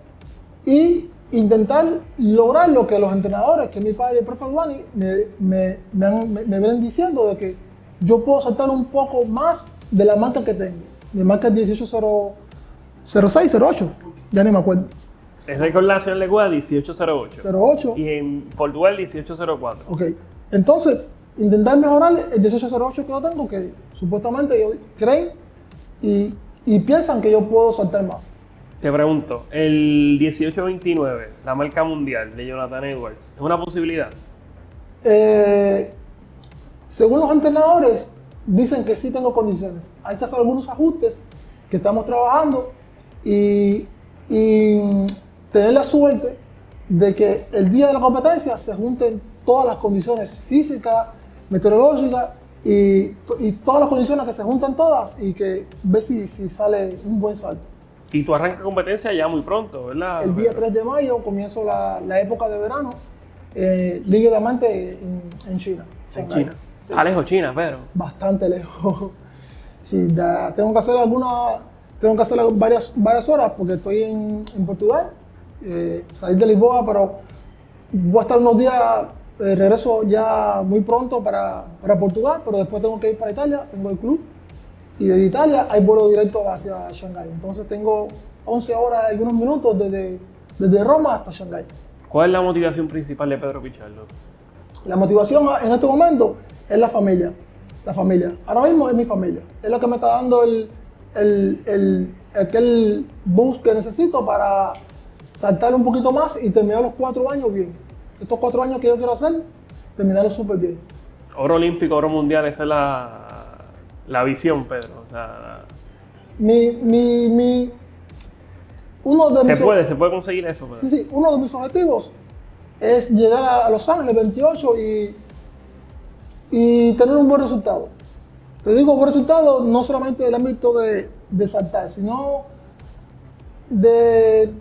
y intentar lograr lo que los entrenadores, que mi padre y el profe Duani, me vienen diciendo de que yo puedo saltar un poco más de la marca que tengo. Mi marca es 1806, 08, ya ni me acuerdo. El récord nacional de Cuba 1808. 08. Y en Portugal 1804. Ok, entonces intentar mejorar el 1808 que yo tengo, que supuestamente ellos creen y piensan que yo puedo saltar más. Te pregunto, el 1829, la marca mundial de Jonathan Edwards, ¿es una posibilidad? Según los entrenadores, dicen que sí tengo condiciones. Hay que hacer algunos ajustes que estamos trabajando y tener la suerte de que el día de la competencia se junten todas las condiciones físicas, meteorológicas y todas las condiciones que se juntan todas y que ver si sale un buen salto. Y tú arrancas competencia ya muy pronto, ¿verdad? El día 3 de mayo comienzo la época de verano, Liga de Diamante en China. En China. Sí. Está lejos China, pero. Bastante lejos. Sí, tengo que hacer varias horas porque estoy en Portugal, salir de Lisboa, pero voy a estar unos días, regreso ya muy pronto para Portugal, pero después tengo que ir para Italia, tengo el club, y desde Italia hay vuelo directo hacia Shanghái. Entonces tengo 11 horas y algunos minutos desde Roma hasta Shanghái. ¿Cuál es la motivación principal de Pedro Pichardo? La motivación en este momento es la familia. La familia. Ahora mismo es mi familia. Es lo que me está dando el boost que necesito para saltar un poquito más y terminar los 4 años bien. Estos 4 años que yo quiero hacer, terminarlos súper bien. Oro olímpico, oro mundial, esa es la visión, Pedro. O sea, uno de se puede conseguir eso, Pedro. Sí, uno de mis objetivos es llegar a Los Ángeles 28 y tener un buen resultado. Te digo buen resultado no solamente del ámbito de saltar, sino de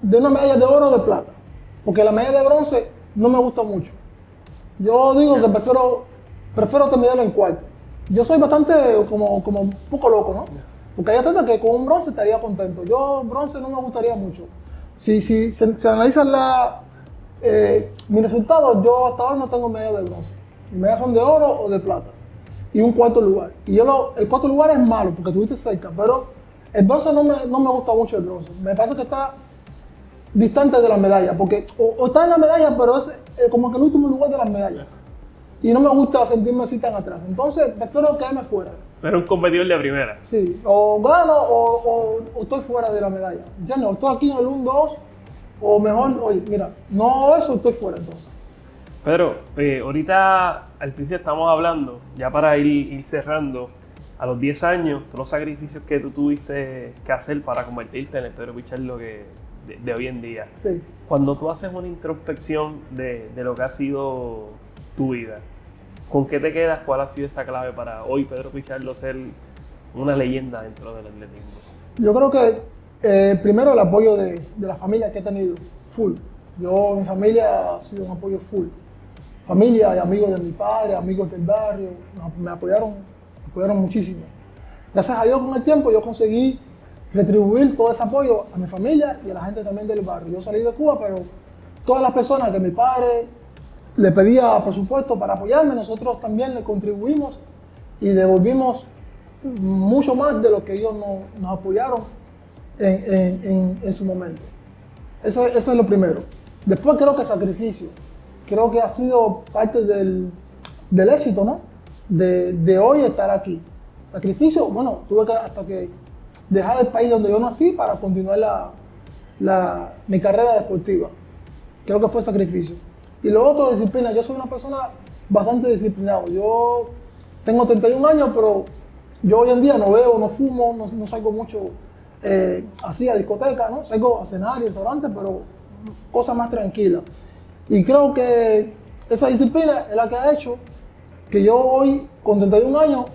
una medalla de oro o de plata. Porque la medalla de bronce no me gusta mucho. Yo digo que prefiero terminarlo en cuarto. Yo soy bastante como un poco loco, ¿no? Porque hay atletas que con un bronce estaría contento. Yo bronce no me gustaría mucho. Si se analizan mis resultados, yo hasta ahora no tengo medalla de bronce. Mis medallas son de oro o de plata. Y un cuarto lugar. Y el cuarto lugar es malo porque estuviste cerca, pero el bronce no me gusta mucho el bronce. Me parece que está distante de la medalla, porque o está en la medalla, pero es como que el último lugar de las medallas. Y no me gusta sentirme así tan atrás. Entonces, prefiero quedarme fuera. Pero un competidor de primera. Sí, o gano o estoy fuera de la medalla. ¿Entiendes? O estoy aquí en el 1-2, o mejor, oye, mira, no eso, estoy fuera entonces. Pedro, ahorita al principio estamos hablando, ya para ir cerrando, a los 10 años, todos los sacrificios que tú tuviste que hacer para convertirte en el Pedro Pichardo de hoy en día. Sí. Cuando tú haces una introspección de lo que ha sido tu vida, ¿con qué te quedas? ¿Cuál ha sido esa clave para hoy Pedro Pichardo ser una leyenda dentro del atletismo? Yo creo que primero el apoyo de la familia que he tenido, full. Mi familia ha sido un apoyo full. Familia y amigos de mi padre, amigos del barrio, me apoyaron muchísimo. Gracias a Dios con el tiempo yo conseguí retribuir todo ese apoyo a mi familia y a la gente también del barrio. Yo salí de Cuba, pero todas las personas que mi padre le pedía presupuesto para apoyarme, nosotros también le contribuimos y devolvimos mucho más de lo que ellos nos apoyaron en su momento. Eso es lo primero. Después creo que sacrificio. Creo que ha sido parte del éxito, ¿no? De hoy estar aquí. Sacrificio, bueno, tuve que hasta que dejar el país donde yo nací para continuar mi carrera deportiva. Creo que fue sacrificio. Y lo otro, disciplina. Yo soy una persona bastante disciplinada. Yo tengo 31 años, pero yo hoy en día no bebo, no fumo, no salgo mucho así a discoteca, ¿no? Salgo a cenar y restaurantes, pero cosas más tranquilas. Y creo que esa disciplina es la que ha hecho que yo hoy, con 31 años,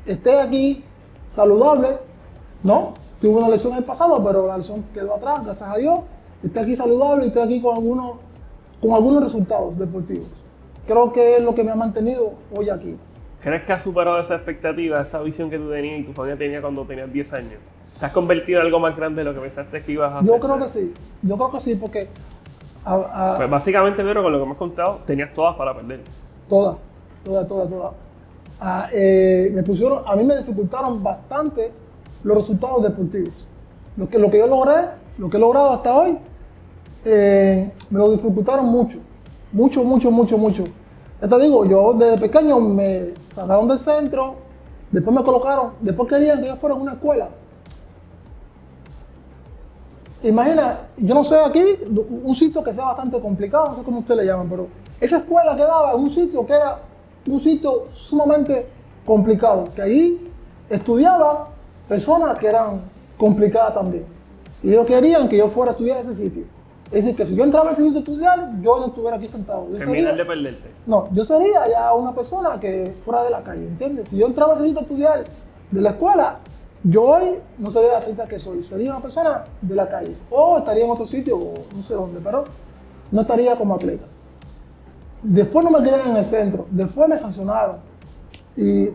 esté aquí saludable, ¿no? Tuve una lesión en el pasado, pero la lesión quedó atrás, gracias a Dios. Esté aquí saludable y esté aquí con algunos resultados deportivos. Creo que es lo que me ha mantenido hoy aquí. ¿Crees que has superado esa expectativa, esa visión que tú tenías y tu familia tenía cuando tenías 10 años? ¿Te has convertido en algo más grande de lo que pensaste que ibas a hacer? Yo creo que sí, porque... Pues básicamente, Pedro, con lo que me has contado, tenías todas para perder. Todas. A mí me dificultaron bastante los resultados deportivos. Lo que yo logré, lo que he logrado hasta hoy, me lo dificultaron mucho. Ya te digo, yo desde pequeño me sacaron del centro, después me colocaron, después querían que yo fuera a una escuela. Imagina, yo no sé aquí, un sitio que sea bastante complicado, no sé cómo ustedes le llaman, pero esa escuela quedaba en un sitio que era un sitio sumamente complicado, que ahí estudiaban personas que eran complicadas también. Y ellos querían que yo fuera a estudiar a ese sitio. Es decir, que si yo entraba a ese sitio a estudiar, yo no estuviera aquí sentado. Terminar de perderte. No, yo sería ya una persona que fuera de la calle, ¿entiendes? Si yo entraba a ese sitio a estudiar de la escuela, yo hoy no sería la atleta que soy, sería una persona de la calle. O estaría en otro sitio, o no sé dónde, pero no estaría como atleta. Después no me quedé en el centro, después me sancionaron. Y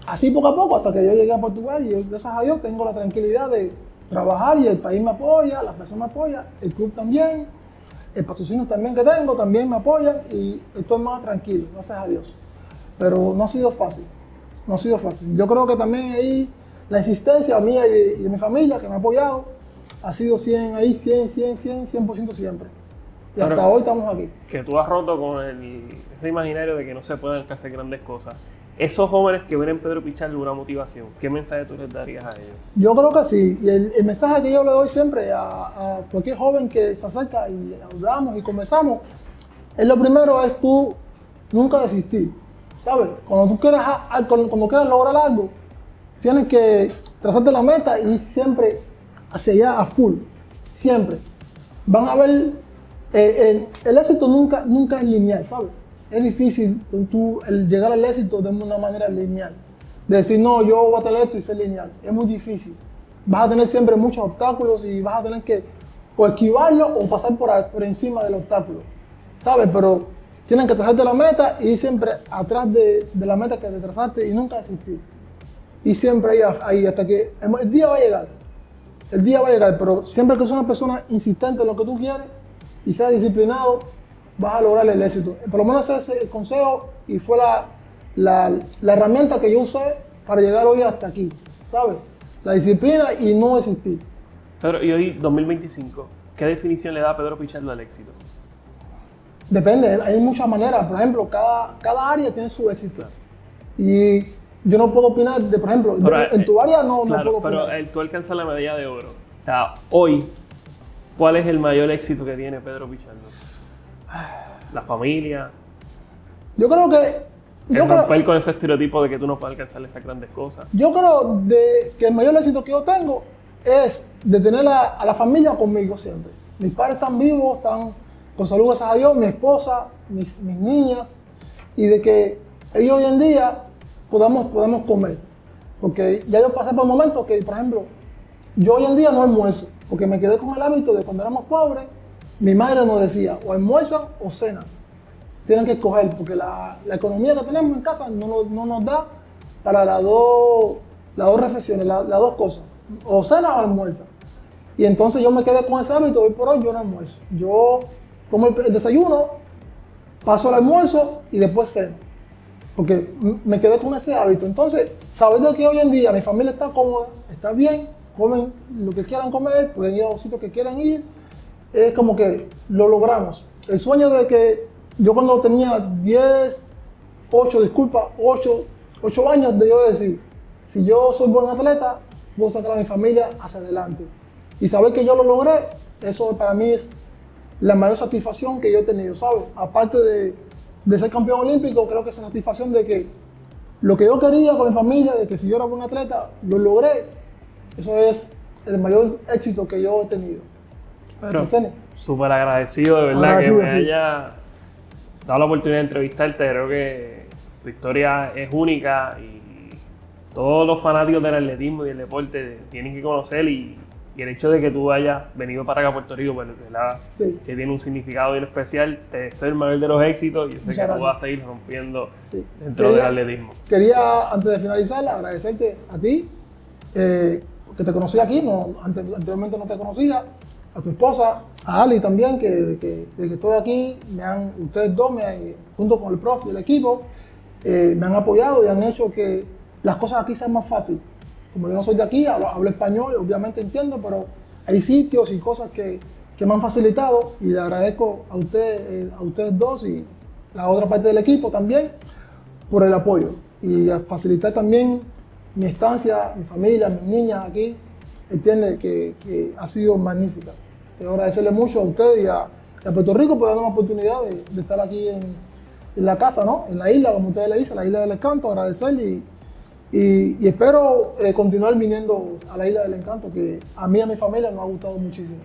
así poco a poco, hasta que yo llegué a Portugal, y yo, gracias a Dios, tengo la tranquilidad de trabajar y el país me apoya, la federación me apoya, el club también, el patrocinio también que tengo también me apoyan y estoy más tranquilo, gracias a Dios. Pero no ha sido fácil, no ha sido fácil. Yo creo que también ahí la insistencia mía y de mi familia que me ha apoyado ha sido 100% siempre. Y hasta Pero hoy estamos aquí. que tú has roto con ese imaginario de que no se pueden hacer grandes cosas. Esos jóvenes que ven en Pedro Pichardo una motivación, ¿qué mensaje tú les darías a ellos? Yo creo que sí. Y el mensaje que yo le doy siempre a cualquier joven que se acerca y hablamos y conversamos, es lo primero es tú nunca desistir. ¿Sabes? Cuando tú quieras, cuando quieras lograr algo, tienes que trazarte la meta y siempre hacia allá a full. Siempre. Van a ver, el éxito nunca es lineal, ¿sabes? Es difícil el llegar al éxito de una manera lineal. De decir, no, yo voy a tener esto y ser lineal. Es muy difícil. Vas a tener siempre muchos obstáculos y vas a tener que o esquivarlo o pasar por encima del obstáculo. ¿Sabes? Pero tienen que trazarte la meta y ir siempre atrás de la meta que te trazaste y nunca desistir. Y siempre ahí hasta que el día va a llegar. El día va a llegar, pero siempre que seas una persona insistente en lo que tú quieres y seas disciplinado, vas a lograr el éxito. Por lo menos ese es el consejo y fue la herramienta que yo usé para llegar hoy hasta aquí, ¿sabes? La disciplina y no desistir. Pedro, y hoy, 2025, ¿qué definición le da a Pedro Pichardo al éxito? Depende, hay muchas maneras. Por ejemplo, cada área tiene su éxito. Y yo no puedo opinar de, por ejemplo, en tu área no puedo opinar. Pero tú alcanzas la medalla de oro. O sea, hoy, ¿cuál es el mayor éxito que tiene Pedro Pichardo? La familia. Yo creo que... romper con ese estereotipo de que tú no puedes alcanzar esas grandes cosas. Yo creo que el mayor éxito que yo tengo es de tener a la familia conmigo siempre. Mis padres están vivos, están con salud, gracias a Dios, mi esposa, mis niñas, y de que ellos hoy en día podamos comer. Porque ya yo pasé por momentos que, por ejemplo, yo hoy en día no almuerzo, porque me quedé con el hábito de cuando éramos pobres, mi madre nos decía, o almuerzan o cenan. Tienen que escoger, porque la economía que tenemos en casa no nos da para las dos reflexiones, las dos cosas, o cena o almuerza. Y entonces yo me quedé con ese hábito, hoy por hoy yo no almuerzo. Yo tomo el desayuno, paso el almuerzo y después ceno, porque me quedé con ese hábito. Entonces, saber de que hoy en día mi familia está cómoda, está bien, comen lo que quieran comer, pueden ir a los sitios que quieran ir, es como que lo logramos. El sueño de que yo cuando tenía 8 años de yo decir, si yo soy buen atleta, voy a sacar a mi familia hacia adelante. Y saber que yo lo logré, eso para mí es la mayor satisfacción que yo he tenido, ¿sabes? Aparte de ser campeón olímpico, creo que esa satisfacción de que lo que yo quería con mi familia, de que si yo era buen atleta, lo logré, eso es el mayor éxito que yo he tenido. Pero súper agradecido, de verdad, que me haya dado la oportunidad de entrevistarte. Creo que tu historia es única y todos los fanáticos del atletismo y del deporte tienen que conocer y el hecho de que tú hayas venido para acá a Puerto Rico, pues, que tiene un significado bien especial, te deseo el mayor de los éxitos y yo sé que tú vas a seguir rompiendo dentro del atletismo. Quería, antes de finalizar, agradecerte a ti, que te conocí aquí, anteriormente no te conocía, a tu esposa, a Ali también, que desde que estoy aquí, ustedes dos, junto con el profe y el equipo, me han apoyado y han hecho que las cosas aquí sean más fáciles. Como yo no soy de aquí, hablo español, obviamente entiendo, pero hay sitios y cosas que me han facilitado y le agradezco a ustedes dos y la otra parte del equipo también, por el apoyo y a facilitar también mi estancia, mi familia, mis niñas aquí, entiende que ha sido magnífica. Quiero agradecerle mucho a ustedes y a Puerto Rico por darnos la oportunidad de estar aquí en la casa, ¿no? En la isla, como ustedes le dicen, la isla del encanto, agradecerle y espero continuar viniendo a la isla del encanto, que a mí y a mi familia nos ha gustado muchísimo.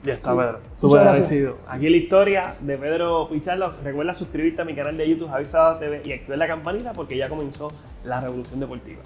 Ya está, Sí. Pedro. Muchas Súper gracias. agradecido. Aquí la historia de Pedro Pichardo. Recuerda suscribirte a mi canal de YouTube, Javi Sada TV, y activar la campanita porque ya comenzó la revolución deportiva.